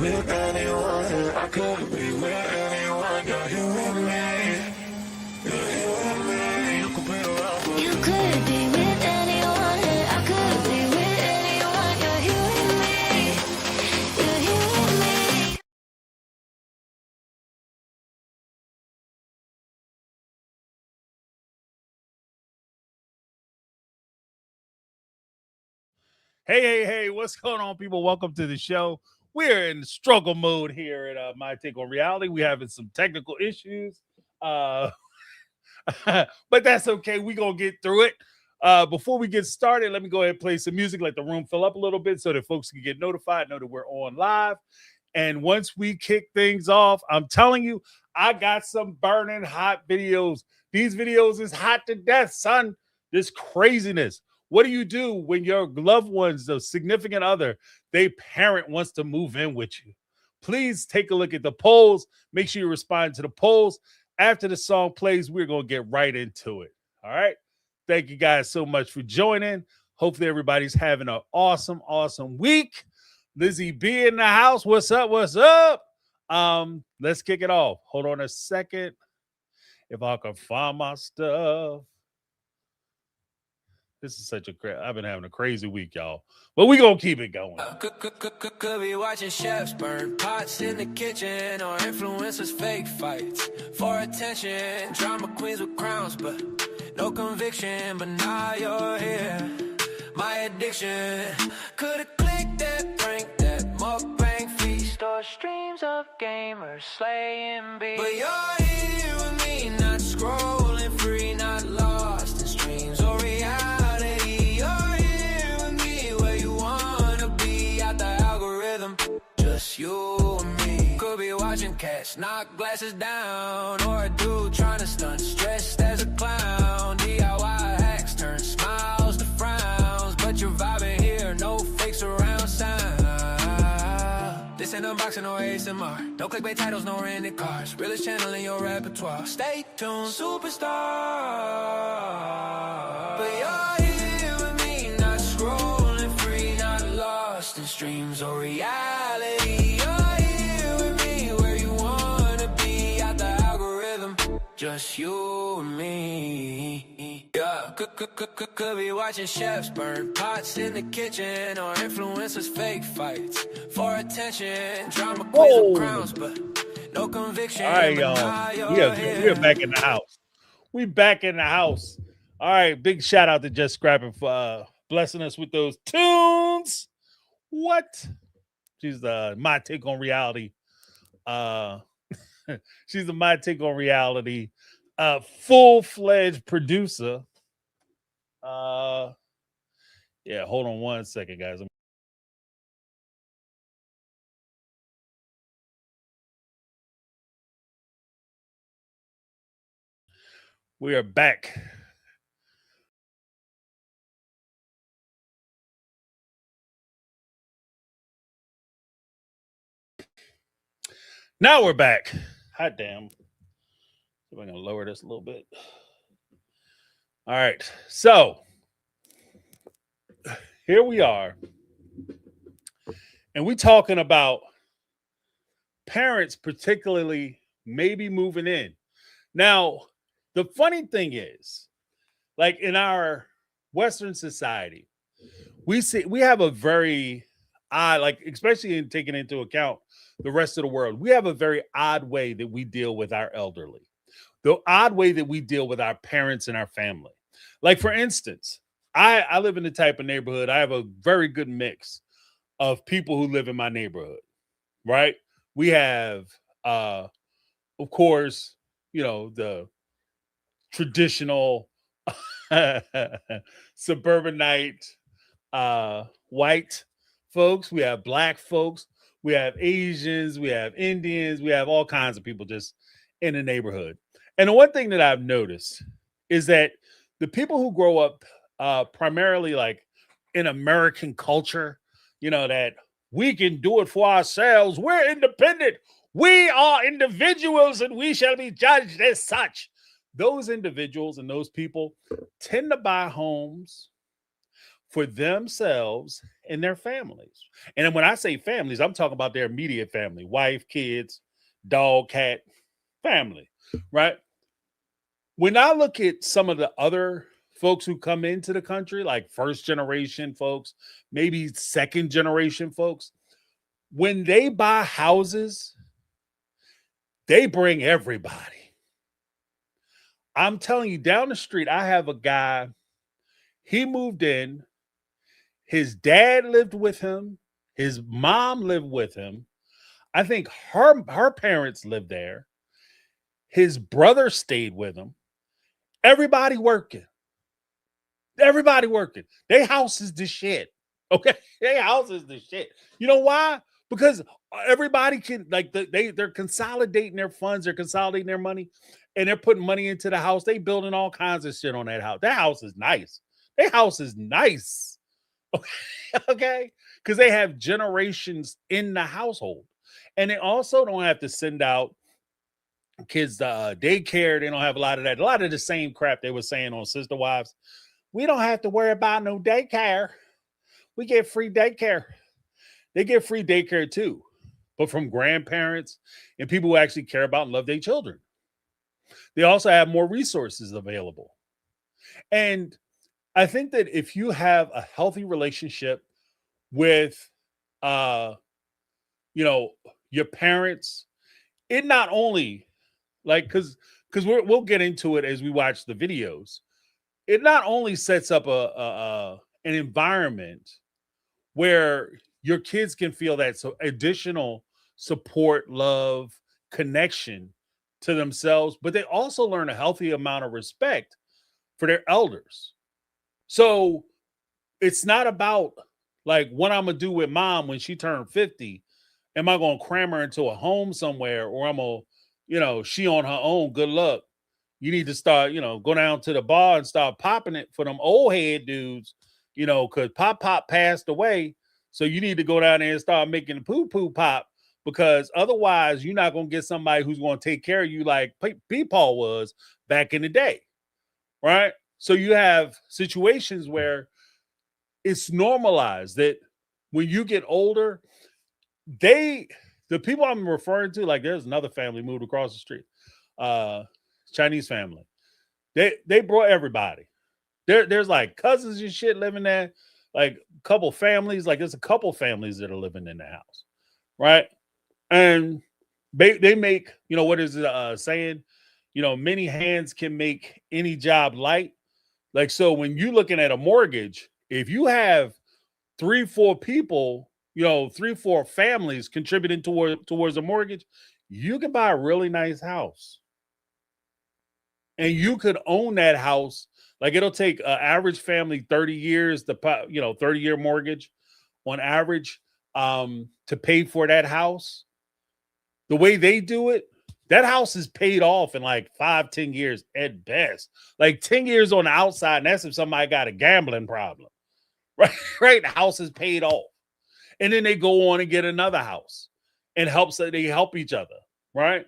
with anyone. I could be with anyone. You're here with me. You're here with me. You could be around for You could be with anyone. I could be with anyone. You're here with me. You're here with me. Hey, what's going on, people? Welcome to the show. We're in struggle mode here at My Take on Reality. We're having some technical issues, but that's okay. We're going to get through it. Before we get started, let me go ahead and play some music, let the room fill up a little bit so that folks can get notified, know that we're on live. And once we kick things off, I'm telling you, I got some burning hot videos. These videos is hot to death, son. This craziness. What do you do when your loved ones, the significant other, they parent wants to move in with you? Please take a look at the polls. Make sure you respond to the polls. After the song plays, we're going to get right into it. All right. Thank you guys so much for joining. Hopefully everybody's having an awesome week. Lizzie B in the house. What's up? What's up? Let's kick it off. Hold on a second. If I can find my stuff. This is such a I've been having a crazy week, y'all. But we gonna keep it going. Could be watching chefs burn pots in the kitchen or influencers fake fights for attention. Drama queens with crowns, but no conviction. But now you're here, my addiction. Could've clicked that prank, that mukbang feast, or streams of gamers slaying beats. But you're here with me, not scrolling free, not lost in streams or reality. You and me could be watching cats knock glasses down, or a dude trying to stunt stressed as a clown. DIY hacks turn smiles to frowns, but you're vibing here, no fakes around sound. This ain't unboxing or ASMR, no clickbait titles, no rented cars. Realest channel in your repertoire. Stay tuned, superstar. But you're here with me, not scrolling free, not lost in streams or reality. Just you and me. Yeah, could be watching chefs burn pots in the kitchen or influencers fake fights for attention. Drama queens with crowns, but no conviction. All right, y'all. We're back in the house. We back in the house. All right, big shout out to Just Scrapping for blessing us with those tunes. What? She's the My Take on Reality. She's the My Take on Reality full-fledged producer. Yeah, hold on one second, guys. We are back. Now we're back. Hot damn. See if I can lower this a little bit. All right. So here we are. And we're talking about parents, particularly maybe moving in. Now, the funny thing is, like in our Western society, we have a very odd, like, especially in taking into account the rest of the world, we have a very odd way that we deal with our elderly, the odd way that we deal with our parents and our family. Like, for instance, I live in the type of neighborhood, I have a very good mix of people who live in my neighborhood, right? We have, of course, you know, the traditional suburbanite white folks. We have black folks. We have Asians. We have Indians. We have all kinds of people just in the neighborhood. And the one thing that I've noticed is that the people who grow up primarily like in American culture, you know, that we can do it for ourselves. We're independent. We are individuals and we shall be judged as such. Those individuals and those people tend to buy homes for themselves in their families. And then when I say families, I'm talking about their immediate family, wife, kids, dog, cat, family, right? When I look at some of the other folks who come into the country, like first generation folks, maybe second generation folks, when they buy houses, they bring everybody. I'm telling you, down the street, I have a guy, he moved in, his dad lived with him, his mom lived with him. I think her parents lived there. His brother stayed with him. Everybody working. Everybody working. Their house is the shit. Okay. Their house is the shit. You know why? Because everybody can, like, they're consolidating their funds, they're consolidating their money, and they're putting money into the house. They building all kinds of shit on that house. That house is nice. Their house is nice. Okay. Because they have generations in the household. And they also don't have to send out kids to daycare. They don't have a lot of that. A lot of the same crap they were saying on Sister Wives. We don't have to worry about no daycare. We get free daycare. They get free daycare too, but from grandparents and people who actually care about and love their children. They also have more resources available. And I think that if you have a healthy relationship with you know, your parents, it not only, like, because we'll get into it as we watch the videos. It not only sets up an environment where your kids can feel that so additional support, love, connection to themselves, but they also learn a healthy amount of respect for their elders. So it's not about like what I'm gonna do with mom when she turned 50. Am I gonna cram her into a home somewhere, or I'm gonna, she on her own? Good luck. You need to start, go down to the bar and start popping it for them old head dudes, because Pop passed away. So you need to go down there and start making the poo pop, because otherwise you're not going to get somebody who's going to take care of you like Peepaw was back in the day. Right. So you have situations where it's normalized that when you get older, the people I'm referring to, like there's another family moved across the street. Chinese family. They brought everybody. There's like cousins and shit living there, like a couple families, like there's a couple families that are living in the house, right? And they make, what is it saying? Many hands can make any job light. Like, so when you're looking at a mortgage, if you have 3-4 people, 3-4 families contributing towards a mortgage, you can buy a really nice house. And you could own that house. Like, it'll take an average family 30 years, 30-year mortgage on average, to pay for that house. The way they do it, that house is paid off in like 5-10 years at best. Like 10 years on the outside, and that's if somebody got a gambling problem. Right? Right? The house is paid off. And then they go on and get another house and they help each other. Right?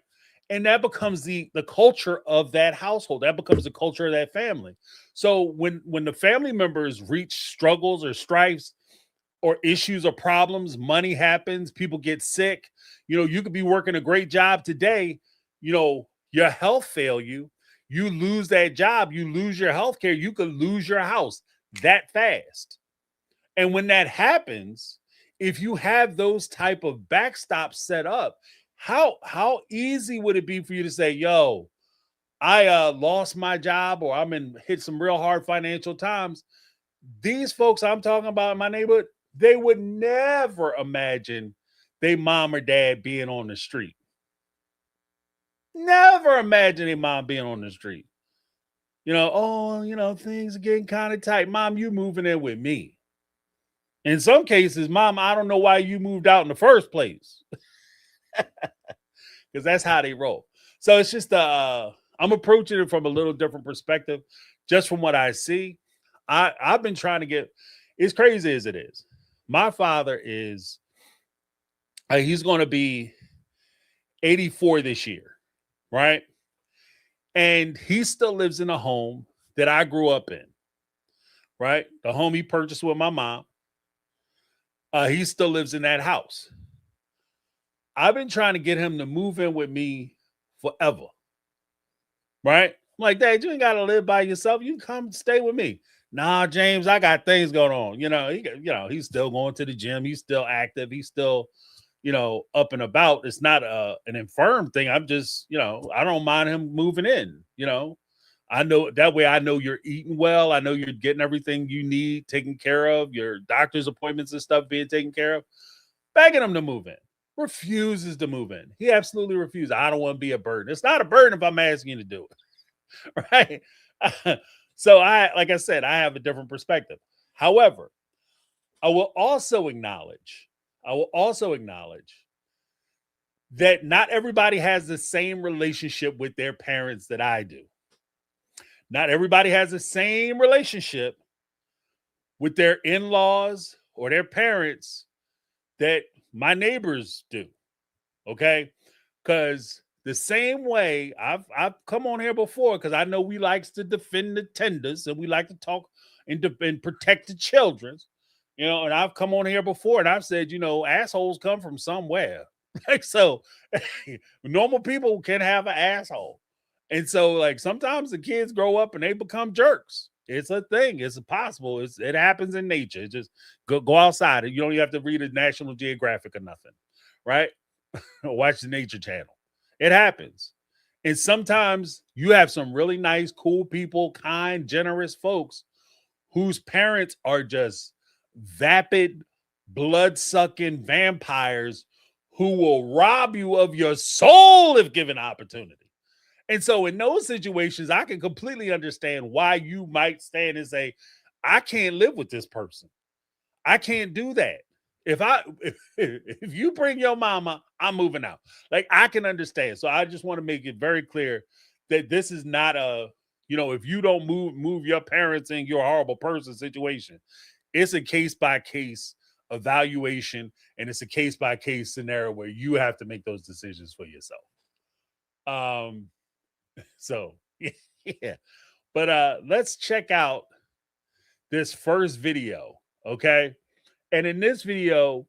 And that becomes the culture of that household. That becomes the culture of that family. So when the family members reach struggles or strifes or issues or problems, money happens, people get sick. You could be working a great job today. Your health fail you. You lose that job. You lose your health care. You could lose your house that fast. And when that happens, if you have those type of backstops set up, how easy would it be for you to say, yo, I lost my job, or I'm hit some real hard financial times. These folks I'm talking about in my neighborhood, they would never imagine they mom or dad being on the street. Never imagine their mom being on the street. Things are getting kind of tight. Mom, you moving in with me. In some cases, mom, I don't know why you moved out in the first place. Because that's how they roll. So it's just I'm approaching it from a little different perspective, just from what I see. I've been trying to get, as crazy as it is. My father is he's going to be 84 this year, right? And he still lives in a home that I grew up in, right? The home he purchased with my mom. He still lives in that house. I've been trying to get him to move in with me forever. Right? I'm like, Dad, you ain't got to live by yourself. You can come stay with me. Nah, James, I got things going on. He's still going to the gym. He's still active. He's still, up and about. It's not an infirm thing. I'm just, I don't mind him moving in. I know that way. I know you're eating well. I know you're getting everything you need taken care of. Your doctor's appointments and stuff being taken care of. Begging him to move in. Refuses to move in. He absolutely refuses. I don't want to be a burden. It's not a burden if I'm asking you to do it. Right? So like I said, I have a different perspective. However, I will also acknowledge that not everybody has the same relationship with their parents that I do. Not everybody has the same relationship with their in-laws or their parents that my neighbors do. Okay? Because the same way I've come on here before, because I know we likes to defend the tenders and we like to talk and protect the children, and I've come on here before and I've said, assholes come from somewhere. So normal people can have an asshole. And so sometimes the kids grow up and they become jerks. It's a thing. It's possible. It happens in nature. Just go outside. You don't even have to read a National Geographic or nothing, right? Watch the Nature Channel. It happens. And sometimes you have some really nice, cool people, kind, generous folks whose parents are just vapid, blood-sucking vampires who will rob you of your soul if given opportunity. And so in those situations, I can completely understand why you might stand and say, I can't live with this person. I can't do that. If you bring your mama, I'm moving out. I can understand. So I just want to make it very clear that this is not if you don't move your parents in, you're a horrible person situation. It's a case by case evaluation, and it's a case by case scenario where you have to make those decisions for yourself. So yeah. But let's check out this first video, okay? And in this video,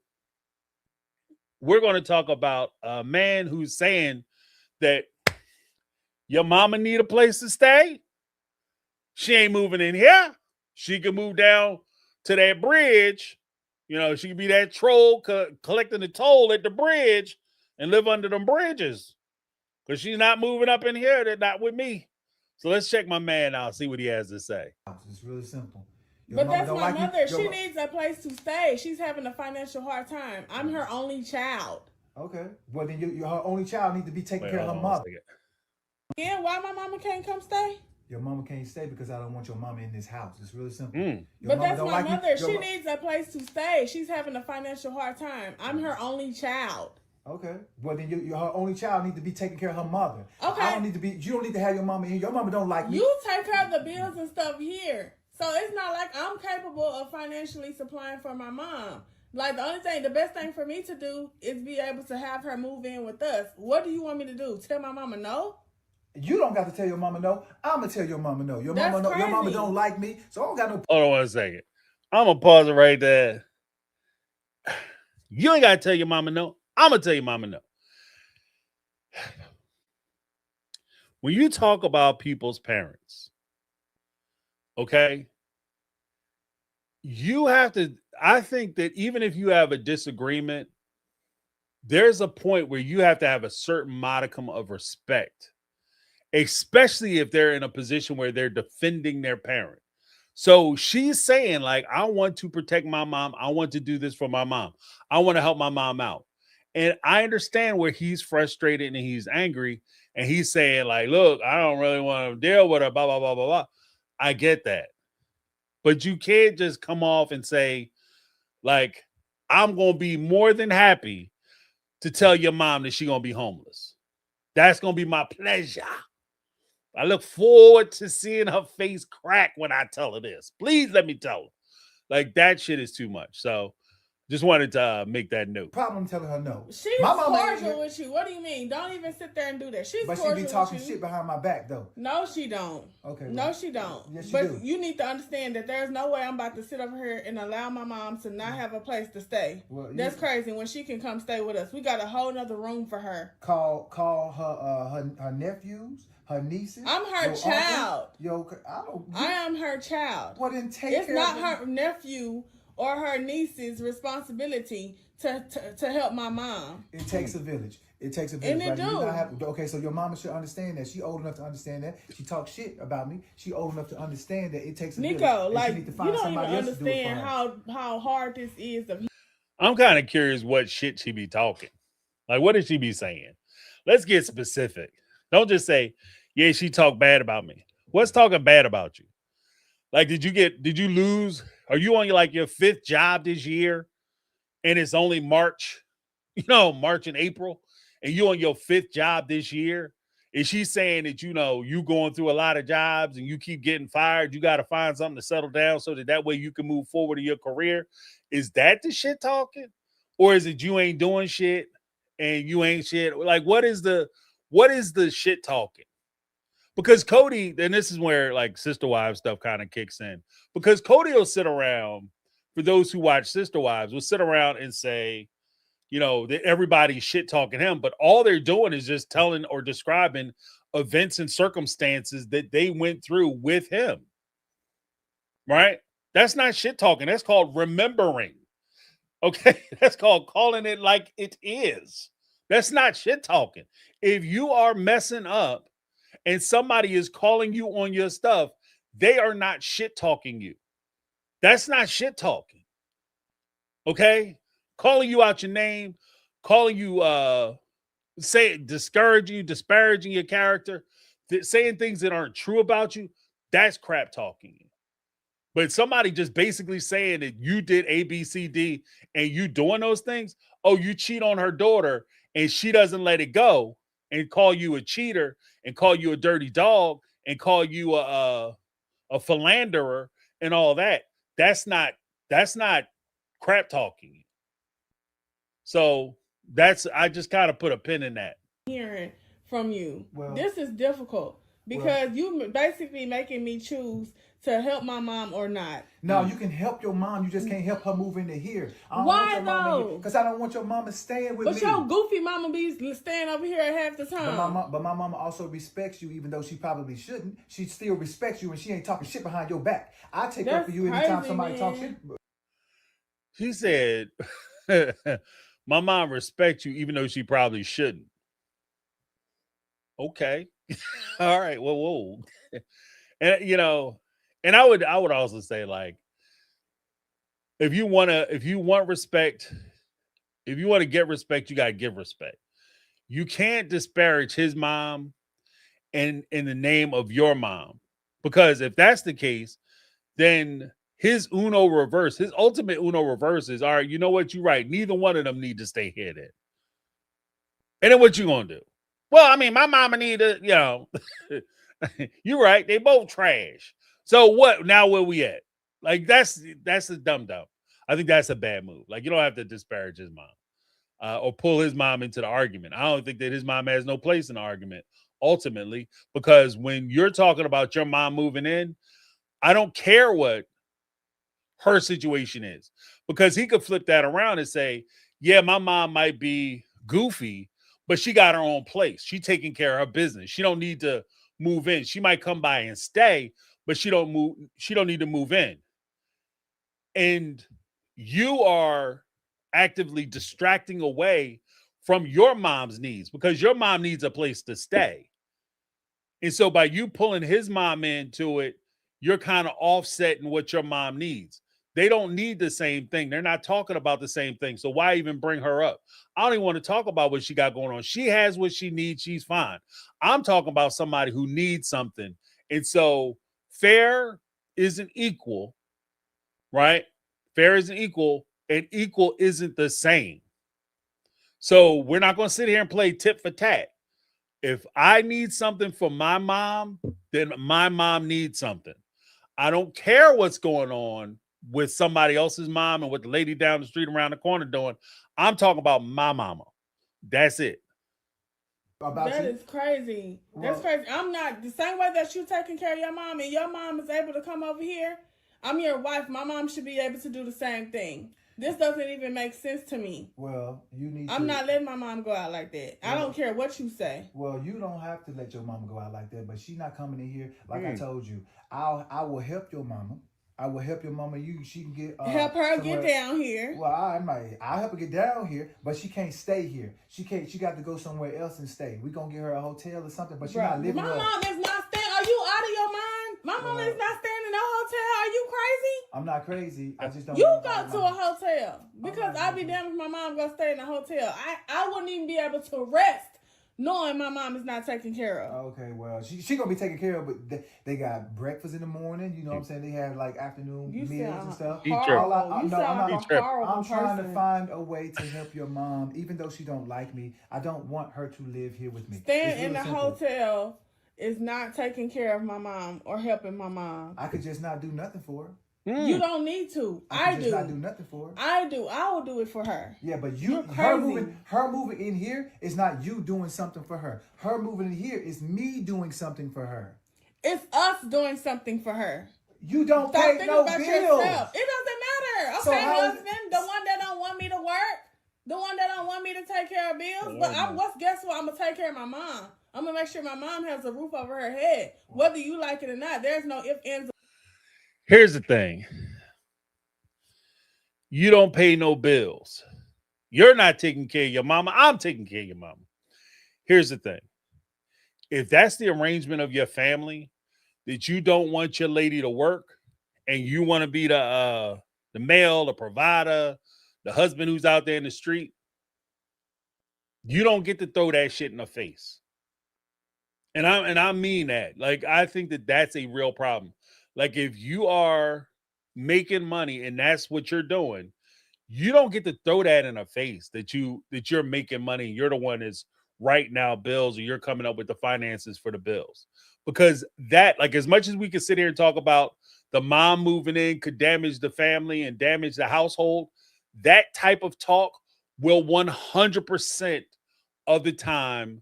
we're going to talk about a man who's saying that your mama need a place to stay. She ain't moving in here. She can move down to that bridge. She can be that troll collecting the toll at the bridge and live under them bridges. Because she's not moving up in here. They're not with me. So let's check my man out, see what he has to say. It's really simple. But that's my mother. She needs a place to stay. She's having a financial hard time. I'm her only child. Okay. Well, then her only child needs to be taking care of her mother. Yeah, why my mama can't come stay? Your mama can't stay because I don't want your mama in this house. It's really simple. But that's my mother. She needs a place to stay. She's having a financial hard time. I'm her only child. Okay. Well, then her only child needs to be taking care of her mother. Okay. I don't need to be. You don't need to have your mama here. Your mama don't like me. You take care of the bills and stuff here. So it's not like I'm capable of financially supplying for my mom. The best thing for me to do is be able to have her move in with us. What do you want me to do? Tell my mama no? You don't got to tell your mama no. I'm gonna tell your mama no. Your mama don't like me, so I don't got no. Hold on 1 second. I'm gonna pause it right there. You ain't gotta tell your mama no. I'm gonna tell your mama no. When you talk about people's parents, okay, you have to. I think that even if you have a disagreement, there's a point where you have to have a certain modicum of respect, especially if they're in a position where they're defending their parent. So she's saying, I want to protect my mom. I want to do this for my mom. I want to help my mom out. And I understand where he's frustrated and he's angry. And he's saying, look, I don't really want to deal with her, blah, blah, blah, blah, blah. I get that. But you can't just come off and say, I'm going to be more than happy to tell your mom that she's going to be homeless. That's going to be my pleasure. I look forward to seeing her face crack when I tell her this. Please let me tell her. That shit is too much. So Just wanted to make that note. Problem telling her no. She's My mama ain't cordial here. with you. What do you mean? Don't even sit there and do that. She's But she cordial be talking with you. shit behind my back though. No, she don't. Okay. No, well, she don't. Yes, she but do. you need to understand that there's no way I'm about to sit over here and allow my mom to not have a place to stay. Well, That's crazy. When she can come stay with us, we got a whole nother room for her. Call her nephews, her nieces. I'm her child. I am her child. Well, then take It's care not of her nephew or her niece's responsibility to help my mom. It takes a village. It takes a village. And it do. Okay, so your mama should understand that. She old enough to understand that. She talks shit about me. She old enough to understand that it takes a village. Nico, Like, you don't even understand how hard this is. I'm kind of curious what shit she be talking. Like, what did she be saying? Let's get specific. Don't just say, yeah, she talked bad about me. What's talking bad about you? Like, did you lose? Are you on your 5th job this year? And it's only March, March and April, and you on your 5th job this year? Is she saying that, you going through a lot of jobs and you keep getting fired? You got to find something to settle down so that way you can move forward in your career? Is that the shit talking? Or is it you ain't doing shit and you ain't shit? Like, what is the shit talking? Because Cody, and this is where Sister Wives stuff kind of kicks in. Because Cody will sit around, for those who watch Sister Wives, will sit around and say, that everybody's shit talking him, but all they're doing is just telling or describing events and circumstances that they went through with him. Right? That's not shit talking. That's called remembering. Okay? That's called calling it like it is. That's not shit talking. If you are messing up and somebody is calling you on your stuff, they are not shit talking you. That's not shit talking. Okay? Calling you out your name, calling you disparaging your character, saying things that aren't true about you, that's crap talking. But somebody just basically saying that you did A, B, C, D, and you doing those things, oh, you cheat on her daughter and she doesn't let it go, and call you a cheater and call you a dirty dog and call you a philanderer and all that. That's not crap talking. So I just kind of put a pin in that. Hearing from you. This is difficult because you basically making me choose to help my mom or not. No, you can help your mom. You just can't help her move into here. Why though? Because I don't want your mama staying with me. But your goofy mama be staying over here half the time. But my mama also respects you, even though she probably shouldn't. She still respects you, and she ain't talking shit behind your back. I take up for you anytime somebody talks shit. She said, my mom respects you, even though she probably shouldn't. Okay. All right. Well, whoa. And and I would also say, if you want respect, if you want to get respect, you got to give respect. You can't disparage his mom in the name of your mom, because if that's the case, then his ultimate Uno reverse is, all right, you know what? You're right. Neither one of them need to stay here then. And then what you going to do? Well, I mean, my mama need to, you're right. They both trash. So what? Now where we at? That's a dumb. I think that's a bad move. You don't have to disparage his mom or pull his mom into the argument. I don't think that his mom has no place in the argument ultimately, because when you're talking about your mom moving in, I don't care what her situation is, because he could flip that around and say, yeah, my mom might be goofy, but she got her own place. She taking care of her business. She don't need to move in. She might come by and stay, but she don't need to move in. And you are actively distracting away from your mom's needs, because your mom needs a place to stay. And so by you pulling his mom into it, you're kind of offsetting what your mom needs. They don't need the same thing. They're not talking about the same thing. So why even bring her up? I don't even want to talk about what she got going on. She has what she needs. She's fine. I'm talking about somebody who needs something. And so fair isn't equal, right? Fair isn't equal, and equal isn't the same. So we're not going to sit here and play tit for tat. If I need something from my mom, then my mom needs something. I don't care what's going on with somebody else's mom and what the lady down the street around the corner doing. I'm talking about my mama. That's it. About That you? is crazy. That's Well- crazy. I'm not the same way that you taking care of your mom and your mom is able to come over here. I'm your wife. My mom should be able to do the same thing. This doesn't even make sense to me. Well, you need I'm to. not letting my mom go out like that. I don't care what you say. Well, you don't have to let your mama go out like that, but she's not coming in here. Like I told you, I will help your mama. I will help your mama. She can get Help her somewhere. get down here. Well, I'll help her get down here, but she can't stay here. She got to go somewhere else and stay. We gonna get her a hotel or something, but she's not living. My mom is not staying. Are you out of your mind? My mom is not staying in no hotel. Are you crazy? I'm not crazy. I just don't. You go to a hotel because I'd be damned if my mom gonna stay in a hotel. I wouldn't even be able to rest knowing my mom is not taken care of. Okay, well, she gonna be taken care of, but they got breakfast in the morning. You know what I'm saying? They have like afternoon meals and stuff. You trip. You sound like a horrible I'm trying to person. find a way to help your mom, even though she don't like me. I don't want her to live here with me. Staying It's in the real simple. hotel is not taking care of my mom or helping my mom. I could just not do nothing for her. You don't need to. I I could do. just not do nothing for her. I do. I will do it for her. Yeah, but You're her crazy. moving in here is not you doing something for her. Her moving in here is me doing something for her. It's us doing something for her. You don't Stop pay thinking no about bills. yourself. It doesn't matter. So Okay, how is- husband, the one that don't want me to work, the one that don't want me to take care of bills. But guess what? I'm gonna take care of my mom. I'm gonna make sure my mom has a roof over her head, whether you like it or not. There's no ifs, ands. Here's the thing. You don't pay no bills. You're not taking care of your mama. I'm taking care of your mama. Here's the thing. If that's the arrangement of your family, that you don't want your lady to work and you want to be the male, the provider, the husband who's out there in the street, you don't get to throw that shit in the face. And I mean that. Like, I think that that's a real problem. Like, if you are making money and that's what you're doing, you don't get to throw that in her face that you're making money and you're the one that's writing out bills or you're coming up with the finances for the bills. Because that, like, as much as we can sit here and talk about the mom moving in could damage the family and damage the household, that type of talk will 100% of the time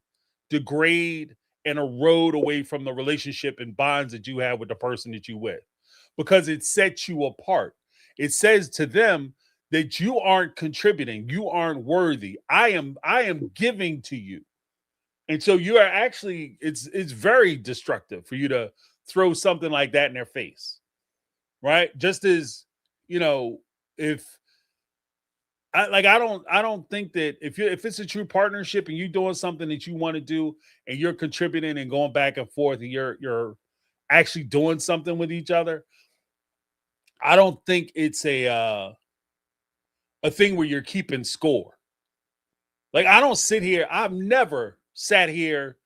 degrade and erode away from the relationship and bonds that you have with the person that you with, because it sets you apart. It says to them that you aren't contributing, you aren't worthy. I am giving to you. And so you are actually, it's very destructive for you to throw something like that in their face. Right? Just as, if I don't think that if it's a true partnership and you're doing something that you want to do and you're contributing and going back and forth and you're actually doing something with each other, I don't think it's a thing where you're keeping score. Like, I don't sit here. I've never sat here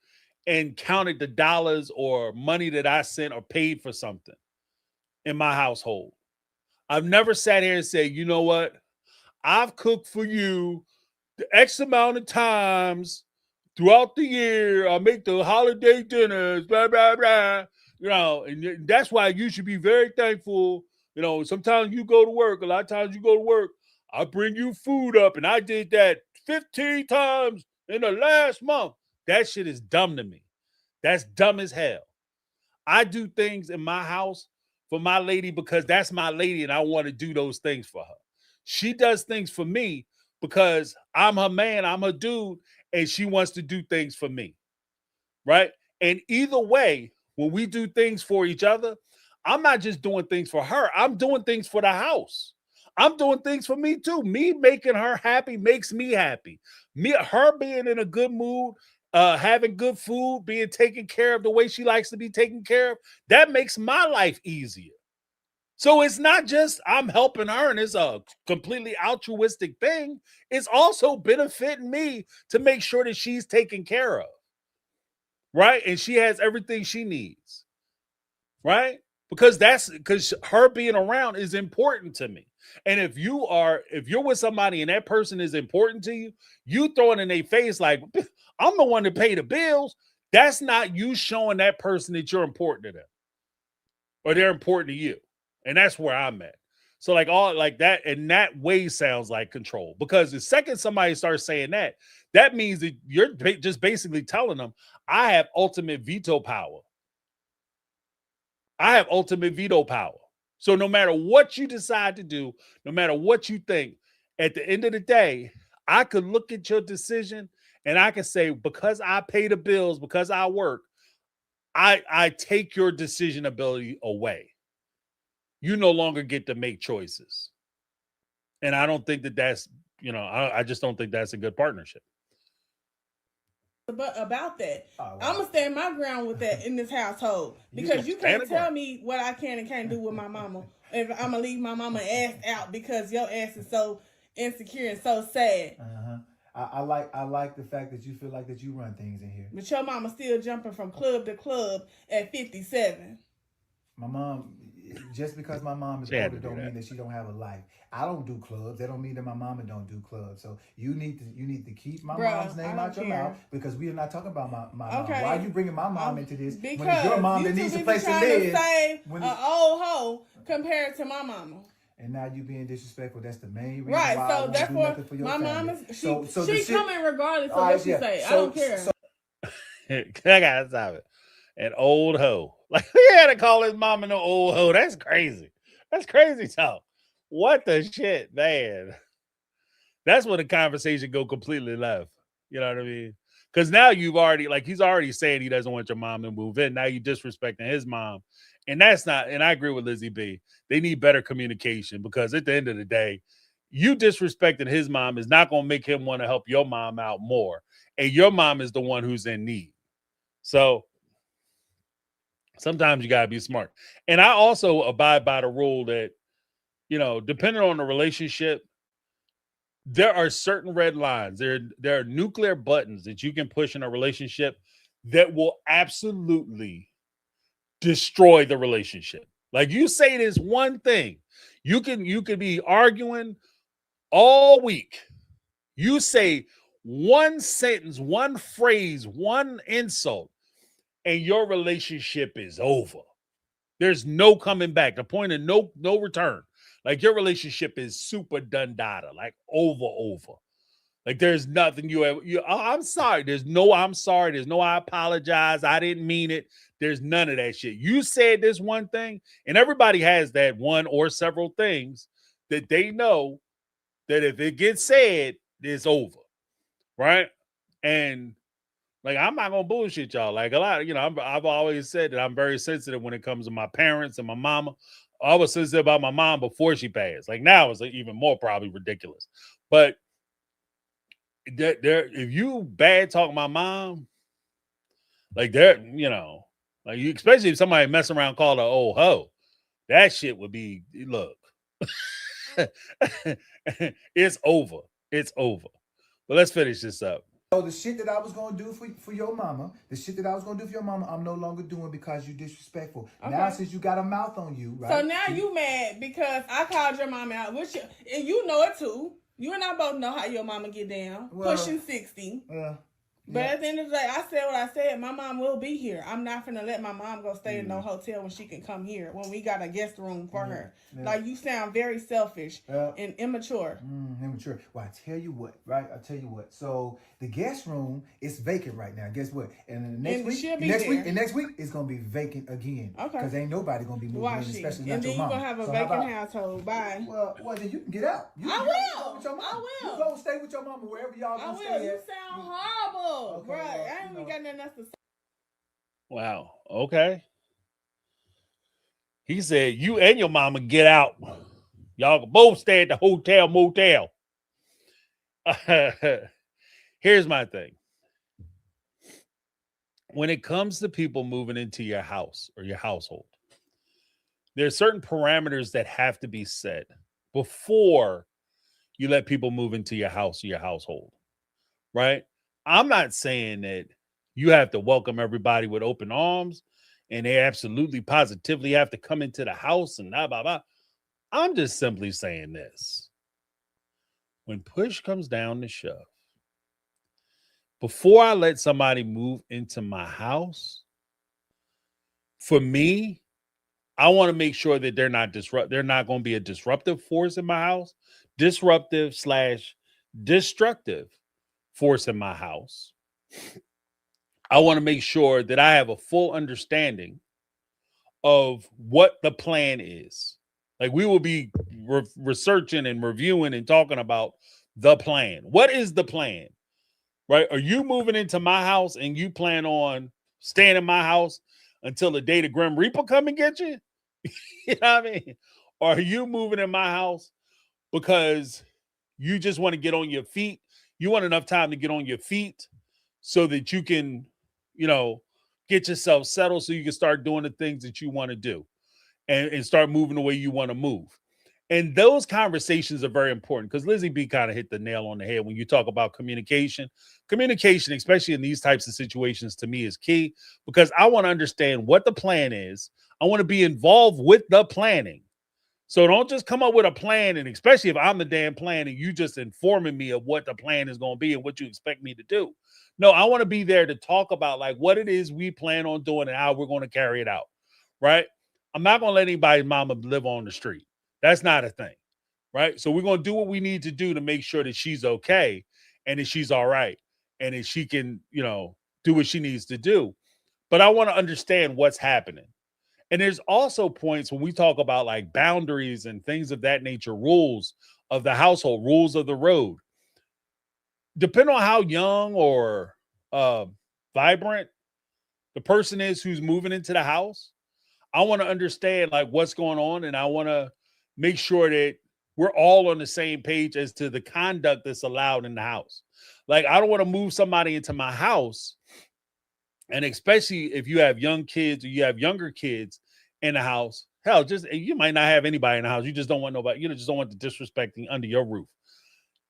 and counted the dollars or money that I sent or paid for something in my household. I've never sat here and said, you know what? I've cooked for you the X amount of times throughout the year. I make the holiday dinners, blah, blah, blah. And that's why you should be very thankful. Sometimes you go to work. A lot of times you go to work. I bring you food up, and I did that 15 times in the last month. That shit is dumb to me. That's dumb as hell. I do things in my house for my lady because that's my lady, and I want to do those things for her. She does things for me because I'm her man, I'm her dude, and she wants to do things for me, right? And either way, when we do things for each other, I'm not just doing things for her. I'm doing things for the house. I'm doing things for me too. Me making her happy makes me happy. Her being in a good mood, having good food, being taken care of the way she likes to be taken care of, that makes my life easier. So it's not just I'm helping her and it's a completely altruistic thing. It's also benefiting me to make sure that she's taken care of, right? And she has everything she needs, right? Because her being around is important to me. And if you're with somebody and that person is important to you, you throw it in their face like, I'm the one to pay the bills. That's not you showing that person that you're important to them or they're important to you. And that's where I'm at. So like all like that, and that way sounds like control, because the second somebody starts saying that, that means that you're just basically telling them, I have ultimate veto power. I have ultimate veto power. So no matter what you decide to do, no matter what you think, at the end of the day, I could look at your decision and I can say, because I pay the bills, because I work, I take your decision ability away. You no longer get to make choices. And I don't think that that's, I just don't think that's a good partnership. But about that, Oh, wow. I'm gonna stand my ground with that in this household, because you can't tell me what I can and can't do with my mama. If I'm gonna leave my mama ass out because your ass is so insecure and so sad. I like the fact that you feel like that you run things in here. But your mama still jumping from club to club at 57. My mom, just because my mom is older don't mean that she don't have a life. I don't do clubs. That don't mean that my mama don't do clubs. So you need to keep my mom's name out your mouth, because we are not talking about my mom. Why are you bringing my mom into this? Because when it's your mom that needs a place to live. Save an old hoe compared to my mama. And now you being disrespectful. That's the main reason right. why So therefore, for your my family. mom is she coming regardless of what she say. I don't care. I gotta stop it. An old hoe. Like, he had to call his mom an old hoe. That's crazy. That's crazy talk. What the shit, man? That's when the conversation go completely left. You know what I mean? Because now you've already, like, he's already saying he doesn't want your mom to move in. Now you disrespecting his mom. And that's not, and I agree with Lizzie B. They need better communication, because at the end of the day, you disrespecting his mom is not going to make him want to help your mom out more. And your mom is the one who's in need. So sometimes you got to be smart. And I also abide by the rule that, depending on the relationship, there are certain red lines. There are nuclear buttons that you can push in a relationship that will absolutely destroy the relationship. Like, you say this one thing, you could be arguing all week. You say one sentence, one phrase, one insult, and your relationship is over. There's no coming back. The point of no return. Like, your relationship is super done data, like over. Like, there's nothing I'm sorry. There's no I'm sorry. There's no I apologize. I didn't mean it. There's none of that shit. You said this one thing, and everybody has that one or several things that they know that if it gets said, it's over. Right? And like, I'm not gonna bullshit y'all. Like, a lot, I've always said that I'm very sensitive when it comes to my parents and my mama. I was sensitive about my mom before she passed. Like, now it's even more probably ridiculous. But if you bad talk my mom, like, like, you, especially if somebody mess around called her old hoe, that shit would be, look, it's over. It's over. But let's finish this up. So the shit that I was gonna do for your mama, I'm no longer doing because you disrespectful. Okay. Now, since you got a mouth on you, right? So now you mad because I called your mama out, and you know it too. You and I both know how your mama get down, pushing 60. But at the end of the day, I said what I said. My mom will be here. I'm not finna let my mom go stay in no hotel when she can come here, when we got a guest room for her. Yeah. Like, you sound very selfish and immature. Immature. Well, I tell you what, right? So the guest room is vacant right now. Guess what? And next week it's gonna be vacant again. Okay. Because ain't nobody gonna be moving in, especially not your mom. And then you're gonna have a vacant household. Bye. Well, then you can get out. I will. You go stay with your mama wherever y'all gonna stay. You sound horrible. Okay, right. I ain't even got nothing else to say. Wow. Okay. He said, you and your mama get out. Y'all can both stay at the hotel motel. Here's my thing. When it comes to people moving into your house or your household, there's certain parameters that have to be set before you let people move into your house or your household, right? I'm not saying that you have to welcome everybody with open arms and they absolutely positively have to come into the house and blah, blah, blah. I'm just simply saying this. When push comes down to shove, before I let somebody move into my house, for me, I want to make sure that they're not going to be a disruptive force in my house, disruptive/destructive force in my house. I want to make sure that I have a full understanding of what the plan is. Like, we will be researching and reviewing and talking about the plan. What is the plan? Right? Are you moving into my house and you plan on staying in my house until the day the Grim Reaper come and get you? You know what I mean? Or are you moving in my house because you just want to get on your feet? You want enough time to get on your feet so that you can, get yourself settled so you can start doing the things that you want to do and start moving the way you want to move. And those conversations are very important because Lizzie B kind of hit the nail on the head when you talk about communication. Communication, especially in these types of situations, to me is key because I want to understand what the plan is. I want to be involved with the planning. So don't just come up with a plan, and especially if I'm the damn plan and you just informing me of what the plan is going to be and what you expect me to do. No, I want to be there to talk about like what it is we plan on doing and how we're going to carry it out, right? I'm not going to let anybody's mama live on the street. That's not a thing, right? So we're going to do what we need to do to make sure that she's okay and that she's all right and that she can, do what she needs to do. But I want to understand what's happening. And there's also points when we talk about like boundaries and things of that nature, rules of the household, rules of the road. Depending on how young or vibrant the person is who's moving into the house, I want to understand like what's going on, and I want to make sure that we're all on the same page as to the conduct that's allowed in the house. Like, I don't want to move somebody into my house, and especially if you have young kids or you have younger kids in the house. Hell, you might not have anybody in the house. You just don't want nobody. You just don't want the disrespecting under your roof.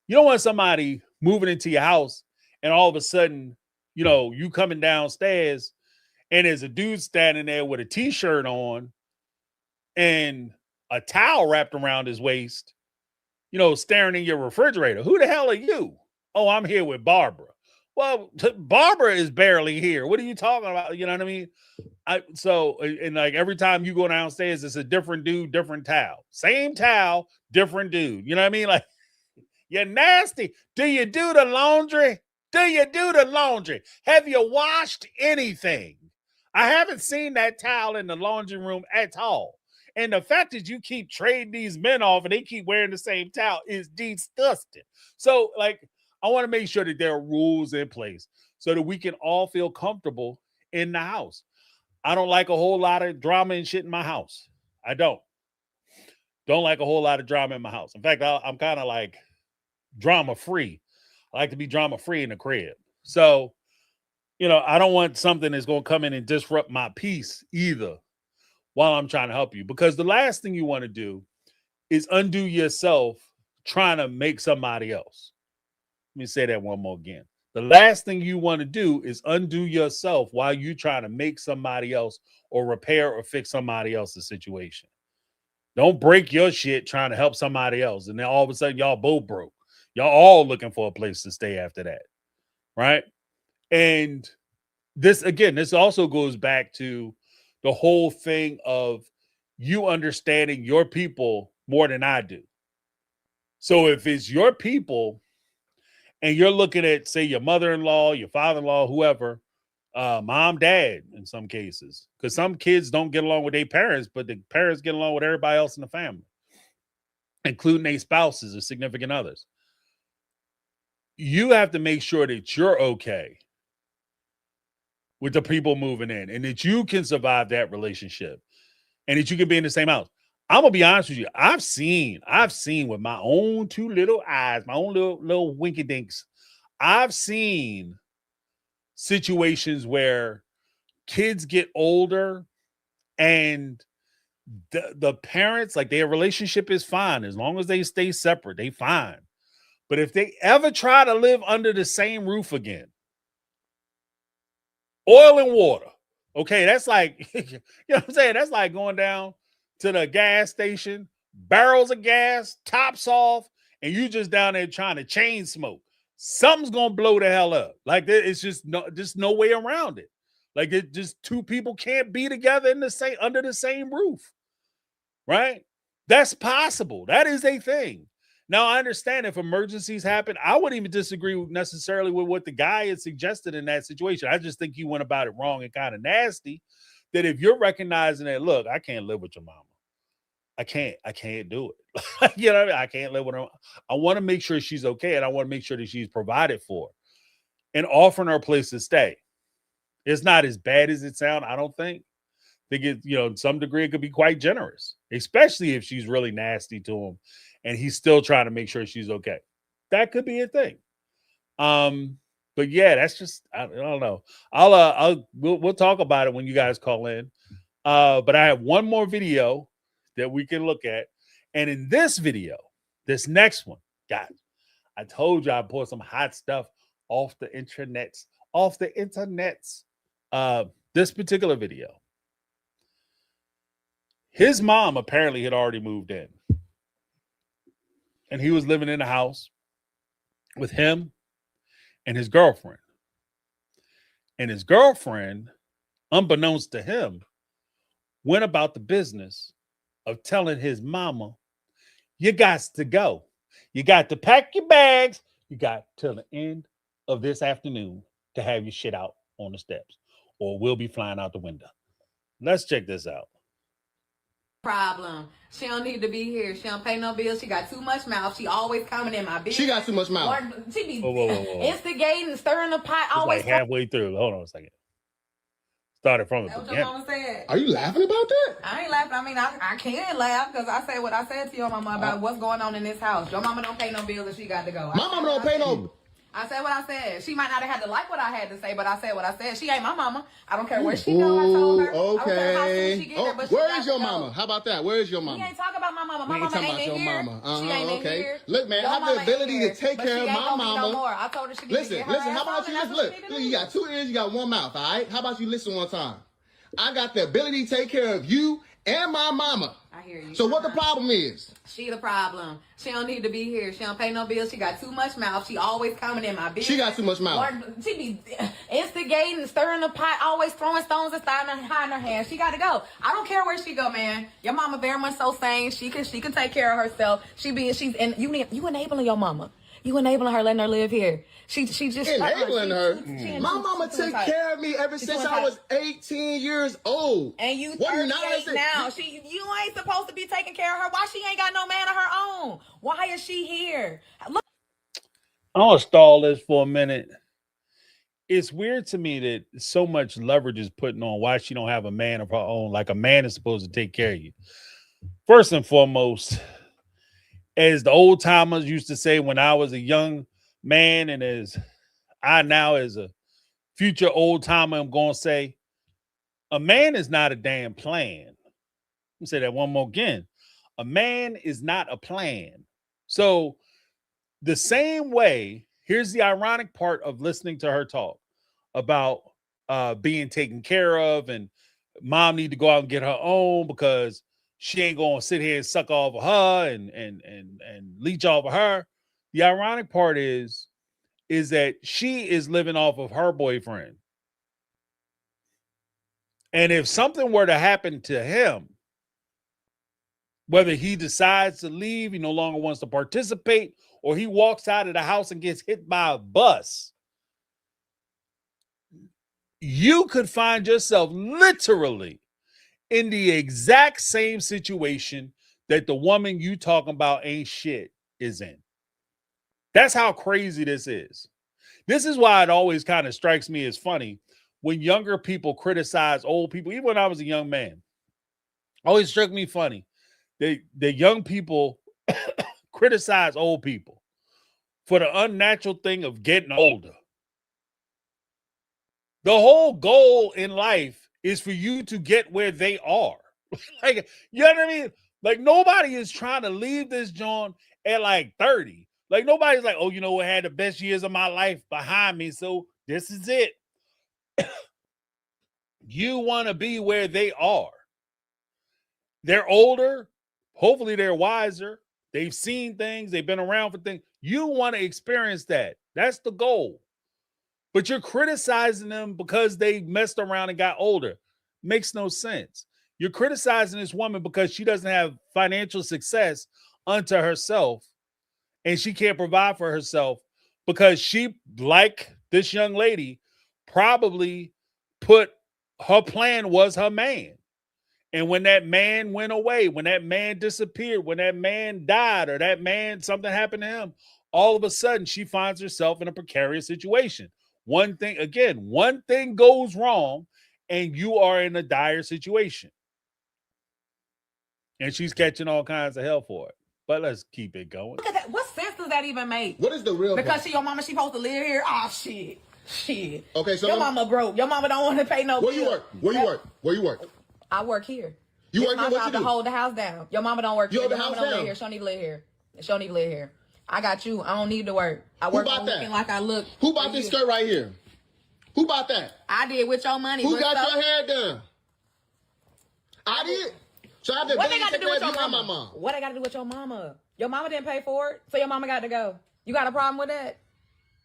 You don't want somebody moving into your house and all of a sudden, you coming downstairs and there's a dude standing there with a t-shirt on and a towel wrapped around his waist, staring in your refrigerator. Who the hell are you? Oh, I'm here with Barbara. Well, Barbara is barely here. What are you talking about? You know what I mean? And like every time you go downstairs, it's a different dude, different towel. Same towel, different dude. You know what I mean? Like, you're nasty. Do you do the laundry? Do you do the laundry? Have you washed anything? I haven't seen that towel in the laundry room at all. And the fact that you keep trading these men off and they keep wearing the same towel is disgusting. So, like, I want to make sure that there are rules in place so that we can all feel comfortable in the house. I don't like a whole lot of drama and shit in my house. I don't like a whole lot of drama in my house. In fact, I'm kind of like drama free. I like to be drama free in the crib. So, I don't want something that's going to come in and disrupt my peace either while I'm trying to help you. Because the last thing you want to do is undo yourself trying to make somebody else. Let me say that one more again. The last thing you want to do is undo yourself while you're trying to make somebody else or repair or fix somebody else's situation. Don't break your shit trying to help somebody else. And then all of a sudden, y'all both broke. Y'all all looking for a place to stay after that. Right? And this also goes back to the whole thing of you understanding your people more than I do. So if it's your people and you're looking at, say, your mother-in-law, your father-in-law, whoever, mom, dad, in some cases, because some kids don't get along with their parents, but the parents get along with everybody else in the family, including their spouses or significant others. You have to make sure that you're okay with the people moving in and that you can survive that relationship and that you can be in the same house. I'm gonna be honest with you. I've seen with my own two little eyes, my own little winky dinks. I've seen situations where kids get older and the parents, like, their relationship is fine as long as they stay separate. They fine. But if they ever try to live under the same roof again, oil and water. Okay, that's like, you know what I'm saying? That's like going down to the gas station, barrels of gas, tops off, and you just down there trying to chain smoke. Something's gonna blow the hell up. Like, it's just no way around it. Like, it just two people can't be together under the same roof. right? That's possible. That is a thing. Now, I understand if emergencies happen, I wouldn't even disagree necessarily with what the guy had suggested in that situation. I just think he went about it wrong and kind of nasty. That if you're recognizing that, look, I can't live with your mama. I can't do it. You know what I mean? I can't live with her. I want to make sure she's okay, and I want to make sure that she's provided for. And offering her a place to stay. It's not as bad as it sounds, I don't think. I think it, to some degree, it could be quite generous, especially if she's really nasty to him and he's still trying to make sure she's okay. That could be a thing. But yeah, that's just, I don't know. We'll talk about it when you guys call in. But I have one more video that we can look at. And in this video, this next one, guys, I told you I pulled some hot stuff off the internets. This particular video. His mom apparently had already moved in. And he was living in a house with him and his girlfriend. And his girlfriend, unbeknownst to him, went about the business of telling his mama, you got to go. You got to pack your bags. You got till the end of this afternoon to have your shit out on the steps, or we'll be flying out the window. Let's check this out. Problem. She don't need to be here. She don't pay no bills. She got too much mouth. She always coming in my business. She got too much mouth. She be Whoa. instigating, stirring the pot. It's Always like halfway through. Hold on a second. Started from the That's what beginning. your mama said. Are you laughing about that? I ain't laughing. I mean, I can't laugh because I said what I said to your mama about what's going on in this house. Your mama don't pay no bills and she got to go. My mama don't pay no. I said what I said. She might not have had to like what I had to say, but I said what I said. She ain't my mama. I don't care where she go. I told her. Ooh, I don't care how soon okay. she get there, but she Where got is your to go. mama? How about that? Where is your We mama? ain't talking about my mama. My We ain't mama talking ain't about in your here. mama. She ain't in Okay. here. Look, man, Your I have mama the ain't ability here, to take but care she of ain't my gonna be no mama. more. I told her she need to Listen, get her how ass about on, you and just that's what look? she need to Look, do. you got 2 ears, you got 1 mouth, all right? How about you listen one time? I got the ability to take care of you and my mama. I hear you. So what the problem is? She the problem. She don't need to be here. She don't pay no bills. She got too much mouth. She always coming in my business. She got too much mouth. She be instigating, stirring the pot, always throwing stones and hiding her hands. She got to go. I don't care where she go, man. Your mama very much so sane. She can take care of herself. You enabling your mama. You enabling her, letting her live here. She just Enabling her. My My mama took care of me ever since I was 18 years old. And you What, 38 nonsense? now. You ain't supposed to be taking care of her. Why she ain't got no man of her own? Why is she here? Look. I want to stall this for a minute. It's weird to me that so much leverage is putting on why she don't have a man of her own. Like a man is supposed to take care of you. First and foremost, as the old timers used to say when I was a young man, and as I now as a future old timer, I'm going to say, a man is not a damn plan. Let me say that one more again. A man is not a plan. So the same way, here's the ironic part of listening to her talk about being taken care of, and mom need to go out and get her own because she ain't gonna sit here and suck off of her and leech off of her. The ironic part is that she is living off of her boyfriend. And if something were to happen to him, whether he decides to leave, he no longer wants to participate, or he walks out of the house and gets hit by a bus, you could find yourself literally in the exact same situation that the woman you talking about ain't shit is in. That's how crazy this is. This is why it always kind of strikes me as funny when younger people criticize old people. Even when I was a young man, always struck me funny. The young people criticize old people for the unnatural thing of getting older. The whole goal in life is for you to get where they are. Like, you know what I mean? Like, nobody is trying to leave this joint at like 30. Like, nobody's like, oh, you know what, I had the best years of my life behind me, so this is it. You want to be where they are. They're older. Hopefully they're wiser. They've seen things. They've been around for things. You want to experience that. That's the goal. But you're criticizing them because they messed around and got older. Makes no sense. You're criticizing this woman because she doesn't have financial success unto herself and she can't provide for herself because she, like this young lady, probably put her plan was her man. And when that man went away, when that man disappeared, when that man died or that man, something happened to him, all of a sudden she finds herself in a precarious situation. One thing goes wrong and you are in a dire situation. And she's catching all kinds of hell for it. But let's keep it going. Look at that. What sense does that even make? What is the real Because point? she your mama, she supposed to live here? Oh, shit. Okay, so your mama broke. Your mama don't want to pay no Where bills. you work? Where you work? Where you work? I work here. You It's work my here? What job you to do? hold the house down. Your mama don't work You here. hold the Your mama house don't live down? here. She don't need to live here. She don't need to live here. I got you. I don't need to work. I work bought on that? looking like I look. Who bought this skirt right here? Who bought that? I did with your money. Who What's got up? your hair done? I did. So I have the What they ability got to to do with take your care of you and mama? my mom. What they got to do with your mama? Your mama didn't pay for it, so your mama got to go. You got a problem with that?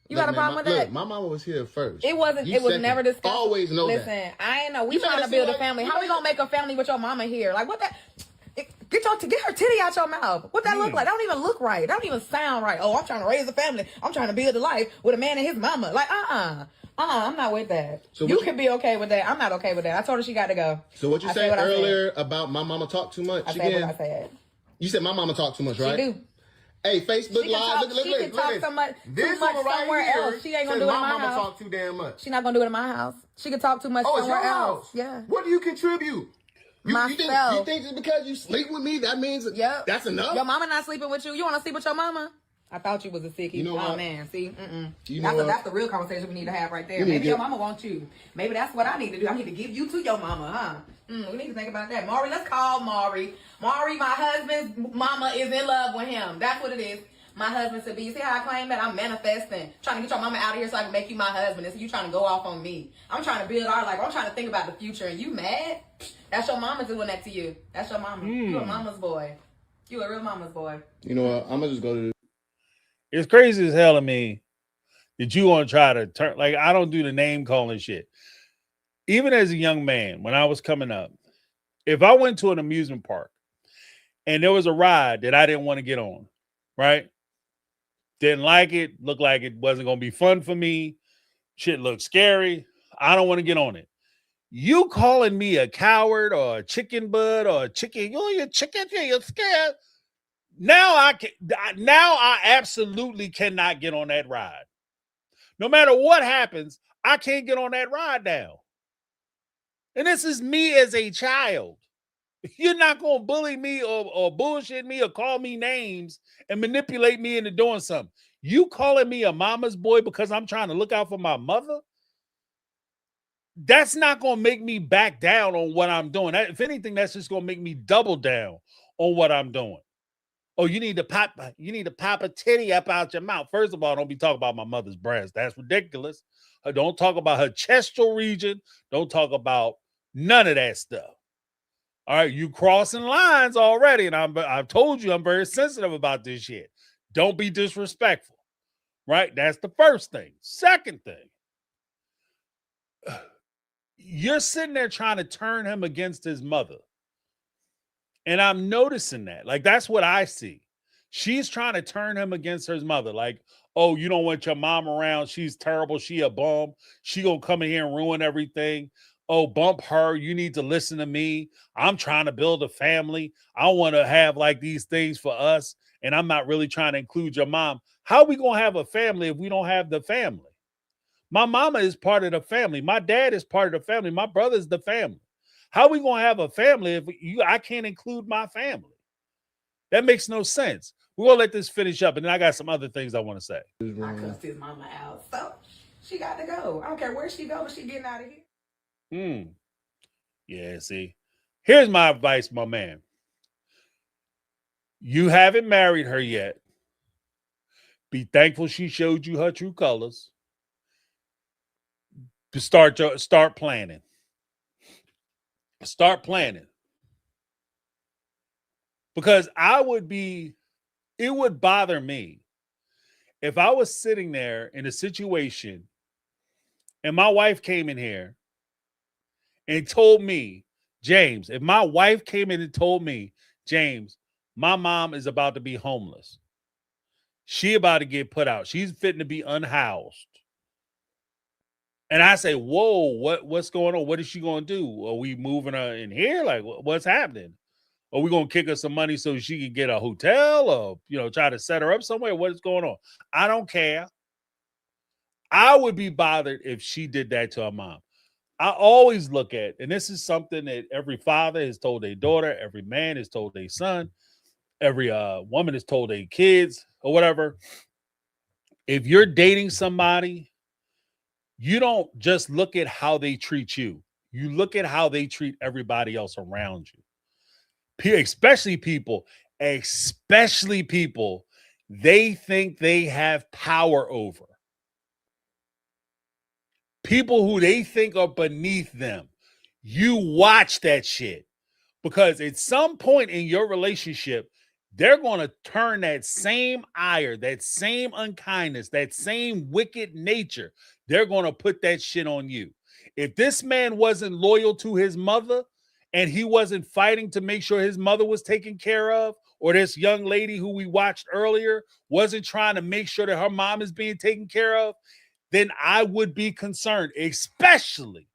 You got a problem with that? Look, my mama was here first. It wasn't. You It was second. never discussed. Always know Listen, that. I ain't know. We You trying made to it build seem a like- family. you How we made gonna it- make a family with your mama here? Like what that? Get her titty out your mouth. What that look like? That don't even look right. That don't even sound right. Oh, I'm trying to raise a family. I'm trying to build a life with a man and his mama. Like I'm not with that. So you what- can be okay with that. I'm not okay with that. I told her she got to go. So what you I said what I said. earlier about my mama talk too much I said again? what I said. You said my mama talk too much, right? She do. Hey, Facebook She can Live. talk, she can talk so much, This too much one right somewhere here else. She ain't gonna says do it in my my mama house. talk too damn much. She not gonna do it in my house. She can talk too much Oh, it's somewhere your else. house. Yeah. What do you contribute? You Myself. think just because you sleep with me, that means Yep. that's enough? Your mama not sleeping with you. You want to sleep with your mama? I thought you was a sickie. You know oh what? man, see, You know what? that's the real conversation we need to have right there. You need Maybe to your get- mama wants you. Maybe that's what I need to do. I need to give you to your mama, huh? We need to think about that. Maury, let's call Maury. Maury, my husband's mama is in love with him. That's what it is. My husband to be. You see how I claim that? I'm manifesting. Trying to get your mama out of here so I can make you my husband. And so you trying to go off on me. I'm trying to build our life. I'm trying to think about the future. And you mad? That's your mama doing that to you. That's your mama. You a mama's boy. You a real mama's boy. You know what? I'm gonna just go to It's crazy as hell to me that you want to try to turn, like, I don't do the name calling shit. Even as a young man, when I was coming up, if I went to an amusement park and there was a ride that I didn't want to get on, right? Didn't like it, looked like it wasn't going to be fun for me. Shit looked scary. I don't want to get on it. You calling me a coward or a chicken butt or a chicken, you're chicken, you're scared. Now I absolutely cannot get on that ride. No matter what happens, I can't get on that ride now. And this is me as a child. You're not going to bully me or bullshit me or call me names and manipulate me into doing something. You calling me a mama's boy because I'm trying to look out for my mother? That's not going to make me back down on what I'm doing. If anything, that's just going to make me double down on what I'm doing. Oh, you need to pop a titty up out your mouth. First of all, don't be talking about my mother's breast. That's ridiculous. Don't talk about her chestal region. Don't talk about none of that stuff. All right, you crossing lines already, and I've told you I'm very sensitive about this shit. Don't be disrespectful, right? That's the first thing. Second thing, you're sitting there trying to turn him against his mother. And I'm noticing that. Like, that's what I see. She's trying to turn him against his mother. Like, oh, you don't want your mom around. She's terrible. She a bum. She gonna come in here and ruin everything. Oh, bump her. You need to listen to me. I'm trying to build a family. I want to have like these things for us. And I'm not really trying to include your mom. How are we going to have a family if we don't have the family? My mama is part of the family. My dad is part of the family. My brother's the family. How are we going to have a family if I can't include my family? That makes no sense. We're going to let this finish up. And then I got some other things I want to say. I cussed his mama out. So she got to go. I don't care where she goes. She getting out of here. Yeah, see. Here's my advice, my man. You haven't married her yet. Be thankful she showed you her true colors. Start planning. Start planning. Because it would bother me if I was sitting there in a situation and my wife came in here and told me James, if my wife came in and told me, James, my mom is about to be homeless. She about to get put out. She's fitting to be unhoused. And I say, whoa, what's going on? What is she going to do? Are we moving her in here? Like, what's happening? Are we going to kick her some money so she can get a hotel or, try to set her up somewhere? What is going on? I don't care. I would be bothered if she did that to her mom. I always look at, and this is something that every father has told their daughter, every man has told their son, every woman has told their kids or whatever. If you're dating somebody, you don't just look at how they treat you. You look at how they treat everybody else around you. Especially people, they think they have power over. People who they think are beneath them. You watch that shit. Because at some point in your relationship, they're going to turn that same ire, that same unkindness, that same wicked nature, they're going to put that shit on you. If this man wasn't loyal to his mother and he wasn't fighting to make sure his mother was taken care of, or this young lady who we watched earlier wasn't trying to make sure that her mom is being taken care of, then I would be concerned, especially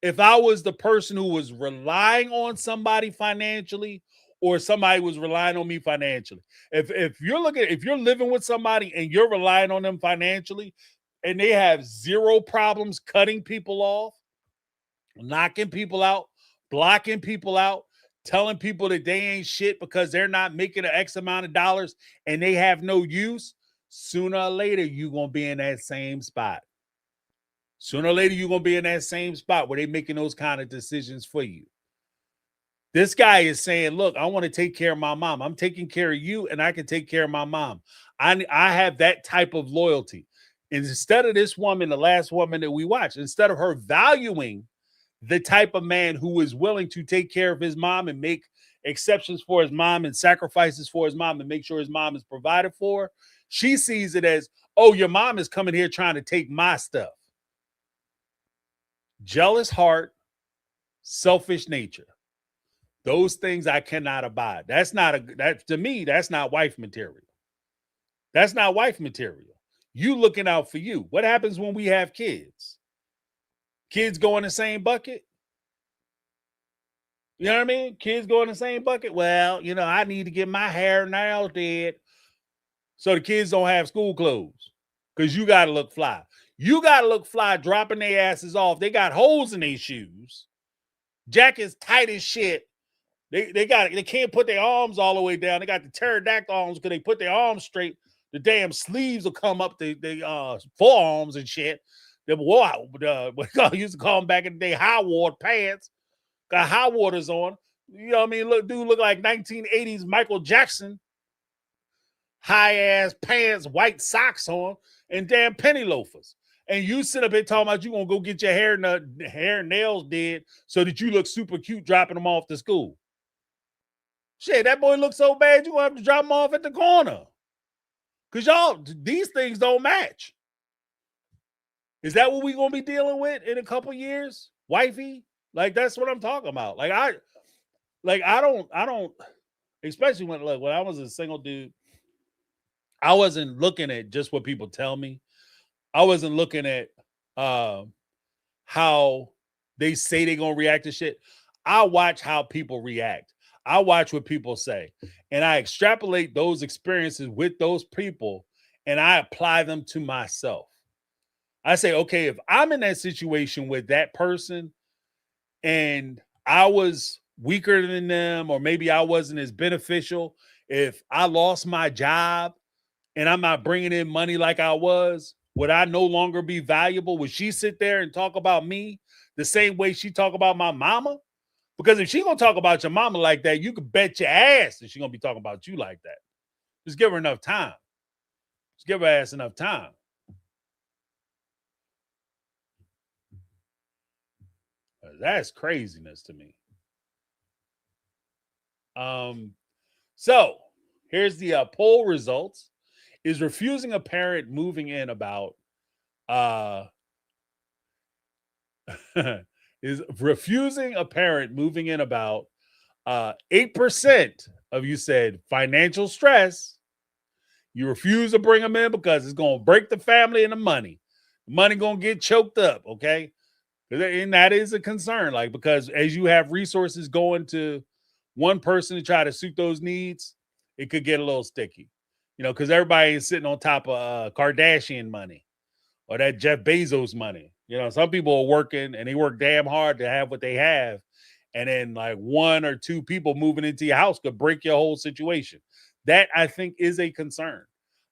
if I was the person who was relying on somebody financially or somebody was relying on me financially. If you're living with somebody and you're relying on them financially and they have zero problems cutting people off, knocking people out, blocking people out, telling people that they ain't shit because they're not making an X amount of dollars and they have no use, sooner or later, you're going to be in that same spot. Sooner or later, you're going to be in that same spot where they're making those kind of decisions for you. This guy is saying, look, I want to take care of my mom. I'm taking care of you and I can take care of my mom. I have that type of loyalty. And instead of this woman, the last woman that we watched, instead of her valuing the type of man who is willing to take care of his mom and make exceptions for his mom and sacrifices for his mom and make sure his mom is provided for, she sees it as, oh, your mom is coming here trying to take my stuff. Jealous heart, selfish nature. Those things I cannot abide. To me, that's not wife material. That's not wife material. You looking out for you. What happens when we have kids? Kids go in the same bucket? You know what I mean? Kids go in the same bucket. Well, I need to get my hair and nails did so the kids don't have school clothes because you got to look fly. You got to look fly dropping their asses off. They got holes in their shoes. Jackets tight as shit. They can't put their arms all the way down. They got the pterodactyl arms because they put their arms straight. The damn sleeves will come up the forearms and shit. Them what we used to call them back in the day, high water pants. Got high waters on. You know what I mean? Look like 1980s Michael Jackson. High ass pants, white socks on, and damn penny loafers. And you sit up here talking about you gonna go get your hair and nails did so that you look super cute dropping them off to school. Shit, that boy looks so bad, you gonna have to drop him off at the corner. Because these things don't match. Is that what we're gonna be dealing with in a couple years? Wifey? Like, that's what I'm talking about. I don't, especially when I was a single dude, I wasn't looking at just what people tell me. I wasn't looking at how they say they're gonna react to shit. I watch how people react. I watch what people say, and I extrapolate those experiences with those people, and I apply them to myself. I say, okay, if I'm in that situation with that person, and I was weaker than them, or maybe I wasn't as beneficial, if I lost my job and I'm not bringing in money like I was, would I no longer be valuable? Would she sit there and talk about me the same way she talk about my mama? Because if she gonna talk about your mama like that, you could bet your ass that she gonna be talking about you like that. Just give her enough time. Just give her ass enough time. That's craziness to me. So here's the poll results. Is refusing a parent moving in about is refusing a parent moving in about 8% of you said financial stress. You refuse to bring them in because it's going to break the family and the money. The money going to get choked up, okay? And that is a concern, like, because as you have resources going to one person to try to suit those needs, it could get a little sticky, because everybody is sitting on top of Kardashian money or that Jeff Bezos money. Some people are working and they work damn hard to have what they have. And then like one or two people moving into your house could break your whole situation. That I think is a concern.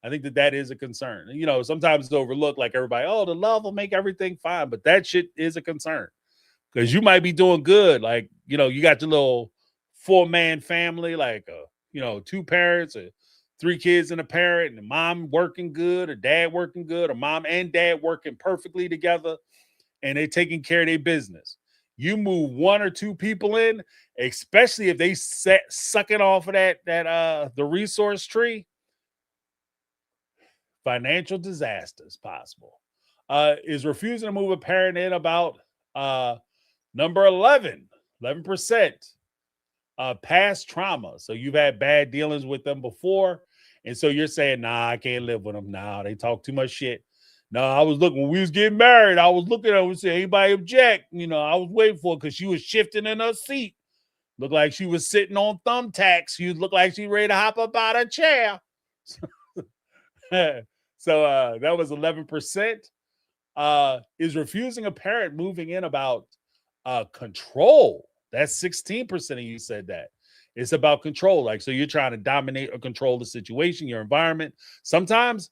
I think that is a concern. Sometimes it's overlooked, like everybody, oh, the love will make everything fine. But that shit is a concern because you might be doing good. Like, you got your little 4-man family, like, 2 parents or 3 kids and a parent, and mom working good or dad working good or mom and dad working perfectly together and they're taking care of their business. You move 1 or 2 people in, especially if they sucking off of the resource tree, financial disaster is possible. Is refusing to move a parent in about number 11%. Past trauma. So you've had bad dealings with them before. And so you're saying, nah, I can't live with them. Nah, they talk too much shit. No, I was looking, when we was getting married, I was looking at her and saying, anybody object? I was waiting for her because she was shifting in her seat. Looked like she was sitting on thumbtacks. She looked like she ready to hop up out of a chair. So that was 11%. Is refusing a parent moving in about control. That's 16% of you said that. It's about control. Like, so you're trying to dominate or control the situation, your environment. Sometimes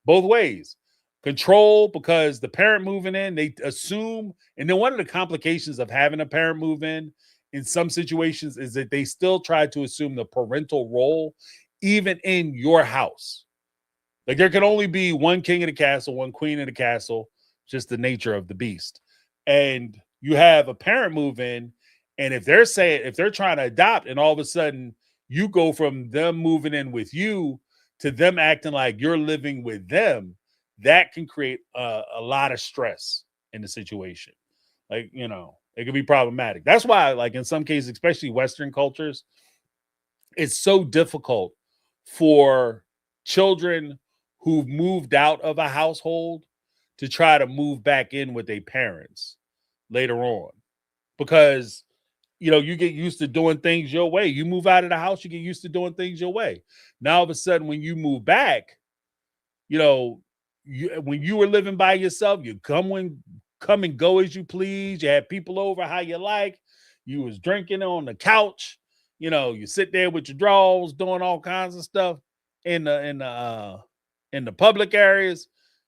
both ways. Control because the parent moving in, they assume, and then one of the complications of having a parent move in some situations is that they still try to assume the parental role, even in your house. Like there can only be one king of the castle, one queen of the castle, just the nature of the beast. And you have a parent move in, and if they're trying to adopt, and all of a sudden you go from them moving in with you to them acting like you're living with them, that can create a lot of stress in the situation. Like, it could be problematic. That's why, like in some cases, especially Western cultures, it's so difficult for children who've moved out of a household to try to move back in with their parents later on. Because, you get used to doing things your way. You move out of the house, you get used to doing things your way. Now, all of a sudden, when you move back, when you were living by yourself, you come and go as you please. You had people over how you like. You was drinking on the couch. You sit there with your drawers, doing all kinds of stuff in the public areas.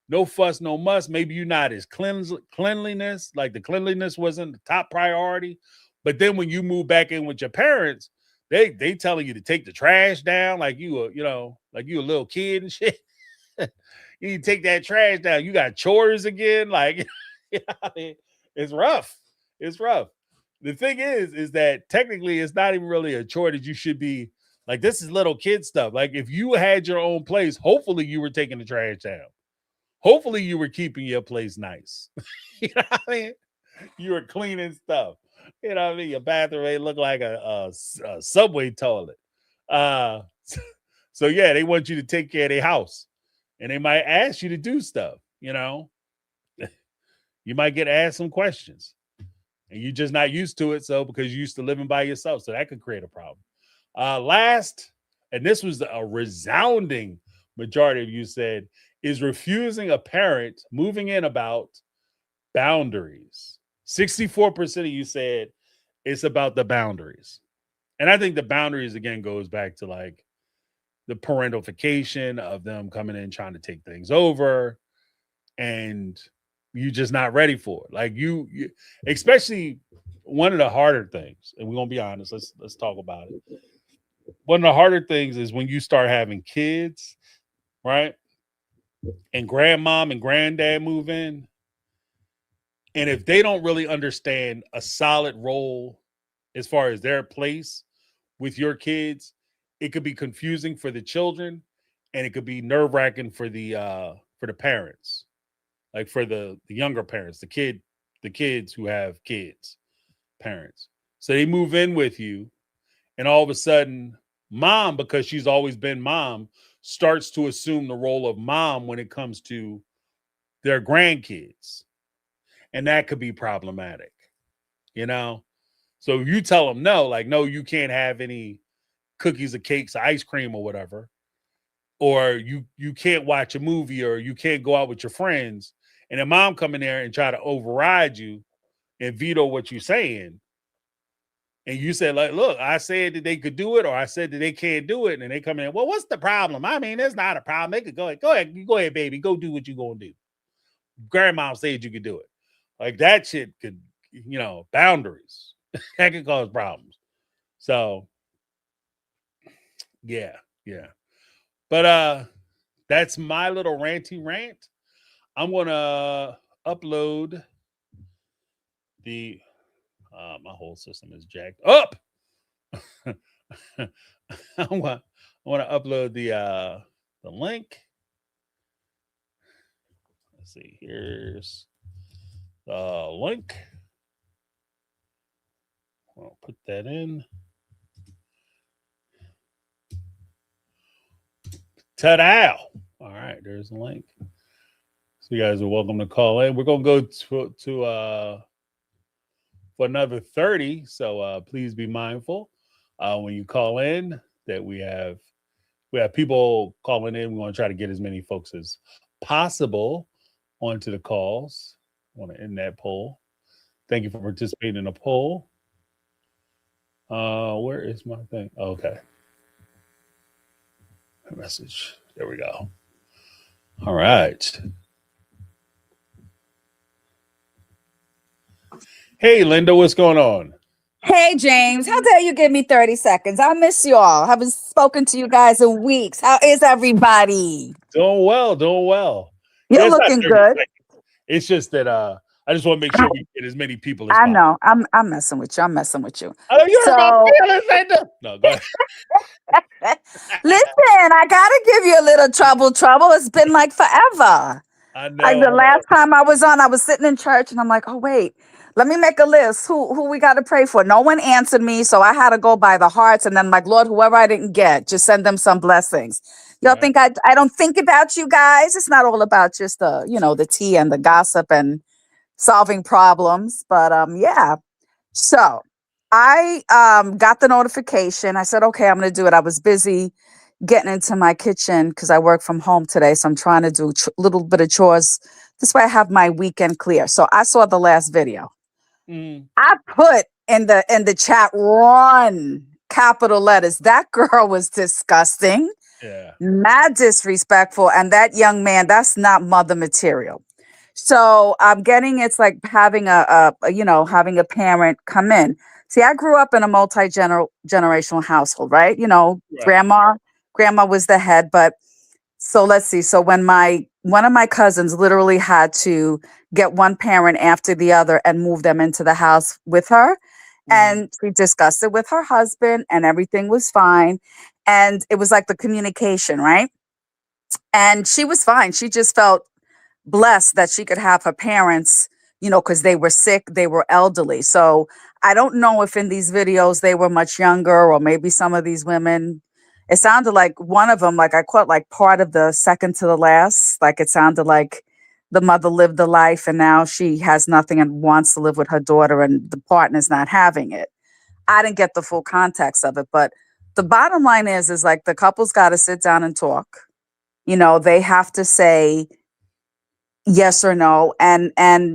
No fuss, no muss. Maybe you're not as cleanliness, like the cleanliness wasn't the top priority. But then when you move back in with your parents, they telling you to take the trash down like you a little kid and shit. You need to take that trash down. You got chores again. Like, it's rough. It's rough. The thing is that technically it's not even really a chore that you should be like, this is little kid stuff. Like if you had your own place, hopefully you were taking the trash down. Hopefully you were keeping your place nice. You know what I mean? You were cleaning stuff. You know what I mean? Your bathroom may look like a subway toilet. So yeah, they want you to take care of their house. And they might ask you to do stuff, You might get asked some questions. And you're just not used to it. So because you're used to living by yourself. So that could create a problem. Last, and this was a resounding majority of you said, is refusing a parent moving in about boundaries. 64% of you said it's about the boundaries. And I think the boundaries, again, goes back to like the parentalification of them coming in, trying to take things over. And you're just not ready for it. Like you especially one of the harder things, and we're going to be honest, let's talk about it. One of the harder things is when you start having kids, right? And grandmom and granddad move in. And if they don't really understand a solid role as far as their place with your kids, it could be confusing for the children and it could be nerve-wracking for the parents. Like for the younger parents, the the kids who have kids, parents. So they move in with you, and all of a sudden, mom, because she's always been mom, starts to assume the role of mom when it comes to their grandkids. And that could be problematic, you know? So you tell them no, like, no, you can't have any cookies or cakes or ice cream or whatever. Or you can't watch a movie, or you can't go out with your friends. And then mom come in there and try to override you and veto what you're saying. And you said, like, look, I said that they could do it, or I said that they can't do it. And they come in, well, what's the problem? I mean, it's not a problem. They could go ahead, baby. Go do what you're going to do. Grandma said you could do it. Like that shit could, boundaries. That could cause problems. So, yeah. But that's my little ranty rant. I'm going to upload the my whole system is jacked up. I want to upload the link. Let's see. Here's the link. I'll put that in. Ta-da! All right, there's the link. So you guys are welcome to call in. We're gonna go to for another 30. So please be mindful when you call in that we have people calling in. We want to try to get as many folks as possible onto the calls. I want to end that poll. Thank you for participating in the poll. Where is my thing? Oh, okay. Message. There we go. All right. Hey, Linda, what's going on? Hey, James, how dare you give me 30 seconds? I miss you all. Haven't spoken to you guys in weeks. How is everybody? Doing well. You're looking good. It's just that I just want to make sure we get as many people as I possible. know. I'm messing with you. Oh, you heard my feelings, Linda. No, go ahead. Listen, I gotta give you a little trouble. It's been like forever. I know. Like the last time I was on, I was sitting in church and I'm like, oh wait, let me make a list. Who we got to pray for? No one answered me, so I had to go by the hearts. And then, like, Lord, whoever I didn't get, just send them some blessings. Y'all think I don't think about you guys? It's not all about just the tea and the gossip and solving problems, but yeah. So I got the notification. I said, okay, I'm going to do it. I was busy getting into my kitchen because I work from home today. So I'm trying to do a little bit of chores. This way I have my weekend clear. So I saw the last video. I put in the chat, run, capital letters. That girl was disgusting. Yeah. Mad disrespectful. And that young man, that's not mother material. So I'm getting, it's like having having a parent come in. See, I grew up in a multi-generational household, right? Grandma was the head, but so let's see. So when one of my cousins literally had to get one parent after the other and move them into the house with her. And she discussed it with her husband and everything was fine. And it was like the communication, right? And she was fine. She just felt blessed that she could have her parents, because they were sick, they were elderly. So I don't know if in these videos they were much younger, or maybe some of these women, it sounded like one of them, like I caught like part of the second to the last, like it sounded like the mother lived the life and now she has nothing and wants to live with her daughter and the partner's not having it. I didn't get the full context of it, but the bottom line is like the couple's got to sit down and talk. They have to say yes or no. And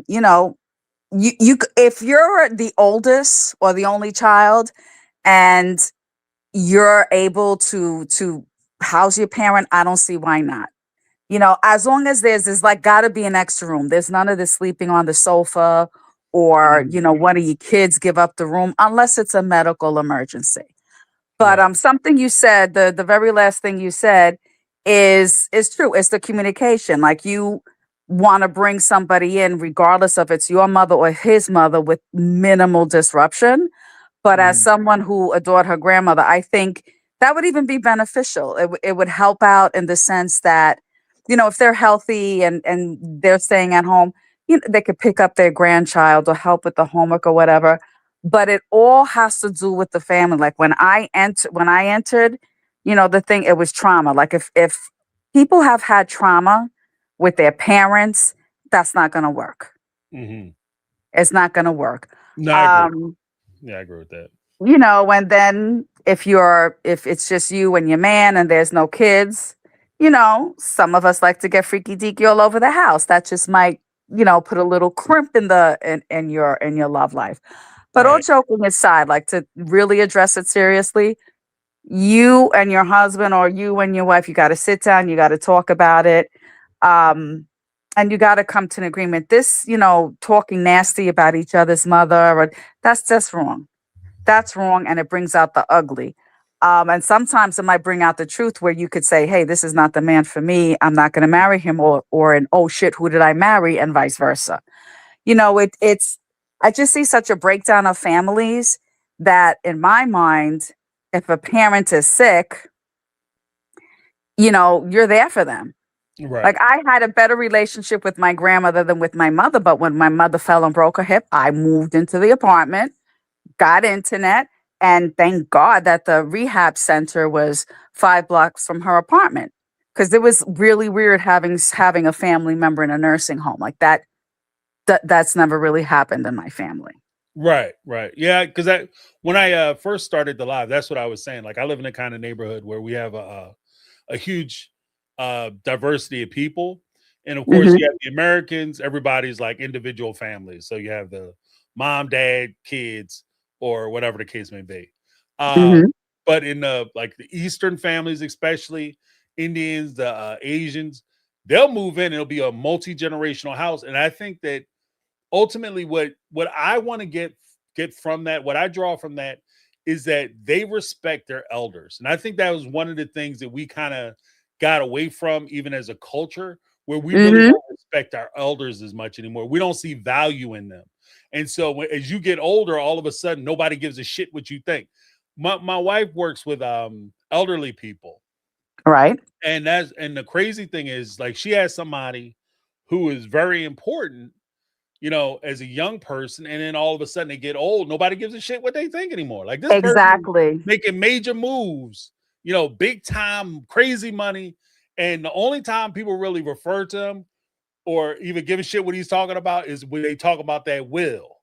you if you're the oldest or the only child and you're able to house your parent, I don't see why not. As long as there's like got to be an extra room. There's none of this sleeping on the sofa or, one of your kids give up the room unless it's a medical emergency. But something you said, the very last thing you said is true. It's the communication. Like you want to bring somebody in, regardless of it's your mother or his mother, with minimal disruption. But as someone who adored her grandmother, I think that would even be beneficial. It would help out in the sense that, if they're healthy and they're staying at home, they could pick up their grandchild or help with the homework or whatever. But it all has to do with the family. Like when I entered, the thing, it was trauma. Like if people have had trauma with their parents, that's not going to work. Mm-hmm. It's not going to work. No, I agree. Yeah, I agree with that. And then if it's just you and your man and there's no kids, some of us like to get freaky deaky all over the house. That just might, put a little crimp in your love life. But all Right. joking aside, like to really address it seriously, you and your husband or you and your wife, you got to sit down, you got to talk about it. And you got to come to an agreement. This, talking nasty about each other's mother, that's just wrong. That's wrong, and it brings out the ugly. And sometimes it might bring out the truth where you could say, hey, this is not the man for me. I'm not going to marry him, or an, oh shit, who did I marry? And vice versa. I just see such a breakdown of families that in my mind, if a parent is sick, you're there for them. Right. Like I had a better relationship with my grandmother than with my mother. But when my mother fell and broke her hip, I moved into the apartment, got internet, and thank God that the rehab center was 5 blocks from her apartment, because it was really weird having a family member in a nursing home like that. That's never really happened in my family. Right. Yeah, because when I first started the live, that's what I was saying. Like I live in a kind of neighborhood where we have a huge diversity of people, and of course you have the Americans. Everybody's like individual families, so you have the mom, dad, kids, or whatever the case may be. But in the Eastern families, especially Indians, the Asians, they'll move in. It'll be a multi-generational house, and I think that ultimately what I want to get from that, what I draw from that, is that they respect their elders. And I think that was one of the things that we kind of got away from, even as a culture, where we really don't respect our elders as much anymore. We don't see value in them. And so as you get older, all of a sudden, nobody gives a shit what you think. My wife works with elderly people. Right. And the crazy thing is, like, she has somebody who is very important, as a young person, and then all of a sudden they get old. Nobody gives a shit what they think anymore. Like this person making major moves, big time, crazy money. And the only time people really refer to him or even give a shit what he's talking about is when they talk about that will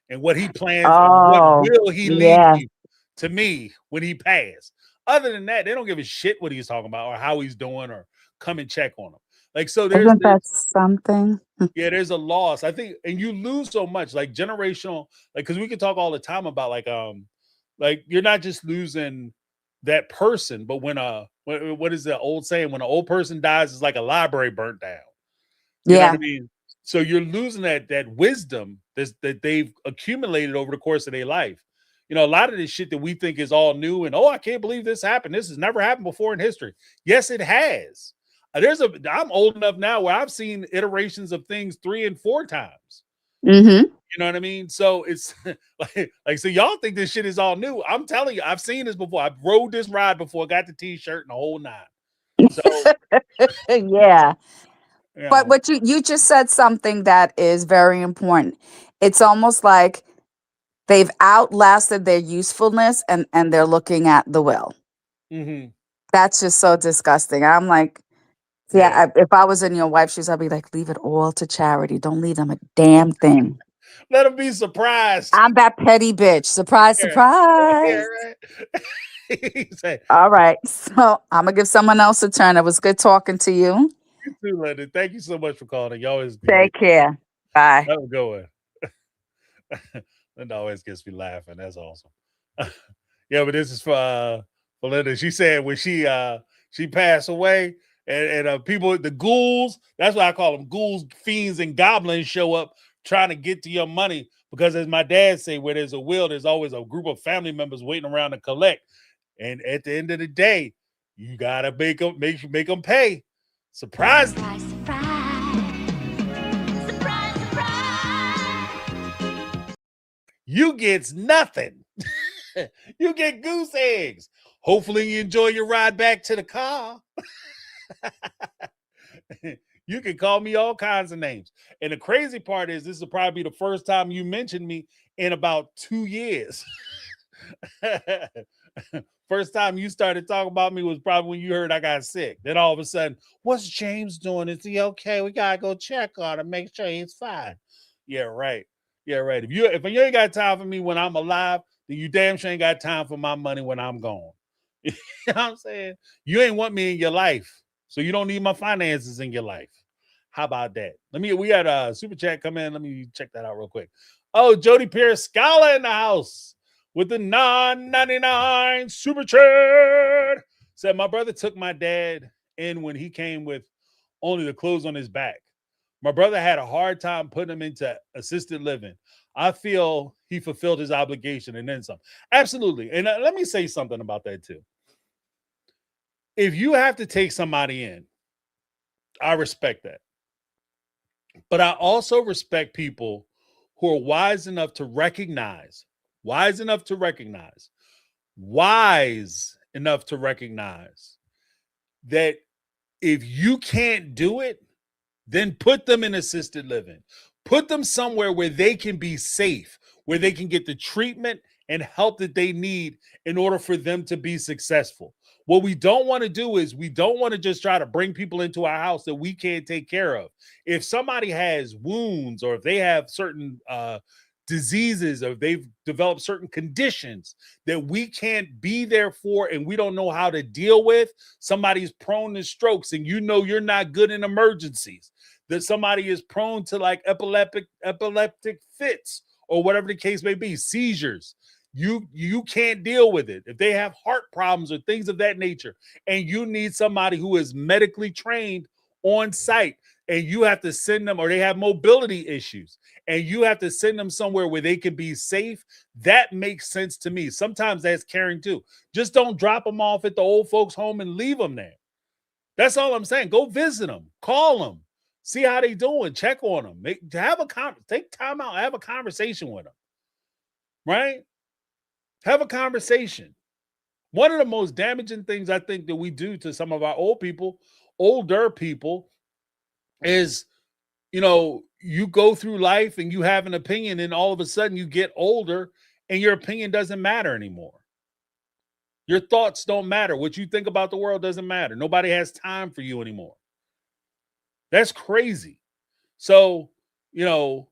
and what he plans and what will he leave to me when he passed. Other than that, they don't give a shit what he's talking about or how he's doing or come and check on him. Like, so Isn't that something? Yeah, there's a loss, I think, and you lose so much, like generational, like, because we can talk all the time about like you're not just losing that person, but when what is the old saying? When an old person dies, it's like a library burnt down. You know what I mean? So you're losing that wisdom that they've accumulated over the course of their life. A lot of this shit that we think is all new and I can't believe this happened. This has never happened before in history. Yes, it has. I'm old enough now where I've seen iterations of things 3 and 4 times. You know what I mean? So it's so y'all think this shit is all new. I'm telling you, I've seen this before. I've rode this ride before, got the t-shirt and the whole 9. So yeah. But what you just said something that is very important. It's almost like they've outlasted their usefulness and they're looking at the will. That's just so disgusting. I'm like, if I was in your wife's shoes, I'd be like, leave it all to charity. Don't leave them a damn thing. Let them be surprised. I'm that petty bitch. Surprise. Yeah, right. All right. So I'm going to give someone else a turn. It was good talking to you. You too, Linda. Thank you so much for calling. You always take care. Bye. Have a good one. Linda always gets me laughing. That's awesome. Yeah, but this is for Linda. She said when she passed away, and people, the ghouls, that's why I call them ghouls, fiends, and goblins show up trying to get to your money. Because as my dad say, where there's a will, there's always a group of family members waiting around to collect. And at the end of the day, you gotta make them pay. Surprise. Surprise, surprise. Surprise, surprise. You get nothing. You get goose eggs. Hopefully you enjoy your ride back to the car. You can call me all kinds of names. And the crazy part is this will probably be the first time you mentioned me in about 2 years. First time you started talking about me was probably when you heard I got sick. Then all of a sudden, what's James doing? Is he okay? We gotta go check on him, make sure he's fine. Yeah, right. Yeah, right. If you ain't got time for me when I'm alive, then you damn sure ain't got time for my money when I'm gone. You know what I'm saying? You ain't want me in your life, so you don't need my finances in your life. How about that? We got a super chat come in. Let me check that out real quick. Oh, Jody Pierce Scala in the house with the $9.99 super chat. Said my brother took my dad in when he came with only the clothes on his back. My brother had a hard time putting him into assisted living. I feel he fulfilled his obligation and then some. Absolutely. And let me say something about that too. If you have to take somebody in, I respect that. But I also respect people who are wise enough to recognize that if you can't do it, then put them in assisted living. Put them somewhere where they can be safe, where they can get the treatment and help that they need in order for them to be successful. What we don't want to do is we don't want to just try to bring people into our house that we can't take care of. If somebody has wounds or if they have certain diseases or they've developed certain conditions that we can't be there for and we don't know how to deal with, somebody's prone to strokes and you know you're not good in emergencies, that somebody is prone to like epileptic fits or whatever the case may be, seizures. You can't deal with it. If they have heart problems or things of that nature, and you need somebody who is medically trained on site, and you have to send them, or they have mobility issues, and you have to send them somewhere where they can be safe, that makes sense to me. Sometimes that's caring too. Just don't drop them off at the old folks' home and leave them there. That's all I'm saying. Go visit them, call them, see how they doing, check on them, take time out, have a conversation with them, right? Have a conversation. One of the most damaging things I think that we do to some of our older people, is, you go through life and you have an opinion and all of a sudden you get older and your opinion doesn't matter anymore. Your thoughts don't matter. What you think about the world doesn't matter. Nobody has time for you anymore. That's crazy. So, love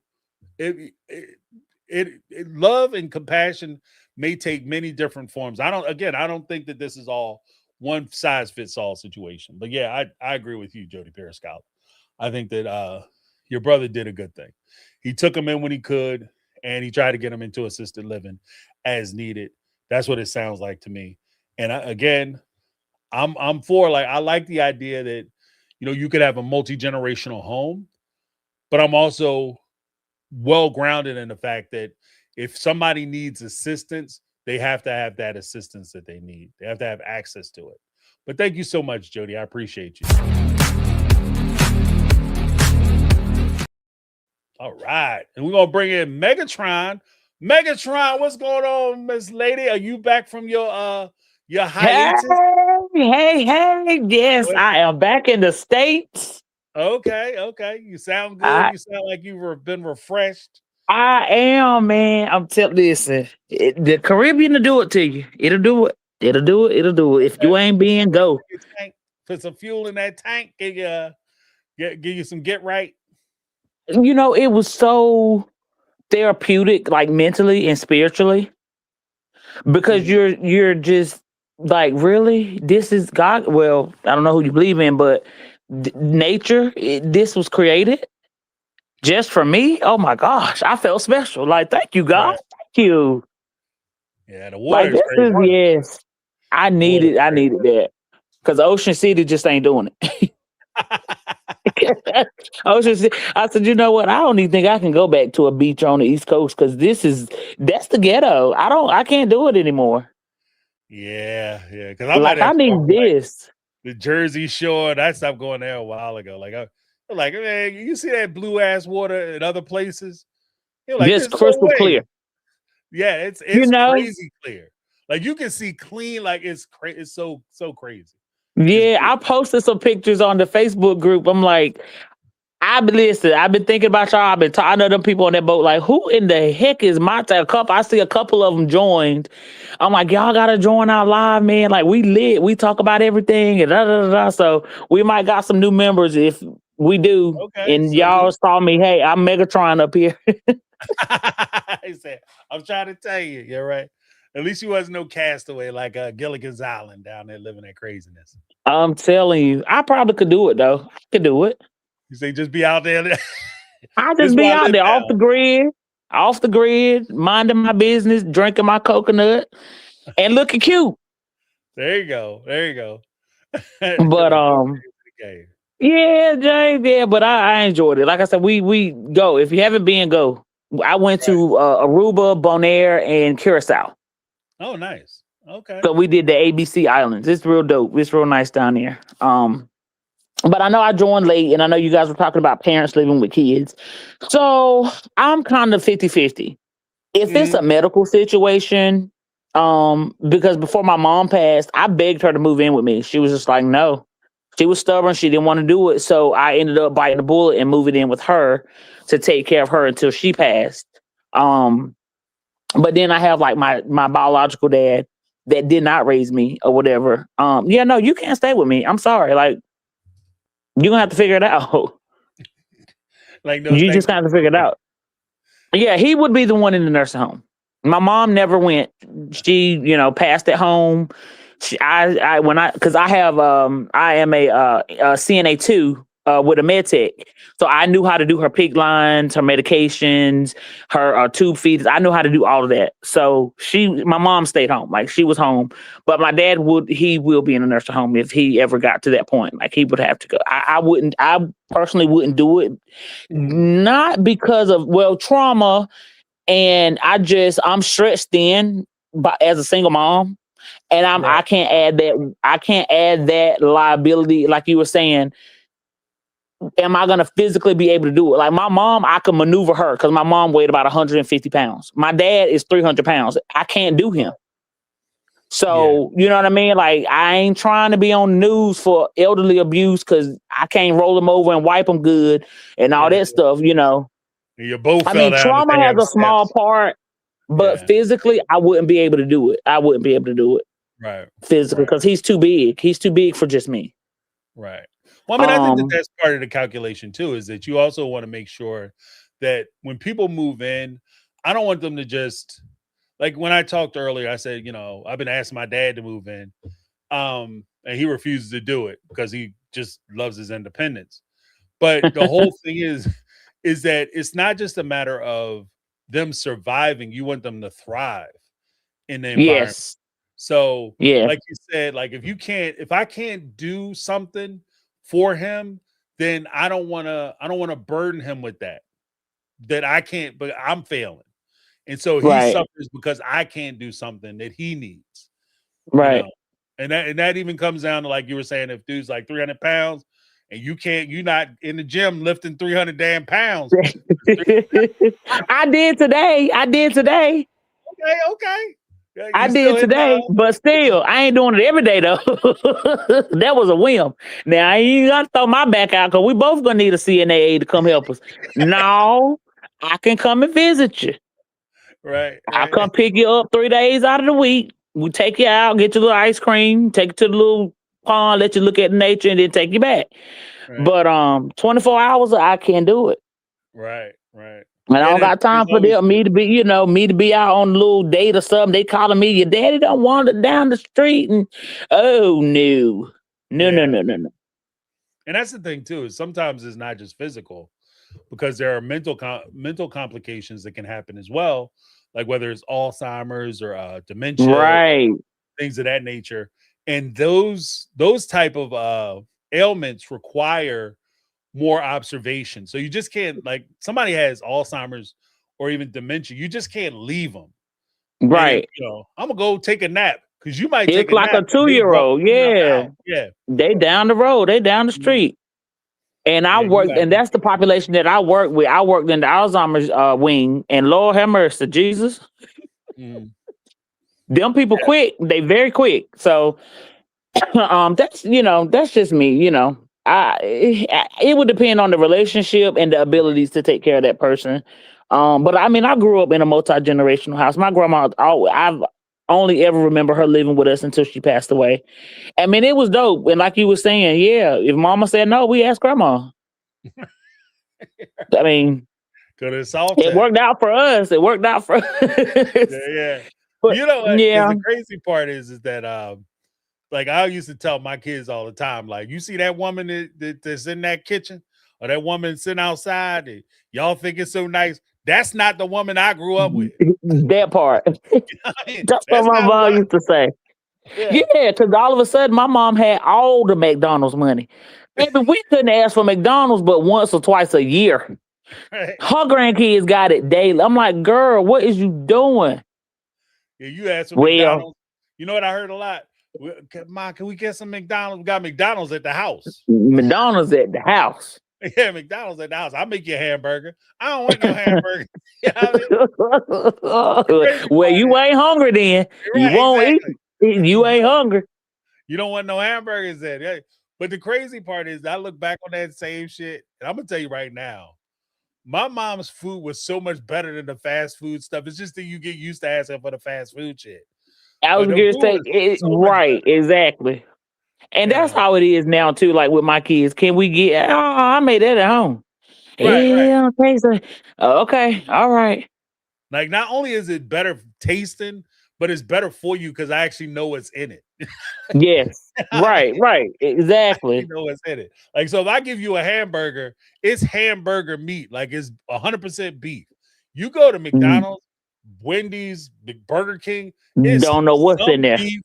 and compassion may take many different forms. I don't think that this is all one size fits all situation. But yeah, I agree with you, Jody Periscope. I think that your brother did a good thing. He took him in when he could, and he tried to get him into assisted living as needed. That's what it sounds like to me. And I'm for, like, I like the idea that, you could have a multi-generational home, but I'm also well grounded in the fact that if somebody needs assistance, they have to have that assistance that they need. They have to have access to it. But thank you so much, Jody. I appreciate you. All right. And we're going to bring in Megatron. Megatron, what's going on, Miss Lady? Are you back from your hiatus? Hey. Yes, I am back in the States. Okay. You sound good. You sound like you've been refreshed. I am, man. Listen, the Caribbean will do it to you. It'll do it. If you ain't being, go. Put some fuel in that tank. Give you some get right. It was so therapeutic, like mentally and spiritually, because you're just like, really, this is God. Well, I don't know who you believe in, but nature, this was created just for me. Oh my gosh, I felt special. Like, thank you, God. Right. Thank you. Yeah, the water is crazy. Yes. I needed that. Because Ocean City just ain't doing it. Ocean City, I said, you know what? I don't even think I can go back to a beach on the East Coast, because that's the ghetto. I can't do it anymore. Yeah. Because I need this. The Jersey Shore, I stopped going there a while ago. Like, man, you see that blue ass water in other places? Like, Just crystal clear. Yeah, it's crazy clear. Like, you can see clean. Like, it's so crazy. Yeah, I posted some pictures on the Facebook group. I'm like, listen. I've been thinking about y'all. I know them people on that boat. Like, who in the heck is my type? I see a couple of them joined. I'm like, y'all gotta join our live, man. Like, we lit. We talk about everything and da da da. Da. So we might got some new members if we do. Okay, And so y'all saw me. Hey, I'm Megatron up here. he said, "I'm trying to tell you, you're right. At least you wasn't no castaway like Gilligan's Island down there living that craziness." I'm telling you, I probably could do it though. I could do it. You say just be out there. I This just is be where I out live there now. off the grid, minding my business, drinking my coconut, and looking cute. There you go. There you go. But Game. yeah, James, yeah. But I enjoyed it. Like I said, we go. If you haven't been, go. I went to Aruba, Bonaire, and Curacao. Oh, nice. Okay. So we did the ABC Islands. It's real dope. It's real nice down there. But I know I joined late, and I know you guys were talking about parents living with kids. So I'm kind of 50-50. If it's a medical situation, because before my mom passed, I begged her to move in with me. She was just like, no. She was stubborn. She didn't want to do it. So I ended up biting the bullet and moving in with her to take care of her until she passed. But then I have like my biological dad that did not raise me or whatever. Yeah, no, you can't stay with me. I'm sorry. Like, you're gonna have to figure it out. Like, no, You just have to figure it out. Yeah, he would be the one in the nursing home. My mom never went. She, passed at home. I am a CNA 2 with a med tech, so I knew how to do her pig lines, her medications, her tube feeds. I knew how to do all of that. So my mom stayed home, like she was home. But my dad will be in a nursing home if he ever got to that point. Like he would have to go. I personally wouldn't do it, not because of trauma, and I'm stretched thin, but as a single mom. And I can't add that. I can't add that liability, like you were saying. Am I gonna physically be able to do it? Like my mom, I can maneuver her because my mom weighed about 150 pounds. My dad is 300 pounds. I can't do him. So you know what I mean? Like I ain't trying to be on the news for elderly abuse because I can't roll them over and wipe them good and all that stuff. You both. I mean, trauma has a small part, but physically, I wouldn't be able to do it. I wouldn't be able to do it. Right. Physically, because he's too big. He's too big for just me. Right. Well, I mean, I think that's part of the calculation too, is that you also want to make sure that when people move in, I don't want them to just, like when I talked earlier, I said, I've been asking my dad to move in, and he refuses to do it because he just loves his independence. But the whole thing is that it's not just a matter of them surviving. You want them to thrive in the environment. Yes. So, like you said, like if I can't do something for him, then I don't want to burden him with that I can't, but I'm failing. And so he suffers because I can't do something that he needs. Right. And that even comes down to, like you were saying, if dude's like 300 pounds and you're not in the gym lifting 300 damn pounds. I did today. Okay. I did today, but still, I ain't doing it every day though. That was a whim. Now I ain't gonna throw my back out because we both gonna need a CNA to come help us. No, I can come and visit you. Right. I'll come pick you up 3 days out of the week. We take you out, get you a little ice cream, take you to the little pond, let you look at nature, and then take you back. Right. But 24 hours, I can't do it. Right. And I don't got time for me to be out on a little date or something. They calling me, your daddy don't wander down the street, and no. And that's the thing too, is sometimes it's not just physical, because there are mental complications that can happen as well, like whether it's Alzheimer's or dementia, right, things of that nature. And those type of ailments require more observation. So you just can't, like somebody has Alzheimer's or even dementia, you just can't leave them. Right. And, I'm gonna go take a nap because you might take a like nap. A 2-year-old. Yeah. They down the road. They down the street. And I worked, and that's the population that I work with. I worked in the Alzheimer's wing, and Lord have mercy, Jesus. Them people quick. They very quick. So That's that's just me. It would depend on the relationship and the abilities to take care of that person. But I mean, I grew up in a multi-generational house. My grandma, I've only ever remember her living with us until she passed away. I mean, it was dope. And like you were saying, yeah, if Mama said no, we asked Grandma. I mean, Go to the salt it tax. worked out for us. It worked out for us. Yeah. But You know what? Because yeah, the crazy part is that like I used to tell my kids all the time, like, you see that woman that's in that kitchen or that woman sitting outside and y'all think it's so nice. That's not the woman I grew up with. that part. That's what That's my not mom what used to say. yeah. Yeah, because all of a sudden my mom had all the McDonald's money. Baby, we couldn't ask for McDonald's but once or twice a year. Right. Her grandkids got it daily. I'm like, girl, what is you doing? Yeah, you asked for Well, McDonald's. You know what I heard a lot? Mom, can we get some McDonald's? We got McDonald's at the house. McDonald's at the house. Yeah, McDonald's at the house. I'll make you a hamburger. I don't want no hamburger. You know what I mean? Crazy Well, part you is, ain't hungry then. You right, won't eat. exactly. You ain't hungry. You don't want no hamburgers then. Yeah. But the crazy part is I look back on that same shit, and I'm gonna tell you right now, my mom's food was so much better than the fast food stuff. It's just that you get used to asking for the fast food shit. I But was the gonna food say was so much right, better. exactly. And that's Yeah. how it is now too. Like with my kids, can we get? Oh, I made that at home. Right, right. Yeah, okay, so okay, all right. Like, not only is it better tasting, but it's better for you because I actually know what's in it. Yes, I right, mean, right, you exactly. know what's in it. Like, so if I give you a hamburger, it's hamburger meat. Like, it's 100% beef. You go to Mm, McDonald's, Wendy's, Burger King, it's don't know what's in some there. beef,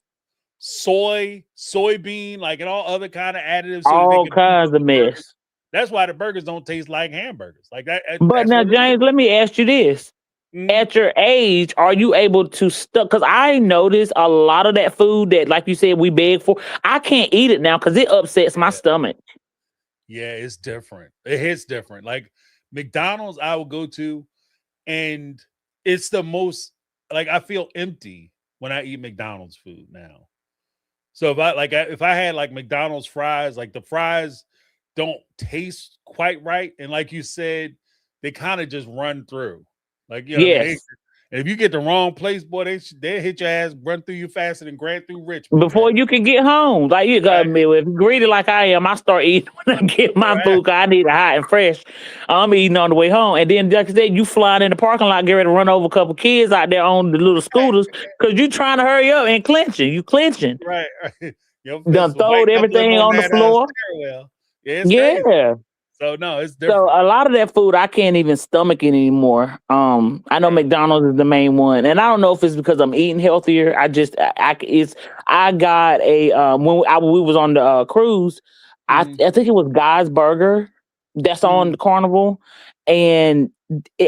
soybean, like, and all other kind of additives so that they All can beef up kinds of the burger. mess. That's why the burgers don't taste like hamburgers. Like that. But That's now, what it is. James, let me ask you this. Mhm. At your age, are you able to stuck? Because I noticed a lot of that food that, like you said, we beg for. I can't eat it now because it upsets my Yeah. stomach. Yeah, it's different. It hits different. Like McDonald's, I will go to, and it's the most like I feel empty when I eat McDonald's food now. So if I had like McDonald's fries, like the fries don't taste quite right, and like you said, they kind of just run through. Like, you know what I mean, Yes. and if you get the wrong place, boy, they hit your ass, run through you faster than Grand through Richmond, Before man. you can get home, like you got Right, me. If you're greedy like I am, I start eating when I get my right, food. 'Cause I need it hot and fresh. I'm eating on the way home, and then like I said, you flying in the parking lot, get ready to run over a couple kids out there on the little scooters because you trying to hurry up and clenching. You clenching. right, right. Your Done fist was throwed white knuckling everything on on the that floor. stairwell. Yeah, it's crazy. Yeah. So no, it's So different. a lot of that food I can't even stomach it anymore. I know Right. McDonald's is the main one, and I don't know if it's because I'm eating healthier. I got a we was on the cruise. Mhm. I think it was Guy's Burger that's on Mhm. the Carnival, and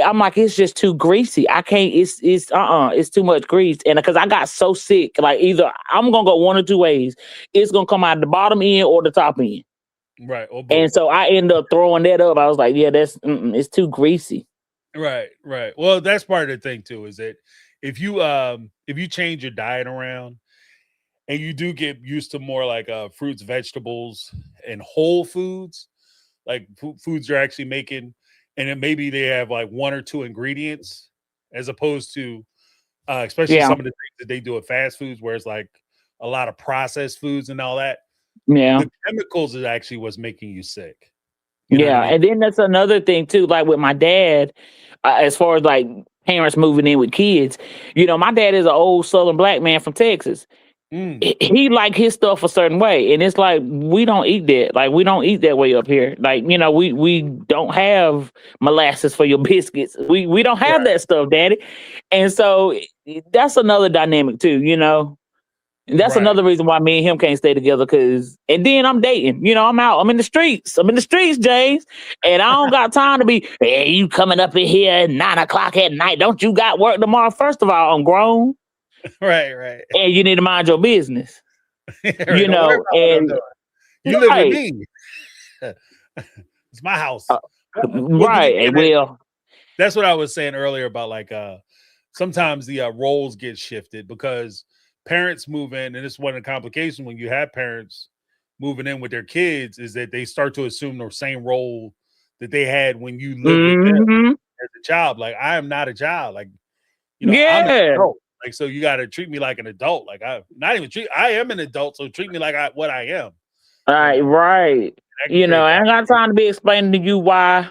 I'm like it's just too greasy. I can't. It's too much grease, and because I got so sick, like either I'm gonna go one or two ways. It's gonna come out the bottom end or the top end. Right, or And both. so I end up throwing that up. I was like, yeah, it's too greasy. Right, right. Well, that's part of the thing too, is that if you change your diet around and you do get used to more like fruits, vegetables, and whole foods, like foods you're actually making, and then maybe they have like one or two ingredients as opposed to especially Yeah, some of the things that they do at fast foods where it's like a lot of processed foods and all that. yeah, The chemicals is actually what's making you sick. You know what I yeah. mean? And then that's another thing too. Like with my dad, as far as like parents moving in with kids, my dad is an old Southern black man from Texas. Mm, He like his stuff a certain way, and it's like we don't eat that. Like we don't eat that way up here. Like we don't have molasses for your biscuits. We don't have right, that stuff, Daddy. And so that's another dynamic too. And that's right. another reason why me and him can't stay together. And then I'm dating. I'm out. I'm in the streets. I'm in the streets, James. And I don't got time to be, hey, you coming up in here at 9 o'clock at night. Don't you got work tomorrow? First of all, I'm grown Right, right. and you need to mind your business, Right. Don't worry about what I'm and doing. You live with right, me. It's my house. uh, Well, because right. again, Well, that's what I was saying earlier about like sometimes the roles get shifted because parents move in, and this is one of the complications when you have parents moving in with their kids, is that they start to assume the same role that they had when you lived with them Mm-hmm. as a child. Like, I am not a child. Like, I'm an Yeah. adult. Like, so you got to treat me like an adult. Like, I am an adult, so treat me like what I am. Right, right. That can create I ain't got time to be explaining to you why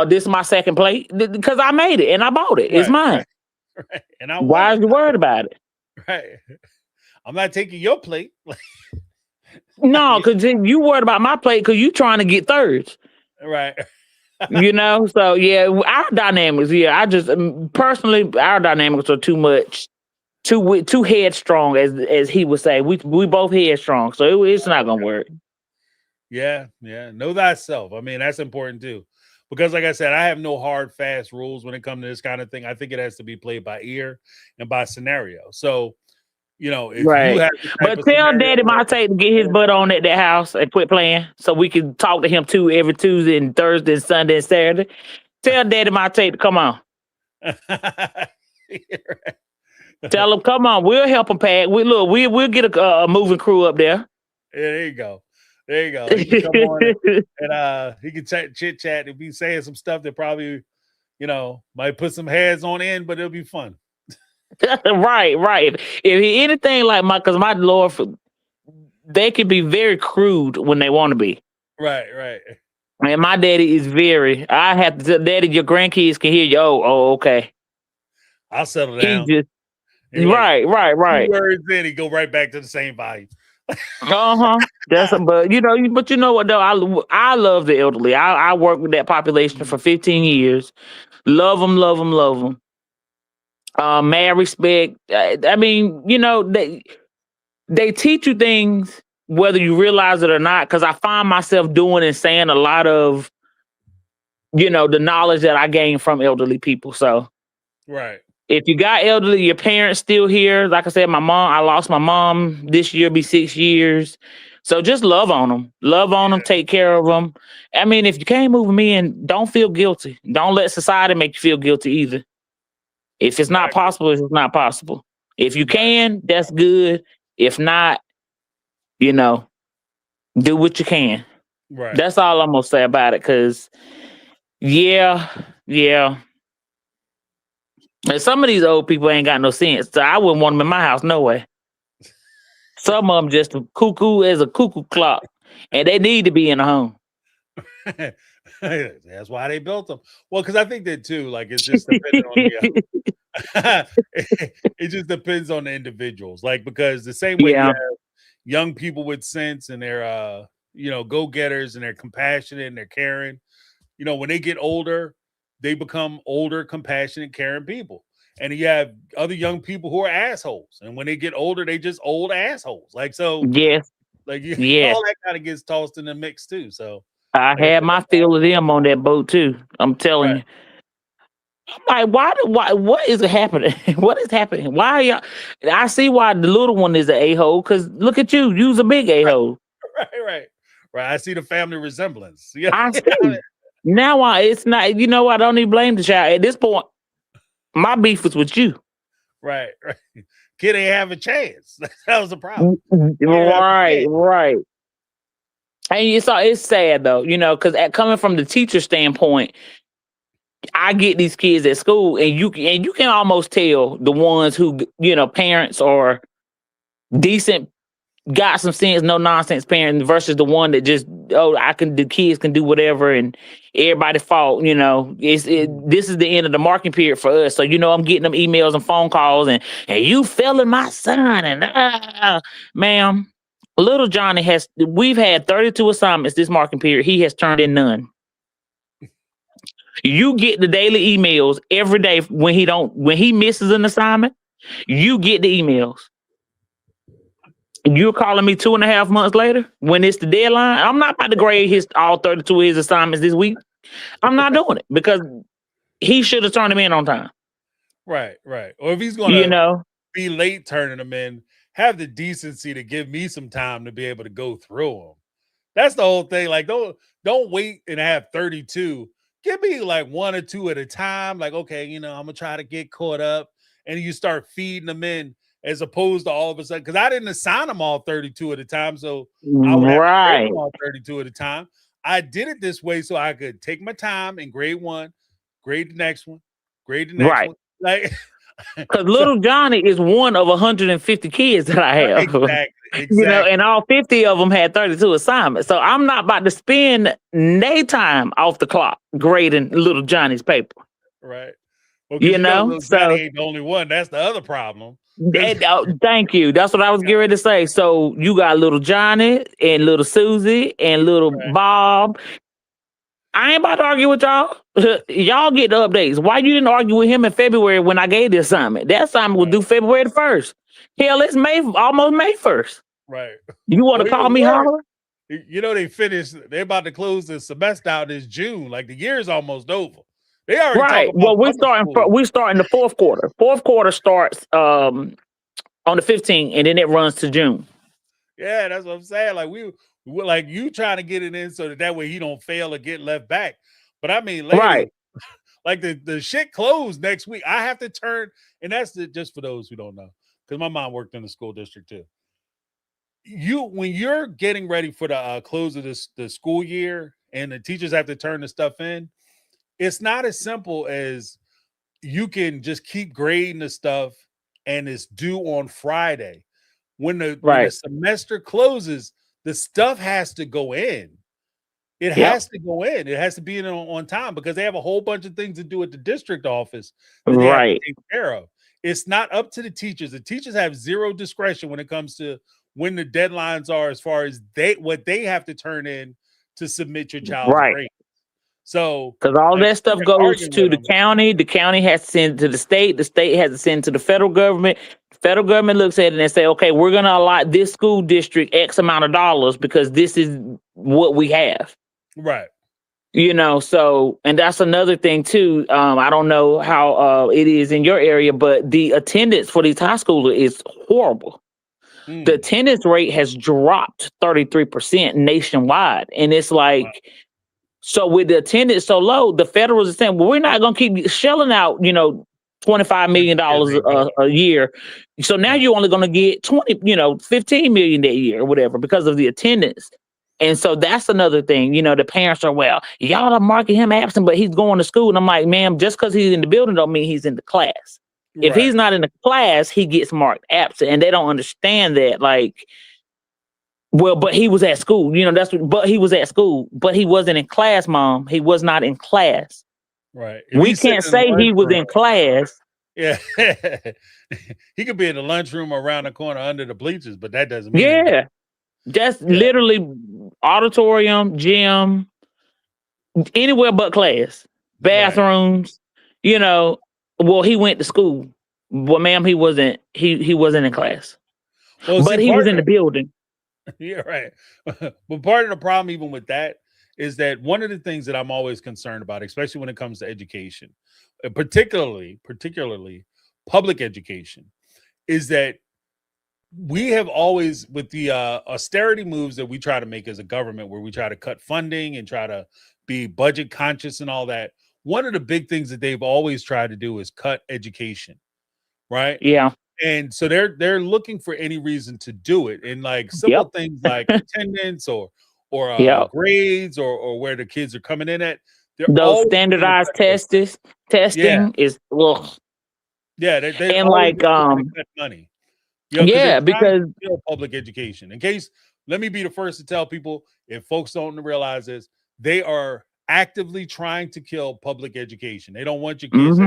this is my second plate because I made it and I bought it. It's right, mine. right. And I Why want are it. you worried about it? Right. I'm not taking your plate. No, because you worried about my plate because you trying to get thirds. Right. So yeah, our dynamics. Yeah, I just personally, our dynamics are too much, too headstrong, as he would say. We both headstrong, so it's not gonna work. Yeah. Know thyself. I mean, that's important too. Because like I said, I have no hard, fast rules when it comes to this kind of thing. I think it has to be played by ear and by scenario. So, if you Right. have the type But of tell scenario Daddy where, Monte to get his butt on at that house and quit playing so we can talk to him too every Tuesday and Thursday and Sunday and Saturday. Tell Daddy Monte to come on. Tell him, come on. We'll help him pack. We'll get a moving crew up there. Yeah, there you go. He can come on and he can chit chat and be saying some stuff that probably, might put some heads on end, but it'll be fun. Right. If he anything like because my Lord, they can be very crude when they want to be. Right. And my daddy is very. I have to tell Daddy, your grandkids can hear you. Oh, okay. I'll settle He down. just Like, right. 2 words in, he go right back to the same volume. But you know what though? I love the elderly. I worked with that population for 15 years. Love them. Mad respect. I mean, they teach you things whether you realize it or not. Because I find myself doing and saying a lot of, the knowledge that I gained from elderly people. So Right. if you got elderly, your parents still here. Like I said, I lost my mom this year, be 6 years. So just love on them, take care of them. I mean, if you can't move them in, don't feel guilty. Don't let society make you feel guilty either. If it's not possible, it's not possible. If you can, that's good. If not, do what you can. Right. That's all I'm gonna say about it. Cause yeah. And some of these old people ain't got no sense. So I wouldn't want them in my house, no way. Some of them just cuckoo as a cuckoo clock, and they need to be in a home. That's why they built them. Well, because I think that too. Like, it's just depending on it just depends on the individuals. Like, because the same way you have young people with sense and they're go-getters and they're compassionate and they're caring. When they get older, they become older, compassionate, caring people. And you have other young people who are assholes. And when they get older, they just old assholes. Like, so yes. Like, Yes. all that kind of gets tossed in the mix too. So I had my fill of them on that boat too. I'm telling you. I'm like, what is happening? What is happening? Why are y'all? I see why the little one is an a-hole, because look at you. You's a big a-hole. Right. I see the family resemblance. I see. Now it's not, I don't even blame the child. At this point, my beef was with you. Right. Kid ain't have a chance. That was the problem. Right. And it's sad though, because coming from the teacher standpoint, I get these kids at school, and you can almost tell the ones who parents are decent, got some sense, no nonsense parents versus the one that just the kids can do whatever and everybody's fault. This is the end of the marking period for us. So I'm getting them emails and phone calls and you failing my son and ma'am. Little Johnny we've had 32 assignments this marking period. He has turned in none. You get the daily emails every day when he misses an assignment, you get the emails. You're calling me 2.5 months later when it's the deadline. I'm not about to grade all 32 of his assignments this week. I'm not doing it because he should have turned them in on time. Right. Or if he's going to be late turning them in, have the decency to give me some time to be able to go through them. That's the whole thing. Like, don't wait and have 32. Give me like 1 or 2 at a time. Like, okay, I'm gonna try to get caught up, and you start feeding them in. as opposed to all of a sudden, because I didn't assign them all 32 at a time, so I would have to grade Right. them all 32 at a time. I did it this way so I could take my time and grade one, grade the next one, grade the next Right. one. Like, Because so little Johnny is one of 150 kids that I have. exactly. And all 50 of them had 32 assignments. So I'm not about to spend no time off the clock grading little Johnny's paper. Right. Well, because little Johnny So ain't the only one. That's the other problem. thank you. That's what I was getting ready to say. So you got little Johnny and little Susie and little Bob. I ain't about to argue with y'all. Y'all get the updates. Why you didn't argue with him in February when I gave the assignment? That assignment was due February the 1st. Hell, it's almost May 1st. Right. You want to call me holler? They finished. They're about to close the semester out this June. Like the year's almost over. They already Right. talking about Well, we're starting the fourth quarter. Fourth quarter starts on the 15th, and then it runs to June. Yeah, that's what I'm saying. Like we like you trying to get it in so that way he don't fail or get left back. But I mean, lady, Right. like the shit closed next week. I have to turn, and that's just for those who don't know, because my mom worked in the school district too. When you're getting ready for the close of the school year, and the teachers have to turn the stuff in, it's not as simple as you can just keep grading the stuff and it's due on Friday. When the semester closes, the stuff has to go in. It has to go in. It has to be in on time because they have a whole bunch of things to do at the district office that they have to take care of. It's not up to the teachers. The teachers have zero discretion when it comes to when the deadlines are, as far as what they have to turn in to submit your child's grade. So, because all that stuff goes to the county has to send it to the state has to send it to the federal government. The federal government looks at it and say, okay, we're going to allot this school district X amount of dollars because this is what we have. Right. So, and that's another thing too. I don't know how it is in your area, but the attendance for these high schoolers is horrible. The attendance rate has dropped 33% nationwide. And it's like, so with the attendance so low, the federals are saying, well, we're not going to keep shelling out, $25 million a year. So now you're only going to get 15 million that year or whatever because of the attendance. And so that's another thing, the parents are, well, y'all are marking him absent, but he's going to school. And I'm like, ma'am, just because he's in the building don't mean he's in the class. If he's not in the class, he gets marked absent. And they don't understand that. Like, well, but he was at school, but he was at school, but he wasn't in class, Mom. He was not in class. Right. We can't say he was in class. Yeah. He could be in the lunchroom around the corner under the bleachers, but that doesn't mean anything. That's literally auditorium, gym, anywhere but class, bathrooms, well, he went to school. Well, ma'am, he wasn't in class. Well, but he was in the building. Yeah, right. But part of the problem, even with that, is that one of the things that I'm always concerned about, especially when it comes to education, particularly public education, is that we have always, with the austerity moves that we try to make as a government, where we try to cut funding and try to be budget conscious and all that, one of the big things that they've always tried to do is cut education, right? Yeah. And so they're looking for any reason to do it. And like simple things like attendance or grades or where the kids are coming in at. Those standardized testing is they and like cut money. Because public education. In case, let me be the first to tell people, if folks don't realize this, they are actively trying to kill public education. They don't want your kids.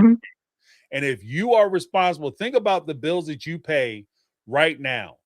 And if you are responsible, think about the bills that you pay right now.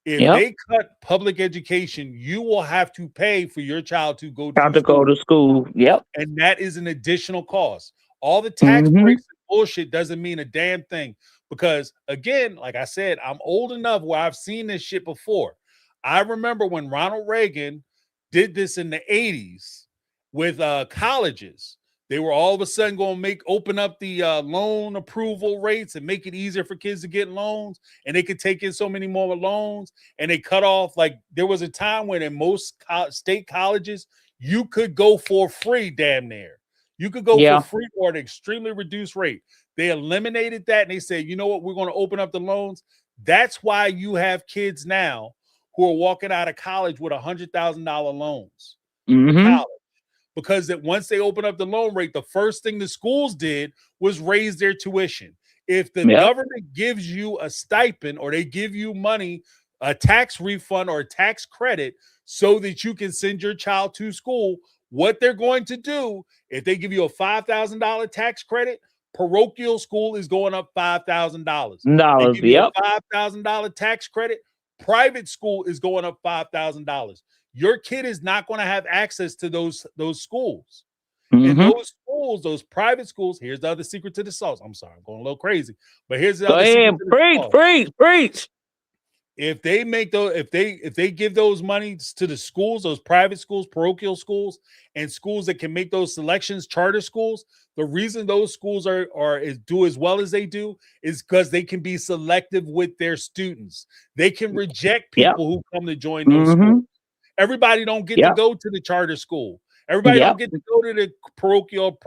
If they cut public education, you will have to pay for your child to go to school. Yep. And that is an additional cost. All the tax breaks and bullshit doesn't mean a damn thing. Because again, like I said, I'm old enough where I've seen this shit before. I remember when Ronald Reagan did this in the 80s with colleges. They were all of a sudden going to open up the loan approval rates and make it easier for kids to get loans. And they could take in so many more loans. And they cut off, like, there was a time when in most state colleges, you could go for free, damn near. You could go for free or at an extremely reduced rate. They eliminated that and they said, you know what, we're going to open up the loans. That's why you have kids now who are walking out of college with $100,000 loans for college. Because that once they open up the loan rate, the first thing the schools did was raise their tuition. If the government gives you a stipend or they give you money, a tax refund or a tax credit so that you can send your child to school, what they're going to do, if they give you a $5,000 tax credit, parochial school is going up $5,000. They give you a $5,000 tax credit, private school is going up $5,000. Your kid is not going to have access to those schools. And those schools, those private schools, here's the other secret to the sauce. I'm sorry, I'm going a little crazy, but here's the other secret to the sauce. Preach. If they make those, if they give those monies to the schools, those private schools, parochial schools, and schools that can make those selections, charter schools, the reason those schools do as well as they do is because they can be selective with their students. They can reject people who come to join those schools. Everybody don't get to go to the charter school. Everybody don't get to go to the parochial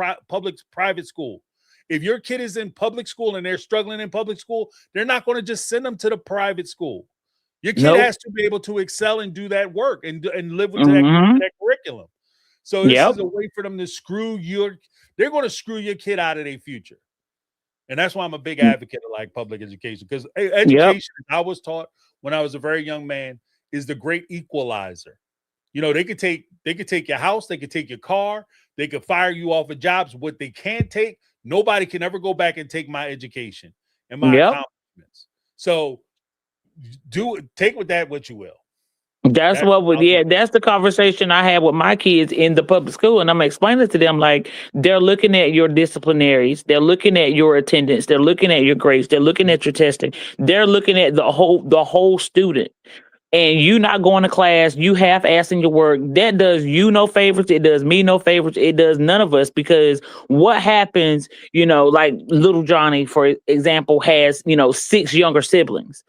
private school. If your kid is in public school and they're struggling in public school, they're not going to just send them to the private school. Your kid has to be able to excel and do that work and live with that curriculum. So this is a way for them to they're going to screw your kid out of their future. And that's why I'm a big advocate of like public education, because education, I was taught when I was a very young man, is the great equalizer. You know, they could take your house, they could take your car, they could fire you off of jobs. What they can't take, nobody can ever go back and take my education and my accomplishments. So take with that what you will. That's the conversation I had with my kids in the public school. And I'm explaining to them, like, they're looking at your disciplinaries, they're looking at your attendance, they're looking at your grades, they're looking at your testing, they're looking at the whole student. And you not going to class, you half-assing your work, that does you no favors, it does me no favors, it does none of us, because what happens, like little Johnny, for example, has, 6 younger siblings.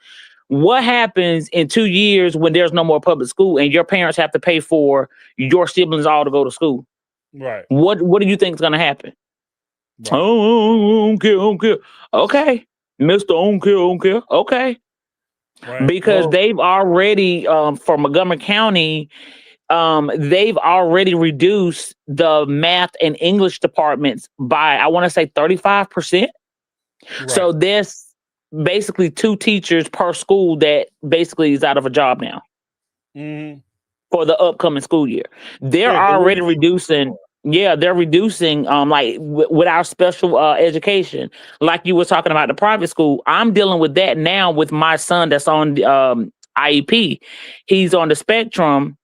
What happens in 2 years when there's no more public school and your parents have to pay for your siblings all to go to school? Right. What do you think is going to happen? Right. Oh, I don't care. Okay. Mr. I don't care. Okay. Right. Because they've already, for Montgomery County, they've already reduced the math and English departments by, I want to say 35%. Right. So there's basically 2 teachers per school that basically is out of a job now for the upcoming school year. They're already reducing. Yeah, they're reducing like with our special education, like you were talking about the private school. I'm dealing with that now with my son that's on IEP. He's on the spectrum.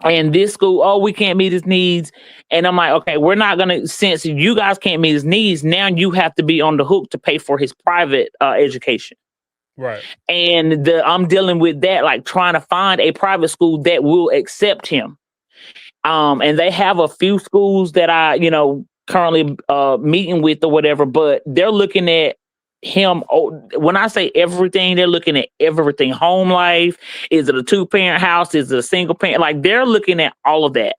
And this school, we can't meet his needs. And I'm like, okay, we're not going to, since you guys can't meet his needs, now you have to be on the hook to pay for his private education. Right. And I'm dealing with that, like trying to find a private school that will accept him. And they have a few schools that I, currently meeting with or whatever, but they're looking at him. When I say everything, they're looking at everything. Home life, is it a 2-parent house, is it a single parent? Like, they're looking at all of that,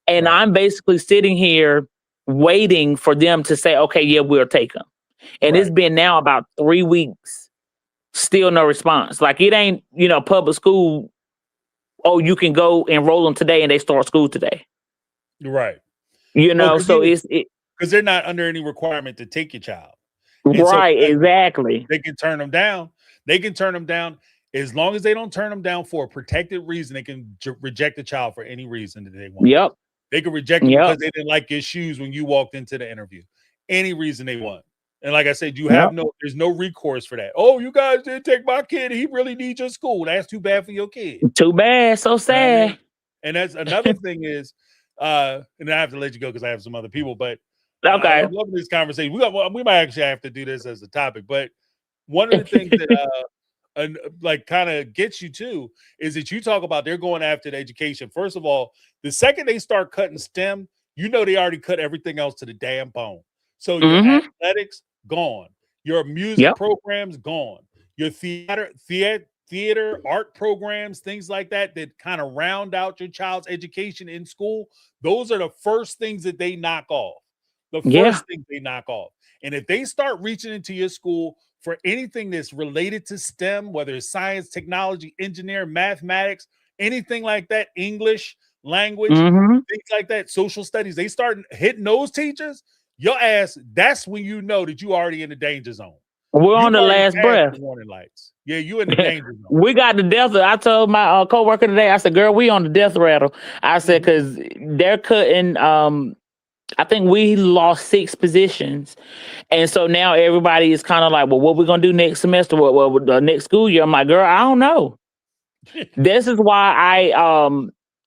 and I'm basically sitting here waiting for them to say, okay, yeah, we'll take them. And it's been now about 3 weeks, still no response. Like, it ain't public school, you can go enroll them today and they start school today, right? So it's because they're not under any requirement to take your child. Right, exactly. They can turn them down. They can turn them down as long as they don't turn them down for a protected reason. They can reject the child for any reason that they want. Yep. They can reject it because they didn't like your shoes when you walked into the interview. Any reason they want. And like I said, there's no recourse for that. Oh, you guys didn't take my kid. He really needs your school. That's too bad for your kid. Too bad. So sad. And that's another thing is, and I have to let you go because I have some other people, but okay. I'm loving this conversation. We might actually have to do this as a topic, but one of the things that like kind of gets you to is that you talk about they're going after the education. First of all, the second they start cutting STEM, they already cut everything else to the damn bone. So your athletics gone, your music programs gone, your theater, art programs, things like that kind of round out your child's education in school. Those are the first things that they knock off. the Yeah. first thing they knock off. And if they start reaching into your school for anything that's related to STEM, whether it's science, technology, engineering, mathematics, anything like that, English, language, Mm-hmm. things like that, social studies, they start hitting those teachers, your ass, that's when you know that you already in the danger zone. We're You've on the already last passed breath. the warning lights. Yeah, you in the danger zone. We got the death. I told my coworker today. I said, "Girl, we on the death rattle." I said, "Cause they're cutting. I think we lost 6 positions, and so now everybody is kind of like, well, what we gonna do next semester? What the next school year?" I'm like, "Girl, I don't know." This is why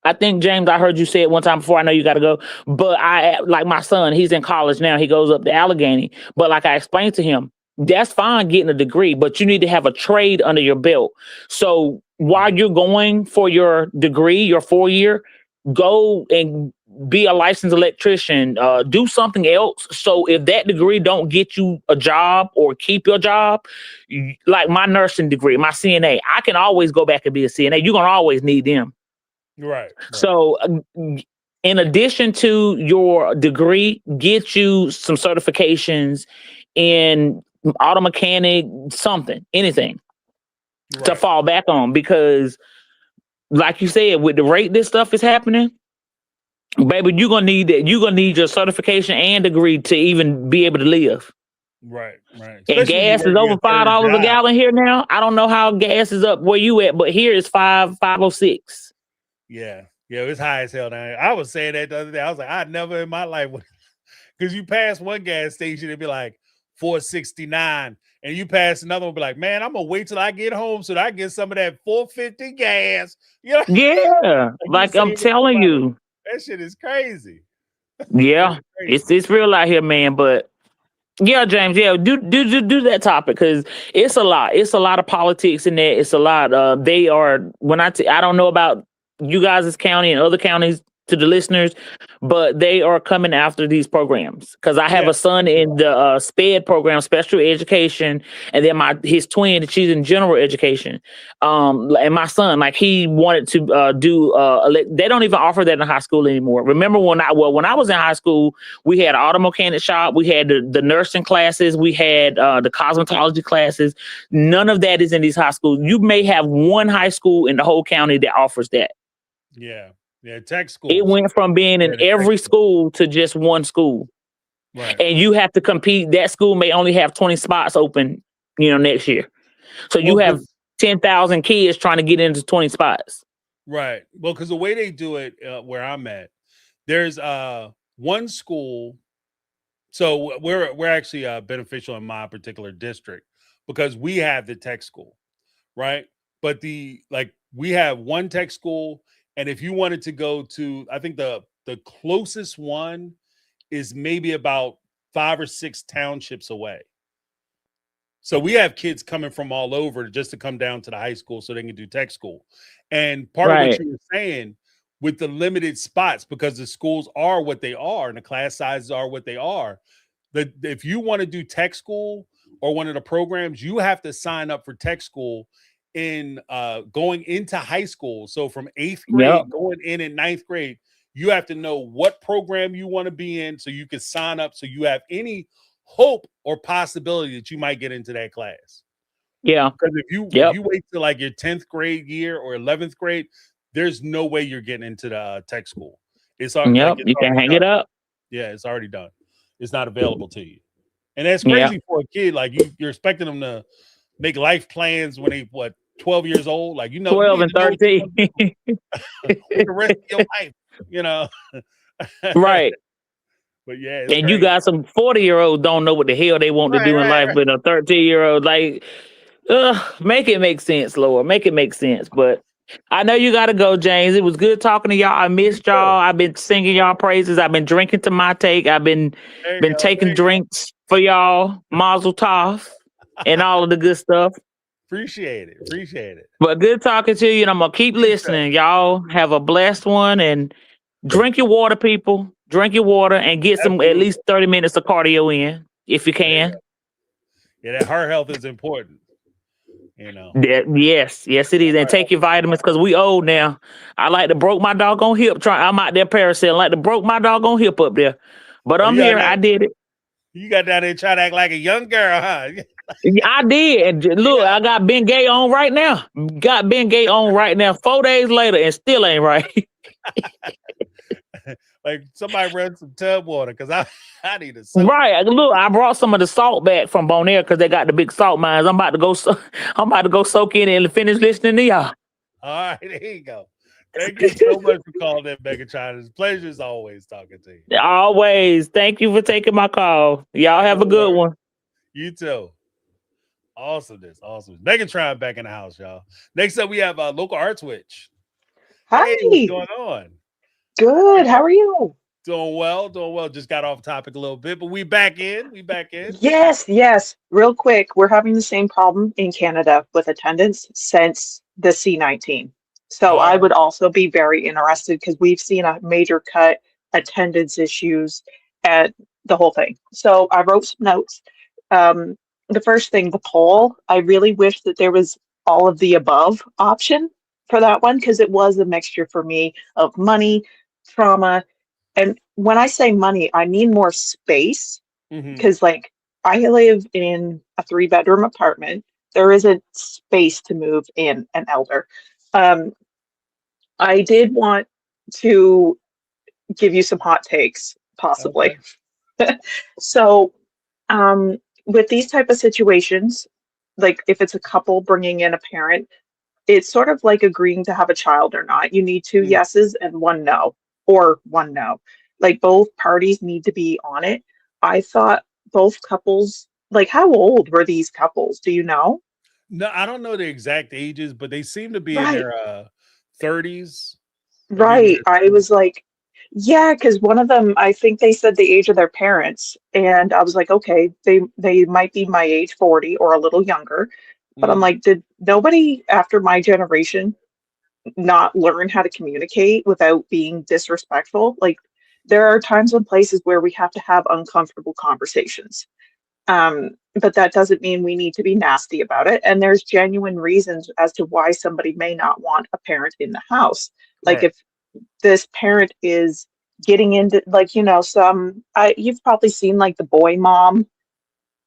I think, James, I heard you say it one time before. I know you got to go, but I like my son. He's in college now. He goes up to Allegheny, but like I explained to him, that's fine getting a degree, but you need to have a trade under your belt. So while you're going for your degree, your 4-year, go and be a licensed electrician. Do something else. So if that degree don't get you a job or keep your job, like my nursing degree, my CNA, I can always go back and be a CNA. You're gonna always need them. Right. So, in addition to your degree, get you some certifications in auto mechanic, something, anything to fall back on. Because, like you said, with the rate this stuff is happening, baby, you're gonna need that. You're gonna need your certification and degree to even be able to live. Right. Right. And Especially when gas you're is working over your third $5 a job. gallon here now. I don't know how gas is up where you at, but here it's $5.06. Yeah. Yeah, it's high as hell now. I was saying that the other day. I was like, I never in my life would, because you pass one gas station, it'd be like $4.69, and you pass another one, be like, man, I'm gonna wait till I get home so that I get some of that $4.50 gas. You know? Yeah, like you I'm saving telling money. you. That shit is crazy. Yeah, Crazy. it's real out here, man. But yeah, James, yeah, do that topic because it's a lot. It's a lot of politics in there. It's a lot. They are I don't know about you guys' county and other counties to the listeners, but they are coming after these programs because I have a son in the SPED program, special education, and then his twin, she's in general education. And my son, like he wanted to do. They don't even offer that in high school anymore. Remember when I was in high school, we had an auto mechanic shop, we had the nursing classes, we had the cosmetology classes. None of that is in these high schools. You may have one high school in the whole county that offers that. Yeah. Yeah, tech school. It went from being in every school to just one school. Right. And you have to compete. That school may only have 20 spots open, next year. So you have 10,000 kids trying to get into 20 spots. Right. Well, because the way they do it where I'm at, there's one school. So we're actually beneficial in my particular district because we have the tech school, right? But we have one tech school, and if you wanted to go to, I think the closest one is maybe about 5 or 6 townships away. So we have kids coming from all over just to come down to the high school so they can do tech school. And part of what you were saying with the limited spots, because the schools are what they are and the class sizes are what they are, that if you want to do tech school or one of the programs, you have to sign up for tech school in going into high school. So from 8th grade going in 9th grade, you have to know what program you want to be in so you can sign up so you have any hope or possibility that you might get into that class. Yeah. Because if you wait till like your 10th grade year or 11th grade, there's no way you're getting into the tech school. It's you can hang it up. Yeah, it's already done. It's not available to you. And that's crazy for a kid. Like you're expecting them to make life plans when they 12 years old. Like 12 and 13. The rest of your life, Right. But yeah, and crazy. You got some 40-year-olds don't know what the hell they want to do in life, but a 13-year-old, like, make it make sense, Lord. Make it make sense. But I know you got to go, James. It was good talking to y'all. I missed y'all. I've been singing y'all praises. I've been drinking to my take. I've been taking drinks for y'all, Mazel Tov, and all of the good stuff. Appreciate it. But good talking to you, and I'm going to keep listening. Y'all have a blessed one, and drink your water, people. Drink your water and get some at least 30 minutes of cardio in if you can. Yeah, that heart health is important. Yes, it is. And take your vitamins because we old now. I like to broke my doggone hip. I'm out there parasailing. I like to broke my doggone hip up there. But Oh, I'm here. I did it. you got down there trying to act like a young girl, huh? I did. And look, I got Ben Gay on right now. Got Ben Gay on right now. 4 days later, and still ain't right. Like somebody run some tub water because I need a soap. Right. Look, I brought some of the salt back from Bonaire because they got the big salt mines. I'm about to go. I'm about to go soak in and finish listening to y'all. All right, there you go. Thank you so much for calling in, Megatron. It's a pleasure as always talking to you. Always. Thank you for taking my call. Y'all have a good one. You too. Awesomeness. Megatron back in the house, y'all. Next up, we have Local Arts Witch. Hi. Hey, what's going on? Good. How are you? Doing well. Just got off topic a little bit, but we back in. Yes. Real quick, we're having the same problem in Canada with attendance since the C-19. So I would also be very interested because we've seen a major cut attendance issues at the whole thing. So I wrote some notes. The first thing, the poll, I really wish that there was all of the above option for that one because it was a mixture for me of money, trauma, and when I say money, I mean more space because, like, I live in a 3-bedroom apartment. There isn't space to move in an elder. I did want to give you some hot takes, possibly. Okay. So, with these type of situations, like if it's a couple bringing in a parent, it's sort of like agreeing to have a child or not. You need 2 yeses and 1 no, or 1 no. Like both parties need to be on it. I thought both couples, like how old were these couples? Do you know? No, I don't know the exact ages, but they seem to be in Right. their 30s or maybe Right. their I was like, yeah, because one of them, I think they said the age of their parents, and I was like, okay, they might be my age, 40 or a little younger. But I'm 20s. like, did nobody after my generation not learn how to communicate without being disrespectful? Like, there are times and places where we have to have uncomfortable conversations. But that doesn't mean we need to be nasty about it. And there's genuine reasons as to why somebody may not want a parent in the house. Like Right. if this parent is getting into, like, you've probably seen like the boy mom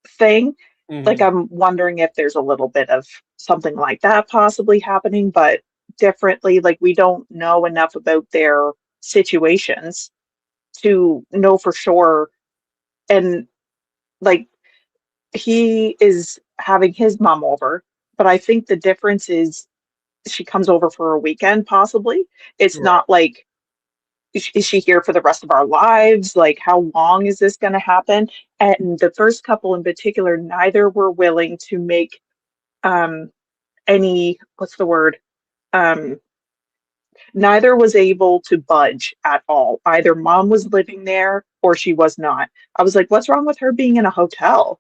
thing. Like, I'm wondering if there's a little bit of something like that possibly happening, but differently. Like, we don't know enough about their situations to know for sure. And like, he is having his mom over, but I think the difference is she comes over for a weekend, possibly. It's Right. not like, is she here for the rest of our lives? Like, how long is this going to happen? And the first couple in particular, neither were willing to make um, any, what's the word? Um, Neither was able to budge at all. Either mom was living there or she was not. I was like, what's wrong with her being in a hotel?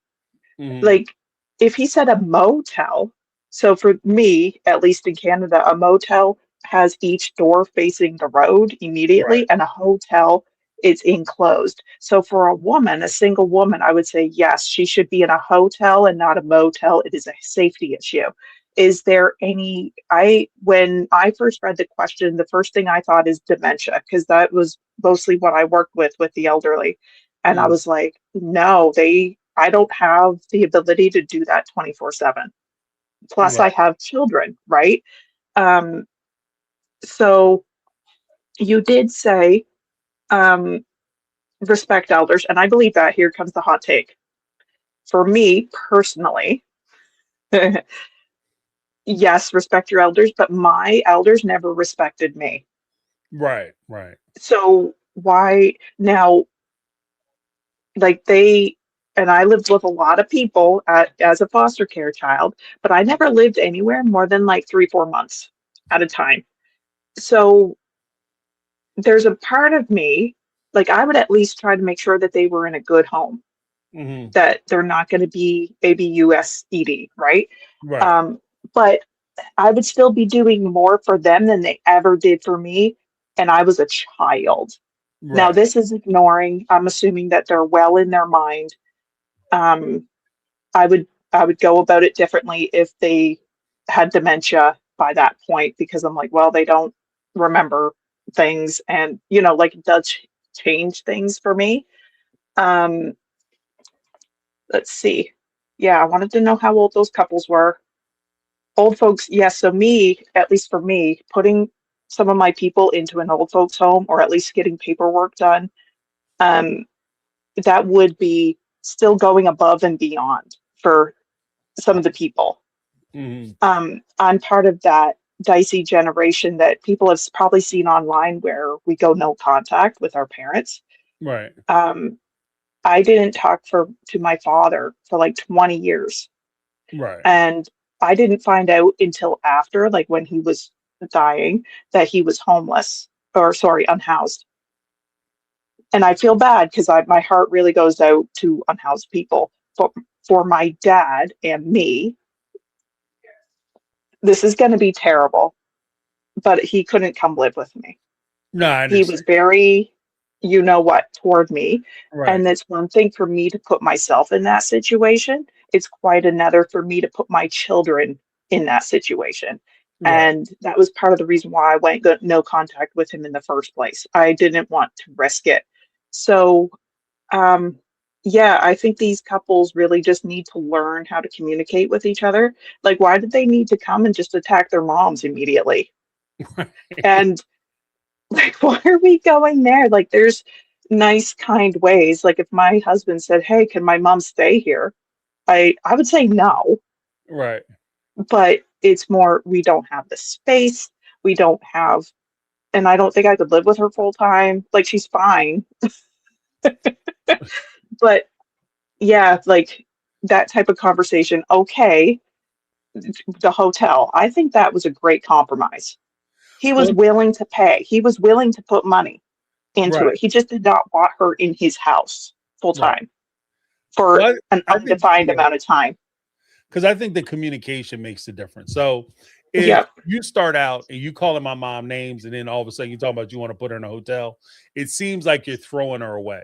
Like, if he said a motel, so for me, at least in Canada, a motel has each door facing the road Right. immediately, and a hotel is enclosed. So for a woman, a single woman, I would say yes, she should be in a hotel and not a motel. It is a safety issue. Is there any, when I first read the question, the first thing I thought is dementia, because that was mostly what I worked with the elderly. And I was like, no, I don't have the ability to do that 24/7. Plus, Right. I have children, right? Um, so you did say um, respect elders, and I believe that. Here comes the hot take. For me personally, yes, respect your elders, but my elders never respected me. Right. Right. So why now? Like and I lived with a lot of people as a foster care child, but I never lived anywhere more than like 3, 4 months at a time. So there's a part of me, like I would at least try to make sure that they were in a good home, that they're not going to be baby USED, right? Right. Um, but I would still be doing more for them than they ever did for me. And I was a child. Now, Right. this is ignoring, I'm assuming that they're well in their mind. Um, I would go about it differently if they had dementia by that point, because I'm like, well, they don't remember things, and like it does change things for me. Um, let's see. Yeah, I wanted to know how old those couples were. Old folks, yes. So me, at least for me, putting some of my people into an old folks home, or at least getting paperwork done, um, that would be still going above and beyond for some of the people. Mhm. I'm part of that dicey generation that people have probably seen online where we go no contact with our parents. Right. Um, I didn't talk to my father for like 20 years. Right. And I didn't find out until after, like when he was dying, that he was homeless, or sorry, unhoused. And I feel bad because my heart really goes out to unhoused people. But for my dad and me, this is going to be terrible, but he couldn't come live with me. No, I He was understand. very, you know what, toward me. Right. And it's one thing for me to put myself in that situation. It's quite another for me to put my children in that situation. Right. And that was part of the reason why I went no contact with him in the first place. I didn't want to risk it. So, um, yeah, I think these couples really just need to learn how to communicate with each other. Like, why did they need to come and just attack their moms immediately? And like, why are we going there? Like, there's nice, kind ways. Like, if my husband said, "Hey, can my mom stay here?" I would say no, Right. but it's more we don't have the space. We don't have, and I don't think I could live with her full time. Like, she's fine, but yeah, like that type of conversation. Okay, the hotel. I think that was a great compromise. He was Well, willing to pay. He was willing to put money into right. it. He just did not want her in his house full Right. time for Well, an I think, undefined yeah, amount of time. because I think the communication makes the difference. So if Yep. you start out and you calling my mom names, and then all of a sudden you talking about you want to put her in a hotel, it seems like you're throwing her away.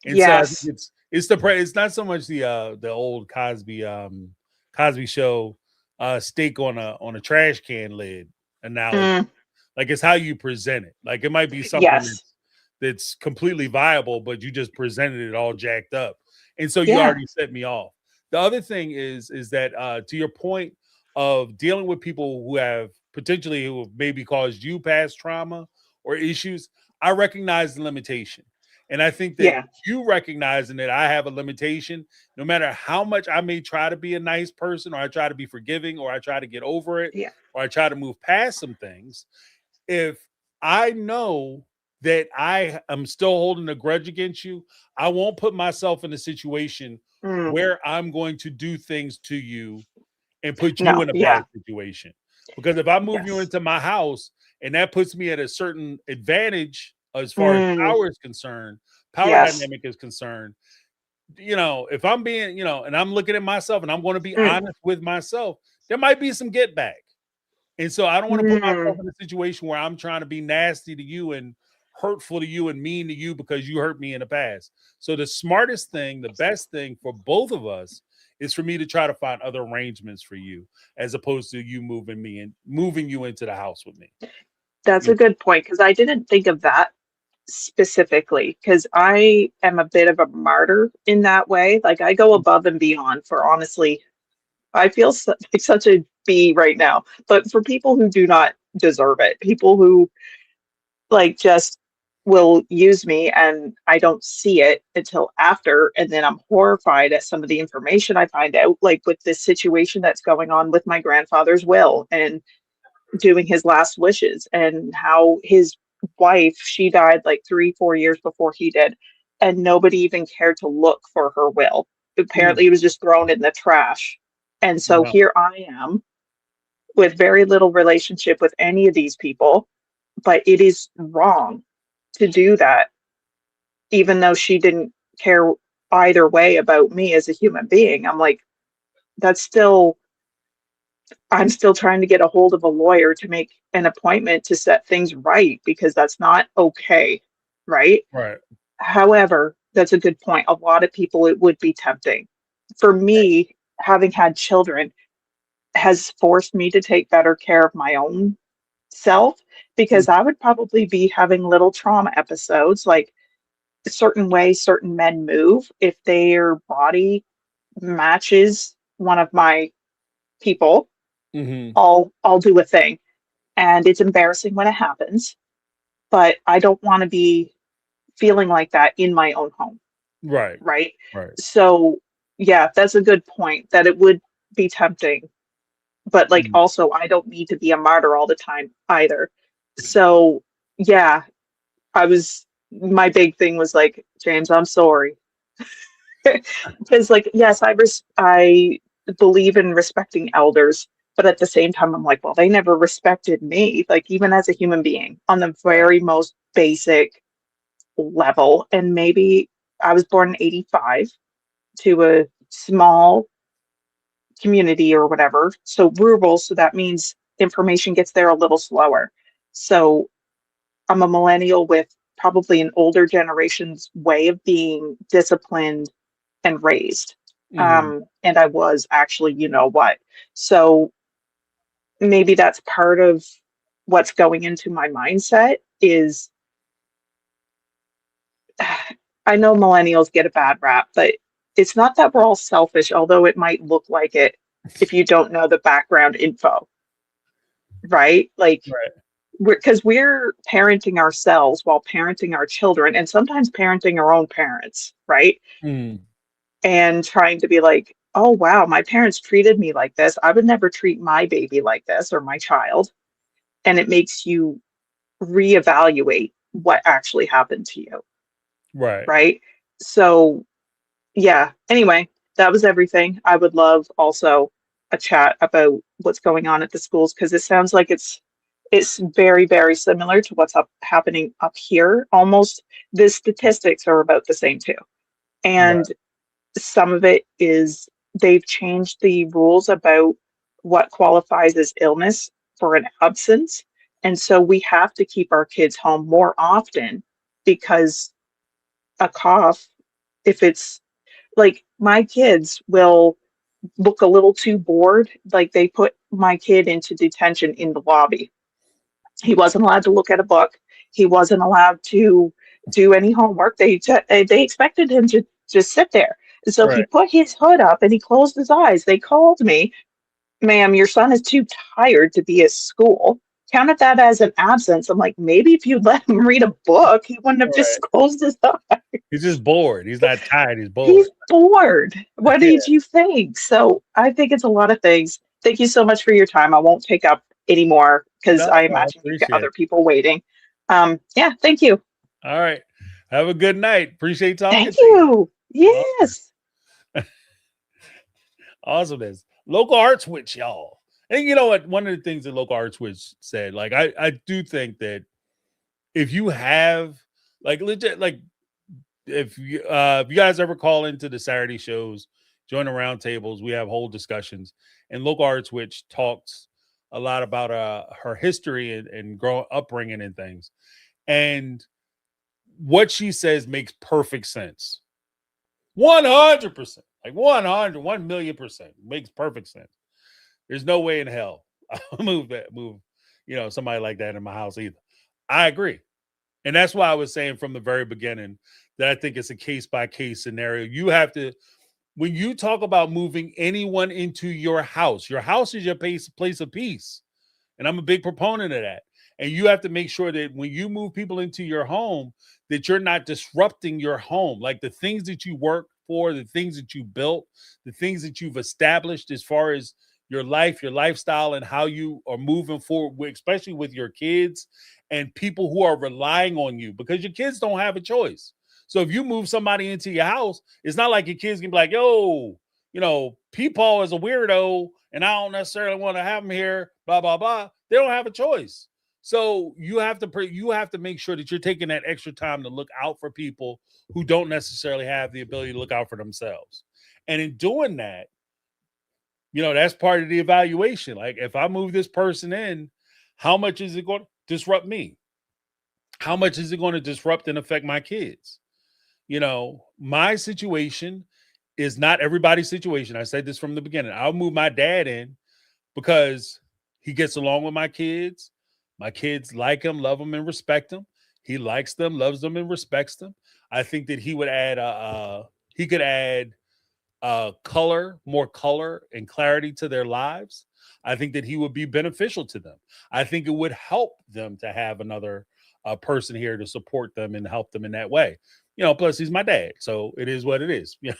And so I think Yes. it's not so much the old Cosby show steak on a trash can lid analogy. Mm, Like, it's how you present it. Like, it might be something yes. that's completely viable, but you just presented it all jacked up. And so you Yeah. already set me off. The other thing is that to your point of dealing with people who have maybe caused you past trauma or issues, I recognize the limitation. And I think that Yeah. you recognizing that I have a limitation, no matter how much I may try to be a nice person, or I try to be forgiving, or I try to get over it, Yeah. or I try to move past some things, if I know that I am still holding a grudge against you, I won't put myself in a situation Mm, where I'm going to do things to you and put you no. in a bad Yeah. situation. Because if I move you Yes. into my house and that puts me at a certain advantage as far as Mm, power yes. dynamic is concerned, if I'm being, and I'm looking at myself and I'm going to be Mm, honest with myself, there might be some get back. And so I don't want to put myself mm, in a situation where I'm trying to be nasty to you and hurtful to you and mean to you because you hurt me in the past. So the smartest thing, the best thing for both of us is for me to try to find other arrangements for you, as opposed to you moving you into the house with me. that's You a good point because I didn't think of that specifically because I am a bit of a martyr in that way. Like, I go above and beyond for honestly, I feel like such a bee right now, but for people who do not deserve it, people who like just will use me and I don't see it until after. And then I'm horrified at some of the information I find out, like with this situation that's going on with my grandfather's will and doing his last wishes, and how his wife, she died like 3, 4 years before he did. And nobody even cared to look for her will. Mm, Apparently, it was just thrown in the trash. And so yeah, here I am with very little relationship with any of these people, but it is wrong to do that, even though she didn't care either way about me as a human being. I'm like, that's still, I'm still trying to get a hold of a lawyer to make an appointment to set things right because that's not okay. Right. right. However, that's a good point. A lot of people, it would be tempting. For me, having had children has forced me to take better care of my own self Mm, because I would probably be having little trauma episodes like certain way certain men move, if their body matches one of my people, Mm-hmm. I'll do a thing. And it's embarrassing when it happens, but I don't want to be feeling like that in my own home, Right. right? Right. So yeah, that's a good point, that it would be tempting, but like Mm. also I don't need to be a martyr all the time either. So yeah, my big thing was like, James, I'm sorry. Because like, yes, I believe in respecting elders, but at the same time I'm like, well, they never respected me, like even as a human being on the very most basic level. And maybe I was born in 85 to a small community or whatever, so rural, so that means information gets there a little slower. So I'm a millennial with probably an older generation's way of being disciplined and raised. Mm-hmm. And I was actually, you know what? So maybe that's part of what's going into my mindset is I know millennials get a bad rap, but it's not that we're all selfish, although it might look like it if you don't know the background info, right? Like, Right. because we're parenting ourselves while parenting our children and sometimes parenting our own parents, right? Mm. And trying to be like, oh, wow, my parents treated me like this. I would never treat my baby like this or my child. And it makes you reevaluate what actually happened to you, Right. right? So, yeah, anyway, that was everything. I would love also a chat about what's going on at the schools because it sounds like it's very, very similar to what's happening up here. Almost the statistics are about the same too. Right. And some of it is they've changed the rules about what qualifies as illness for an absence. And so we have to keep our kids home more often because a cough, if it's like my kids will look a little too bored, like they put my kid into detention in the lobby. He wasn't allowed to look at a book. He wasn't allowed to do any homework. They expected him to just sit there. So he Right. put his hood up and he closed his eyes. They called me, ma'am, your son is too tired to be at school. Counted that as an absence. I'm like, maybe if you'd let him read a book, he wouldn't have Right. just closed his eyes. He's just bored. He's not tired. He's bored. He's bored. What Yeah. did you think? So I think it's a lot of things. Thank you so much for your time. I won't take up any more because No, I no, I imagine you've got appreciate other it. people waiting. Yeah, thank you. All right. Have a good night. Appreciate talking Thank to you. you. Yes. Awesomeness. Local Arts Witch, y'all. And you know what? One of the things that Local Arts Witch said, like, I do think that if you have, like, legit, like, if you guys ever call into the Saturday shows, join the round tables, we have whole discussions. And Local Arts Witch talks a lot about her history and growing upbringing and things. And what she says makes perfect sense. 100%. Like 1,000,000% makes perfect sense. There's no way in hell I'll move, somebody like that in my house either. I agree. And that's why I was saying from the very beginning that I think it's a case by case scenario. You have to, when you talk about moving anyone into your house is your place of peace. And I'm a big proponent of that. And you have to make sure that when you move people into your home, that you're not disrupting your home. Like the things that you work for, the things that you built, the things that you've established as far as your life, your lifestyle, and how you are moving forward, especially with your kids and people who are relying on you because your kids don't have a choice. So if you move somebody into your house, it's not like your kids can be like, yo, Peepaw is a weirdo and I don't necessarily want to have him here, blah, blah, blah. They don't have a choice. So you have to make sure that you're taking that extra time to look out for people who don't necessarily have the ability to look out for themselves. And in doing that, that's part of the evaluation. Like if I move this person in, how much is it going to disrupt me? How much is it going to disrupt and affect my kids? My situation is not everybody's situation. I said this from the beginning. I'll move my dad in because he gets along with my kids. My kids like him, love him, and respect him. He likes them, loves them, and respects them. I think that he would add he could add color, more color and clarity to their lives. I think that he would be beneficial to them. I think it would help them to have another person here to support them and help them in that way. You know, plus he's my dad, so it is what it is. Yeah.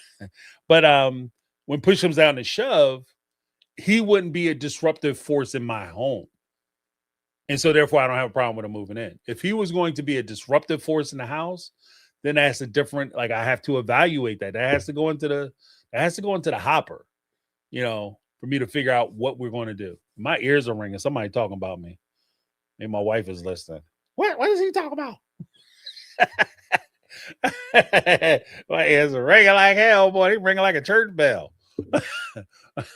But when push comes down to shove, he wouldn't be a disruptive force in my home. And so therefore I don't have a problem with him moving in. If he was going to be a disruptive force in the house, then that's a different, like, I have to evaluate that. That has to go into the hopper, you know, for me to figure out what we're going to do. My ears are ringing. Somebody talking about me. Maybe my wife is listening. What is he talking about? My ears are ringing like hell, boy. They ringing like a church bell.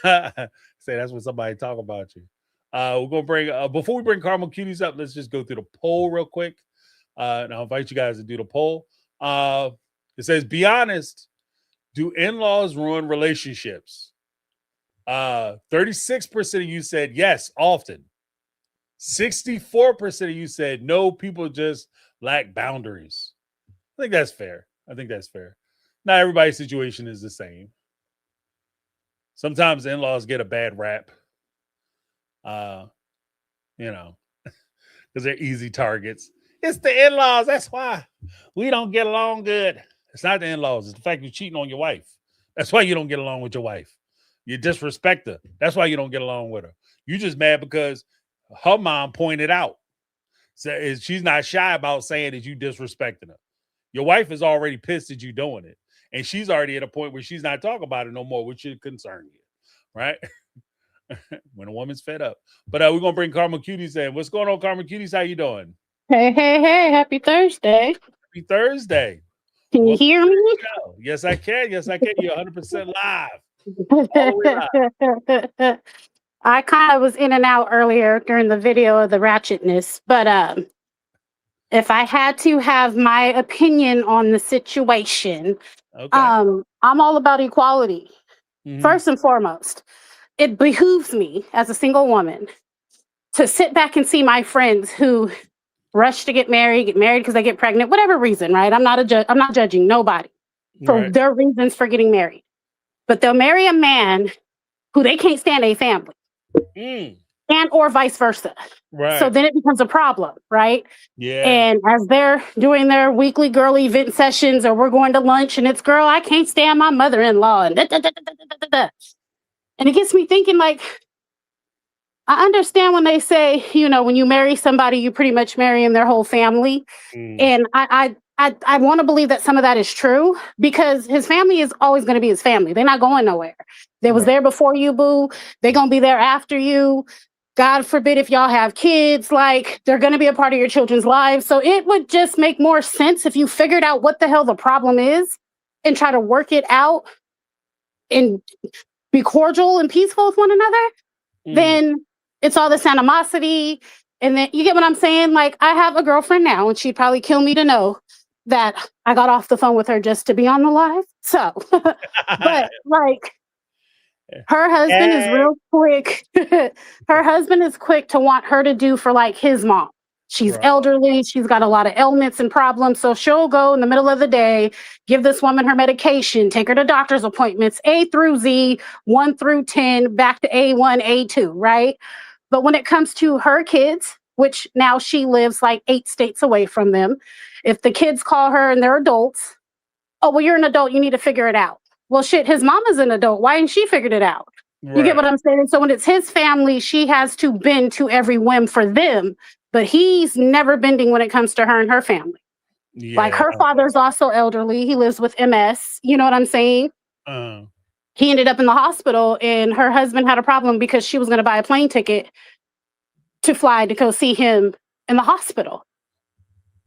Say that's when somebody talk about you. We're gonna bring before we bring Caramel Cuties up, let's just go through the poll real quick. And I'll invite you guys to do the poll. It says, be honest, do in-laws ruin relationships? 36% of you said yes, often. 64% of you said no, people just lack boundaries. I think that's fair. Not everybody's situation is the same. Sometimes in-laws get a bad rap. You know, because they're easy targets. It's the in-laws. That's why we don't get along good. It's not the in-laws. It's the fact you're cheating on your wife. That's why you don't get along with your wife. You disrespect her. That's why you don't get along with her. You just mad because her mom pointed out. So she's not shy about saying that you disrespecting her. Your wife is already pissed at you doing it. And she's already at a point where she's not talking about it no more, which should concern you. Right? When a woman's fed up. But we're going to bring Caramel Cuties in. What's going on, Caramel Cuties? How you doing? Hey, happy Thursday. Happy Thursday. Can you hear me? Yes, I can. You're 100% live. All the way live. I kind of was in and out earlier during the video of the ratchetness, but if I had to have my opinion on the situation, Okay. I'm all about equality. Mhm. First and foremost, it behooves me as a single woman to sit back and see my friends who rush to get married because they get pregnant, whatever reason, right? I'm not judging nobody for Right. their reasons for getting married. But they'll marry a man who they can't stand a family. And or vice versa. Right. So then it becomes a problem, right? Yeah. And as they're doing their weekly girl event sessions or we're going to lunch and it's, girl, I can't stand my mother-in-law and and it gets me thinking, like, I understand when they say, you know, when you marry somebody, you pretty much marrying their whole family. And I want to believe that some of that is true because his family is always going to be his family. They're not going nowhere. They was there before you, boo. They're going to be there after you. God forbid if y'all have kids, like they're going to be a part of your children's lives. So it would just make more sense if you figured out what the hell the problem is and try to work it out and be cordial and peaceful with one another. Then it's all this animosity. And then you get what I'm saying? Like, I have a girlfriend now, and she'd probably kill me to know that I got off the phone with her just to be on the live. So, but like, her husband is real quick. Her husband is quick to want her to do for like his mom. She's elderly. She's got a lot of ailments and problems. So she'll go in the middle of the day, give this woman her medication, take her to doctor's appointments, A through Z, 1 through 10, back to A1, A2, right? But when it comes to her kids, which now she lives like 8 states away from them, if the kids call her and they're adults, oh, well, you're an adult, you need to figure it out. Well, shit, his mama's an adult. Why ain't she figured it out? You get what I'm saying? So when it's his family, she has to bend to every whim for them. But he's never bending when it comes to her and her family. Yeah. Like her father's also elderly. He lives with MS. You know what I'm saying? He ended up in the hospital and her husband had a problem because she was going to buy a plane ticket to fly to go see him in the hospital.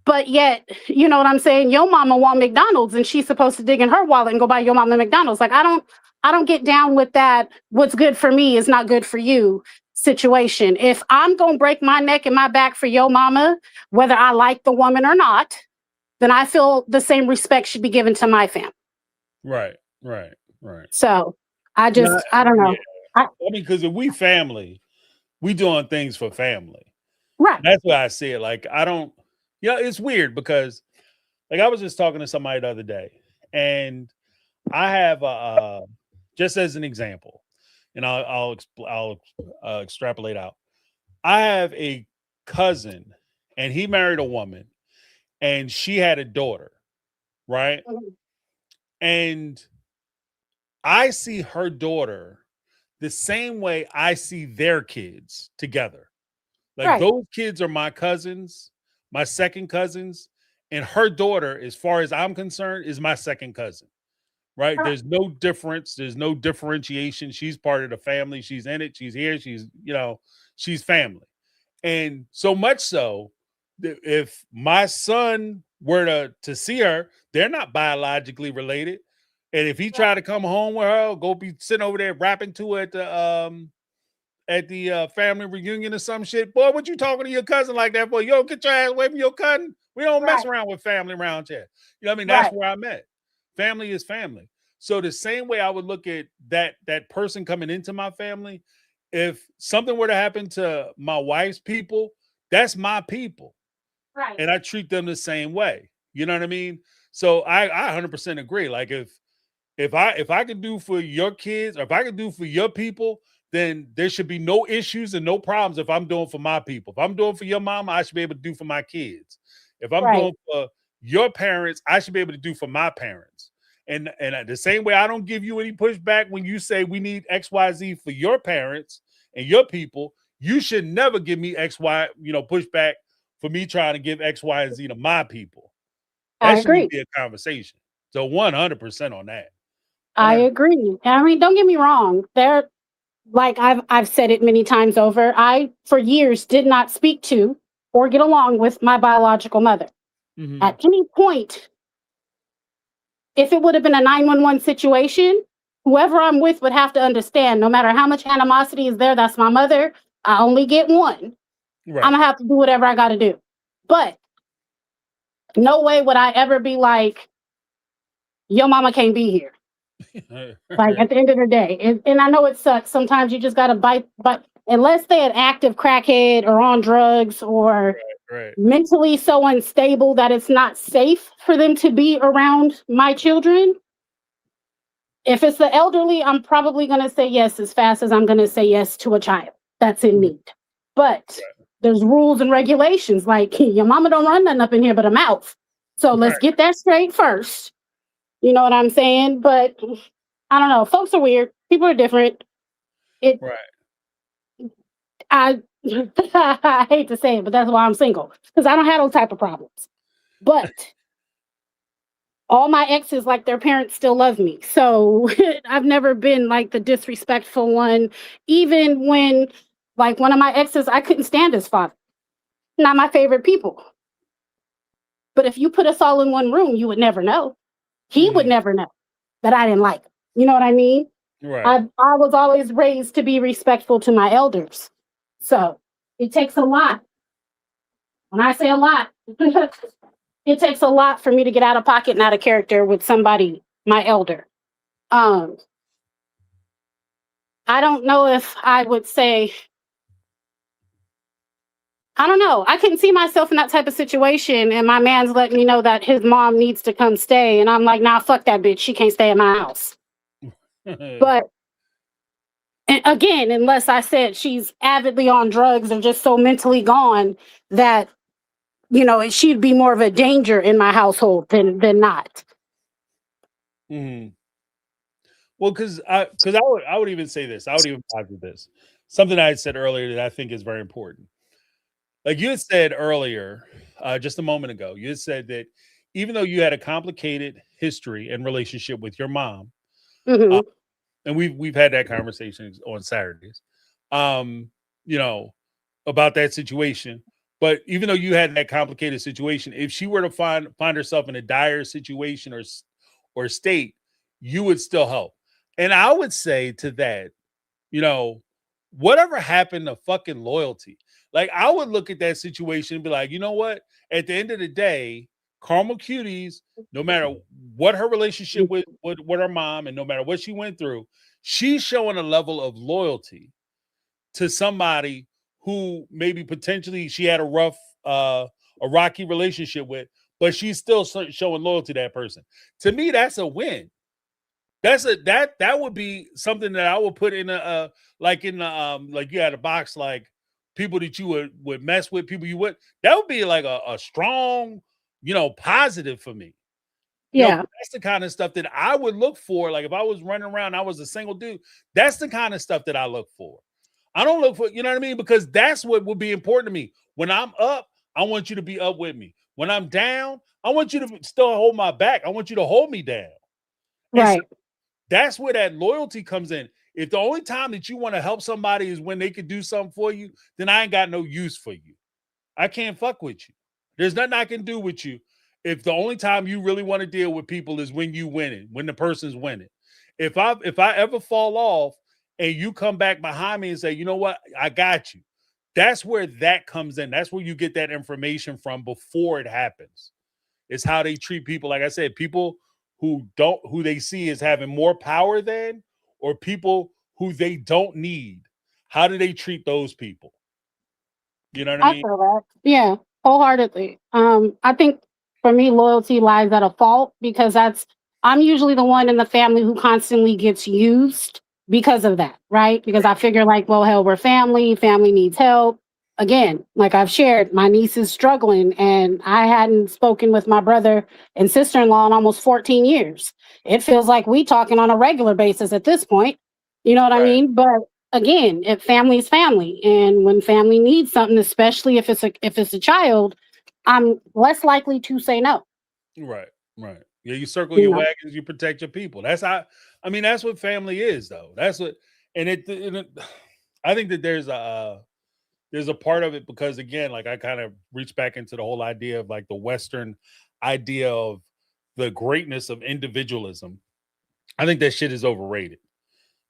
But yet, you know what I'm saying? Your mama want McDonald's and she's supposed to dig in her wallet and go buy your mama McDonald's. Like, I don't get down with that. What's good for me is not good for you situation. If I'm going to break my neck and my back for your mama, whether I like the woman or not, then I feel the same respect should be given to my family. Right. So I don't know. Yeah. I mean, because if we family, we doing things for family. Right. That's why I say it. Like, I don't, it's weird because Like I was just talking to somebody the other day, and I have just as an example, and I'll extrapolate out. I have a cousin, and he married a woman, and she had a daughter, right? Mhm. And I see her daughter the same way I see their kids together. Like Right. those kids are my cousins, my second cousins, and her daughter, as far as I'm concerned, is my second cousin. Right? Correct. There's no difference. There's no differentiation. She's part of the family. She's in it. She's here. She's family. And so much so that if my son were to see her, they're not biologically related. And if he tried to come home with her, go be sitting over there rapping to her at the family reunion or some shit. Boy, what you talking to your cousin like that for? Yo, get your ass away from your cousin. We don't mess Right. around with family around here. You know what I mean? That's Right. where I'm at. Family is family. So the same way I would look at that person coming into my family, if something were to happen to my wife's people, that's my people. Right. And I treat them the same way. You know what I mean? So I 100% agree. Like if I could do for your kids, or if I could do for your people, then there should be no issues and no problems if I'm doing for my people. If I'm doing for your mama, I should be able to do for my kids. If I'm Right. doing for your parents, I should be able to do for my parents. And the same way I don't give you any pushback when you say we need XYZ for your parents and your people, you should never give me XY, pushback for me trying to give X, Y, and Z to my people. I That shouldn't agree. be a conversation. So 100% on that. I 100%. agree. I mean, don't get me wrong. There, like I've said it many times over. I for years did not speak to or get along with my biological mother. Mhm. At any point, if it would have been a 911 situation, whoever I'm with would have to understand. No matter how much animosity is there, that's my mother. I only get one. I'm Right. gonna have to do whatever I got to do. But no way would I ever be like, your mama can't be here. Like at the end of the day, and I know it sucks. Sometimes you just gotta bite, but unless they're an active crackhead or on drugs or right. mentally so unstable that it's not safe for them to be around my children. If it's the elderly, I'm probably gonna say yes as fast as I'm gonna say yes to a child that's in need. But there's rules and regulations. Like your mama don't run nothing up in here but a mouth. So let's Right. get that straight first. You know what I'm saying? But I don't know. Folks are weird. People are different. It Right. I I hate to say it, but that's why I'm single. Because I don't have those type of problems. But all my exes, like their parents, still love me. So I've never been like the disrespectful one. Even when, like, one of my exes, I couldn't stand his father. Not my favorite people. But if you put us all in one room, you would never know. He would Mhm. never know that I didn't like him. You know what I mean? Right. I was always raised to be respectful to my elders. So it takes a lot. When I say a lot, it takes a lot for me to get out of pocket and out of character with somebody, my elder. I don't know if I would say, I don't know. I couldn't see myself in that type of situation. And my man's letting me know that his mom needs to come stay. And I'm like, nah, fuck that bitch. She can't stay in my house. But again, unless I said she's avidly on drugs or just so mentally gone that, she'd be more of a danger in my household than not. Mhm. Well, because I would even say this. I would even posit this. Something I had said earlier that I think is very important. Like you had said earlier, just a moment ago, you had said that even though you had a complicated history and relationship with your mom, uh, Hmm. and we've had that conversation on Saturdays, um, you know, about that situation. But even though you had that complicated situation, if she were to find herself in a dire situation or state, you would still help. And I would say to that, you know, whatever happened to fucking loyalty? Like I would look at that situation and be like, you know what? At the end of the day, Carmel Cuties, no matter what her relationship with her mom and no matter what she went through, she's showing a level of loyalty to somebody who maybe potentially she had a rocky relationship with, but she's still showing loyalty to that person. To me, that's a win. That would be something that I would put in a like in the like you had a box like people that you would mess with, people you would. That would be like a strong, positive for me. Yeah. That's the kind of stuff that I would look for. Like if I was running around, I was a single dude. That's the kind of stuff that I look for. I don't look for, you know what I mean? Because that's what would be important to me. When I'm up, I want you to be up with me. When I'm down, I want you to still hold my back. I want you to hold me down. Right. So that's where that loyalty comes in. If the only time that you want to help somebody is when they could do something for you, then I ain't got no use for you. I can't fuck with you. There's nothing I can do with you if the only time you really want to deal with people is when you winning, when the person's winning. If I ever fall off and you come back behind me and say, you know what, I got you. That's where that comes in. That's where you get that information from before it happens. It's how they treat people. Like I said, people who they see as having more power than, or people who they don't need. How do they treat those people? You know what I I mean? feel that. Yeah, wholeheartedly. I think for me, loyalty lies at a fault because I'm usually the one in the family who constantly gets used because of that, right? Because I figure like, well, hell, we're family needs help. Again, like I've shared, my niece is struggling and I hadn't spoken with my brother and sister-in-law in almost 14 years. It feels like we talking on a regular basis at this point. You know what I mean? But again, if family is family, and when family needs something, especially if it's a child, I'm less likely to say no. Right. Yeah, you circle You your know, wagons, you protect your people. That's how. I mean, that's what family is, though. That's what, and I think that there's a part of it because again, like I kind of reach back into the whole idea of like the Western idea of the greatness of individualism. I think that shit is overrated.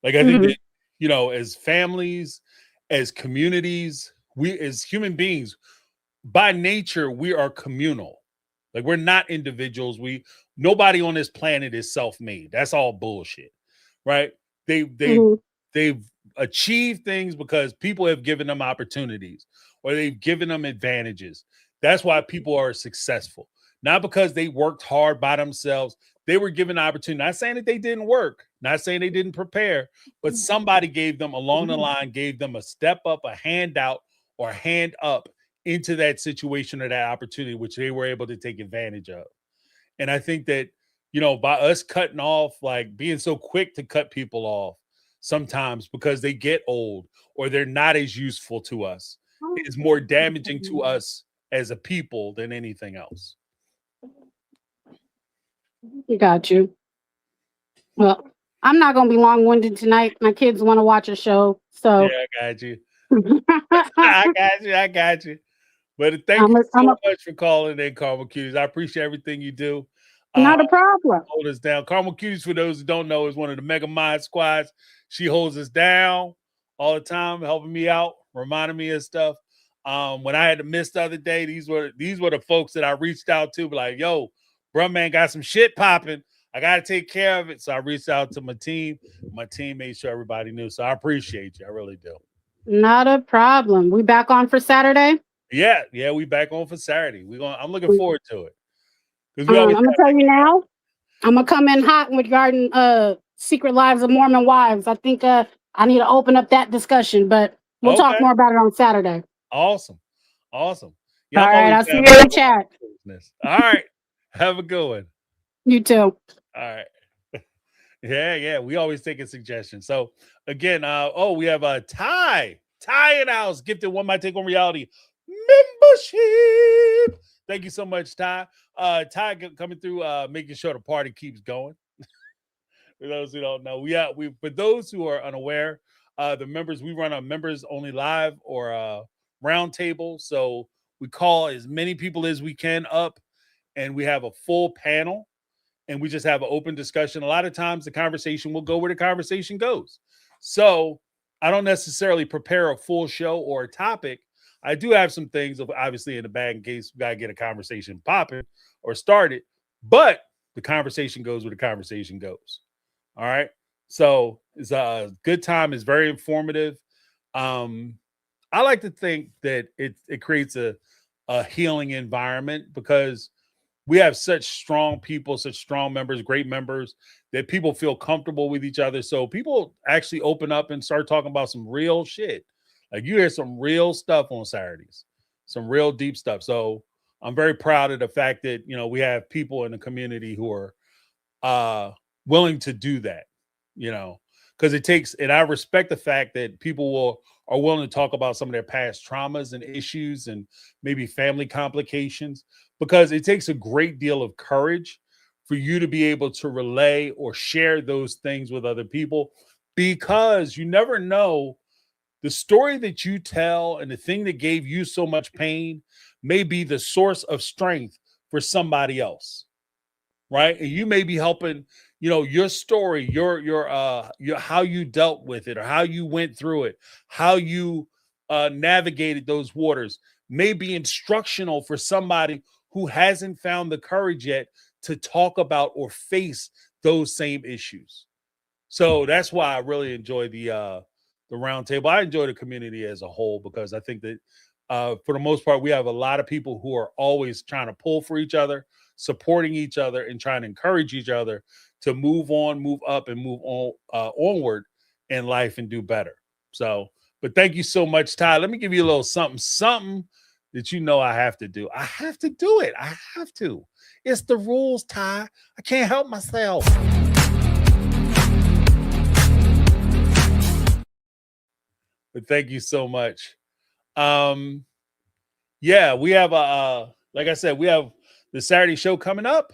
Like I think Mhm. that as families, as communities, we as human beings, by nature, we are communal. Like we're not individuals. Nobody on this planet is self-made. That's all bullshit, right? They they Mhm. they've achieved things because people have given them opportunities or they've given them advantages. That's why people are successful. Not because they worked hard by themselves. They were given opportunity. Not saying that they didn't work, not saying they didn't prepare, but somebody gave them along the line, gave them a step up, a handout, or a hand up into that situation or that opportunity, which they were able to take advantage of. And I think that, by us cutting off, like being so quick to cut people off sometimes because they get old or they're not as useful to us, is more damaging to us as a people than anything else. Got you. Well, I'm not gonna be long-winded tonight. My kids want to watch a show, Yeah, so I got you. I'm I got you. But thank you a, so much for calling in, Carmel Cuties. I appreciate everything you do. not a problem. Hold us down. Carmel Cuties, for those who don't know, is one of the Mega Mind squads. She holds us down all the time, helping me out, reminding me of stuff. When I had to miss the other day, these were the folks that I reached out to, like, yo, bro, man, got some shit popping. I got to take care of it. So I reached out to my team. My team made sure everybody knew. So I appreciate you. I really do. Not a problem. We back on for Saturday. Yeah, we back on for Saturday. I'm looking forward to it. Because we I'm always gonna tell you now. I'm gonna come in hot regarding Secret Lives of Mormon Wives. I think I need to open up that discussion, but we'll talk okay. more about it on Saturday. Awesome. Yeah, All I'm right, always I'll see down you to in the talk about chat. business. All right. Have a good one. You too. All right. Yeah. We always taking suggestions. So again, we have a Ty in the house gifted One Might Take on Reality membership. Thank you so much, Ty. Ty coming through, making sure the party keeps going. For those who don't know, we for those who are unaware, the members, we run a members only live or round table. So we call as many people as we can up, and we have a full panel, and we just have an open discussion. A lot of times, the conversation will go where the conversation goes. So I don't necessarily prepare a full show or a topic. I do have some things, obviously, in the bag in case we gotta get a conversation popping or started, but the conversation goes where the conversation goes. All right. So it's a good time. It's very informative. I like to think that it creates a healing environment because we have such strong people, such strong members, great members, that people feel comfortable with each other. So people actually open up and start talking about some real shit. Like you hear some real stuff on Saturdays, some real deep stuff. So I'm very proud of the fact that, you know, we have people in the community who are willing to do that, you know, because it takes, and I respect the fact that people are willing to talk about some of their past traumas and issues and maybe family complications, because it takes a great deal of courage for you to be able to relay or share those things with other people, because you never know, the story that you tell and the thing that gave you so much pain may be the source of strength for somebody else, right? And you may be helping, you know, your story, your how you dealt with it or how you went through it, how you navigated those waters may be instructional for somebody who hasn't found the courage yet to talk about or face those same issues. So that's why I really enjoy the round table. I enjoy the community as a whole, because I think that for the most part, we have a lot of people who are always trying to pull for each other, supporting each other, and trying to encourage each other to move on, move up, and move on onward in life and do better. So, but thank you so much, Ty. Let me give you a little something that you know I have to do. I have to do it. I have to. It's the rules, Ty. I can't help myself. But thank you so much. Yeah, we have like I said, we have the Saturday show coming up,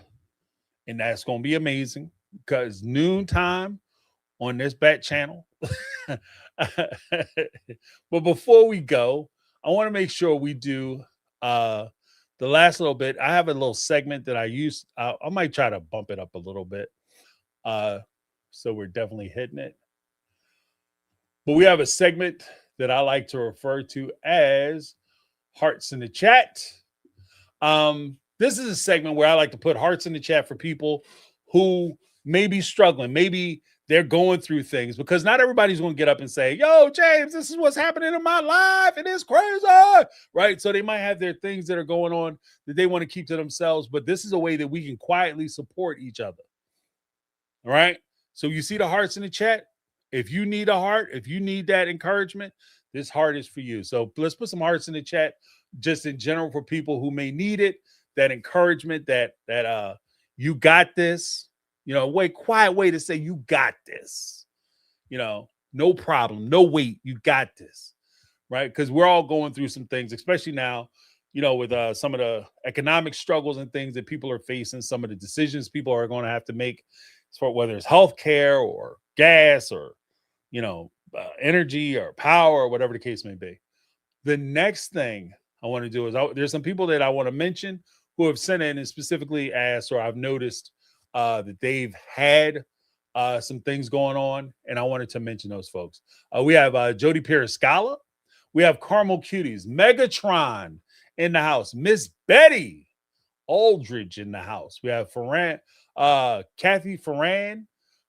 and that's gonna be amazing because noontime on this bat channel. But before we go, I want to make sure we do the last little bit. I have a little segment that I use. I might try to bump it up a little bit. So we're definitely hitting it. But we have a segment that I like to refer to as Hearts in the Chat. This is a segment where I like to put hearts in the chat for people who may be struggling. Maybe they're going through things, because not everybody's going to get up and say, yo, James, this is what's happening in my life. It is crazy, right? So they might have their things that are going on that they want to keep to themselves. But this is a way that we can quietly support each other. All right. So you see the hearts in the chat. If you need a heart, if you need that encouragement, this heart is for you. So let's put some hearts in the chat just in general for people who may need it, that encouragement, that you got this, you know, quiet way to say you got this, you know, no problem, no wait, you got this, right? Because we're all going through some things, especially now, you know, with some of the economic struggles and things that people are facing, some of the decisions people are going to have to make, for whether it's healthcare or gas or, you know, energy or power or whatever the case may be. The next thing I want to do is there's some people that I want to mention who have sent in and specifically asked, or I've noticed that they've had some things going on, and I wanted to mention those folks. We have Jody Periscala. We have Carmel Cuties, Megatron in the house, Miss Betty Aldridge in the house. We have Kathy Ferran.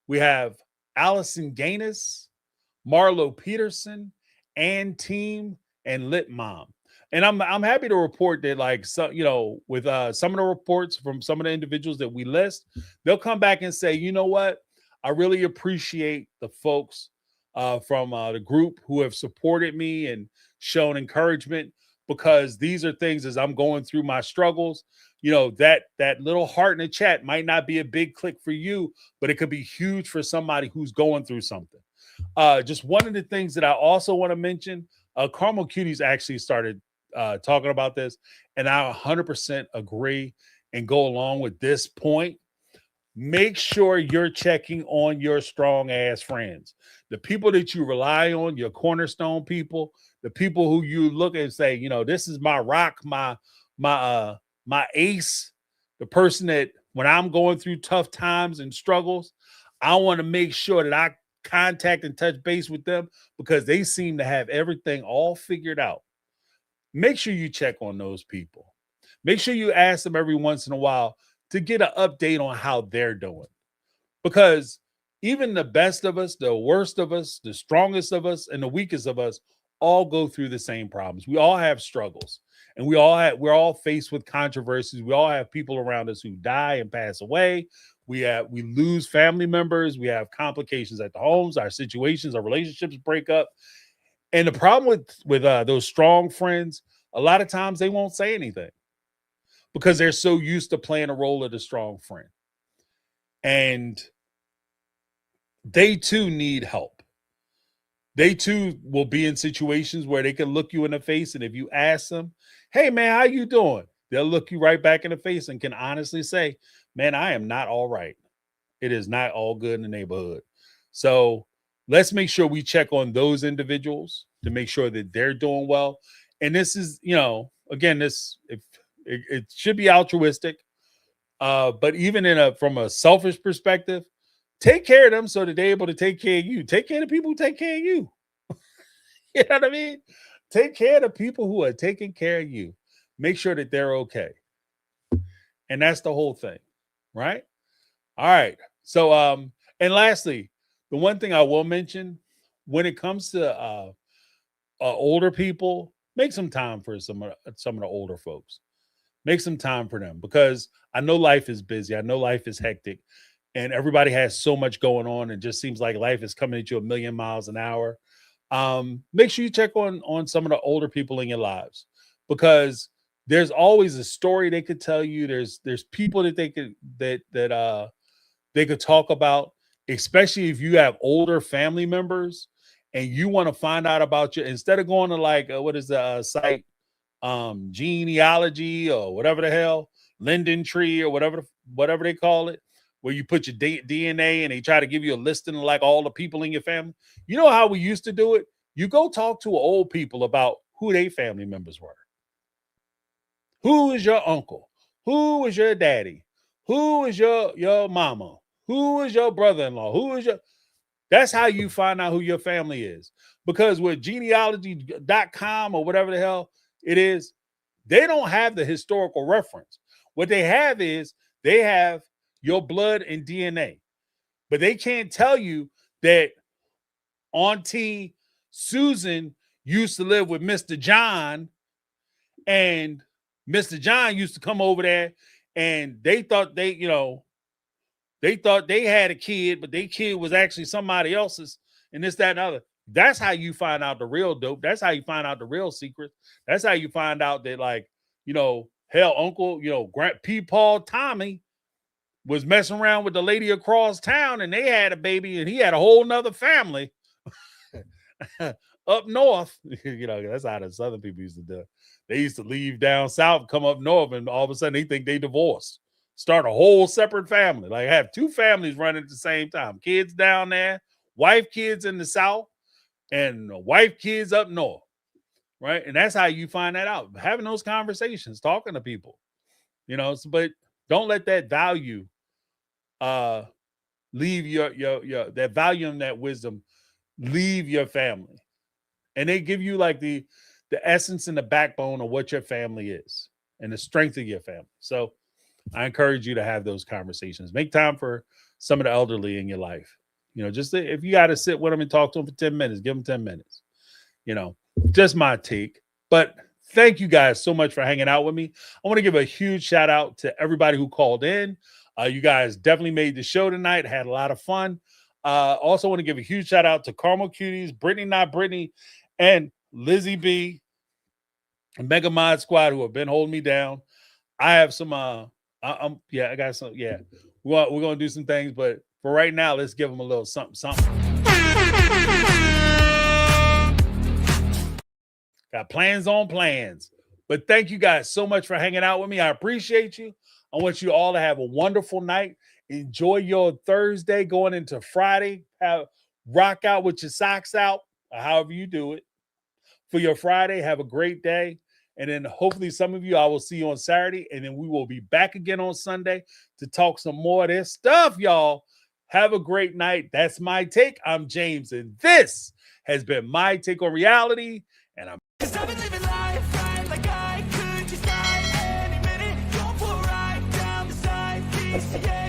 We have Allison Gaines, Marlo Peterson, and Team, and Lit Mom. And I'm happy to report that, like, so, you know, with some of the reports from some of the individuals that we list, they'll come back and say, you know what, I really appreciate the folks from the group who have supported me and shown encouragement, because these are things as I'm going through my struggles. You know, that little heart in the chat might not be a big click for you, but it could be huge for somebody who's going through something. Just one of the things that I also want to mention, Carmel Cuties actually started talking about this, and I 100% agree and go along with this point. Make sure you're checking on your strong ass friends, the people that you rely on, your cornerstone people, the people who you look and say, you know, this is my rock, my ace, the person that when I'm going through tough times and struggles, I want to make sure that I contact and touch base with them, because they seem to have everything all figured out. Make sure you check on those people. Make sure you ask them every once in a while to get an update on how they're doing. Because even the best of us, the worst of us, the strongest of us, and the weakest of us all go through the same problems. We all have struggles, and we're all faced with controversies. We all have people around us who die and pass away. We lose family members. We have complications at the homes. Our situations, our relationships break up. And the problem with those strong friends, a lot of times they won't say anything because they're so used to playing a role of the strong friend. And they too need help. They too will be in situations where they can look you in the face, and if you ask them, "Hey man, how you doing?" They'll look you right back in the face and can honestly say, "Man, I am not all right. It is not all good in the neighborhood." So let's make sure we check on those individuals to make sure that they're doing well. And this is, again, it should be altruistic, but even from a selfish perspective, take care of them so that they're able to take care of you. Take care of the people who take care of you. You know what I mean? Take care of the people who are taking care of you. Make sure that they're okay. And that's the whole thing, right? All right. So, and lastly, the one thing I will mention, when it comes to older people, make some time for some of the older folks. Make some time for them, because I know life is busy. I know life is hectic, and everybody has so much going on. It just seems like life is coming at you a million miles an hour. Make sure you check on some of the older people in your lives, because there's always a story they could tell you. There's people that they could talk about, especially if you have older family members and you want to find out about instead of going to like what is the site, genealogy or whatever the hell, Linden Tree or whatever they call it, where you put your DNA and they try to give you a listing of like all the people in your family. You know how we used to do it? You go talk to old people about who their family members were. Who is your uncle? Who is your daddy? Who is your mama? Who is your brother-in-law? That's how you find out who your family is. Because with genealogy.com or whatever the hell it is, they don't have the historical reference. What they have is they have your blood and DNA, but they can't tell you that Auntie Susan used to live with Mr. John, and Mr. John used to come over there, and they thought they had a kid, but their kid was actually somebody else's, and this, that, and other. That's how you find out the real dope. That's how you find out the real secret. That's how you find out that, like, hell, Uncle, Paul Tommy was messing around with the lady across town, and they had a baby, and he had a whole nother family up north. That's how the Southern people used to do it. They used to leave down south, come up north, and all of a sudden they think they divorced. Start a whole separate family. Like have two families running at the same time. Kids down there, wife kids in the south, and wife kids up north. Right? And that's how you find that out. Having those conversations, talking to people. But don't let that value leave your that value and that wisdom leave your family. And they give you like the essence and the backbone of what your family is and the strength of your family. So I encourage you to have those conversations. Make time for some of the elderly in your life. Just if you got to sit with them and talk to them for 10 minutes, give them 10 minutes. Just my take. But thank you guys so much for hanging out with me. I want to give a huge shout out to everybody who called in. You guys definitely made the show tonight. Had a lot of fun. Also want to give a huge shout out to Carmel Cuties, Brittany Not Brittany, and Lizzie B, and Mega Mod Squad, who have been holding me down. I have some I got some. Yeah, we're gonna do some things, but for right now, let's give them a little something. Got plans on plans. But thank you guys so much for hanging out with me. I appreciate you. I want you all to have a wonderful night. Enjoy your Thursday going into Friday. Rock out with your socks out, or however you do it. For your Friday, have a great day. And then hopefully some of you, I will see you on Saturday. And then we will be back again on Sunday to talk some more of this stuff, y'all. Have a great night. That's my take. I'm James, and this has been my take on reality. And I'm... 'Cause I've been living life right like I could just die any minute. Going for a ride down the side. Yeah.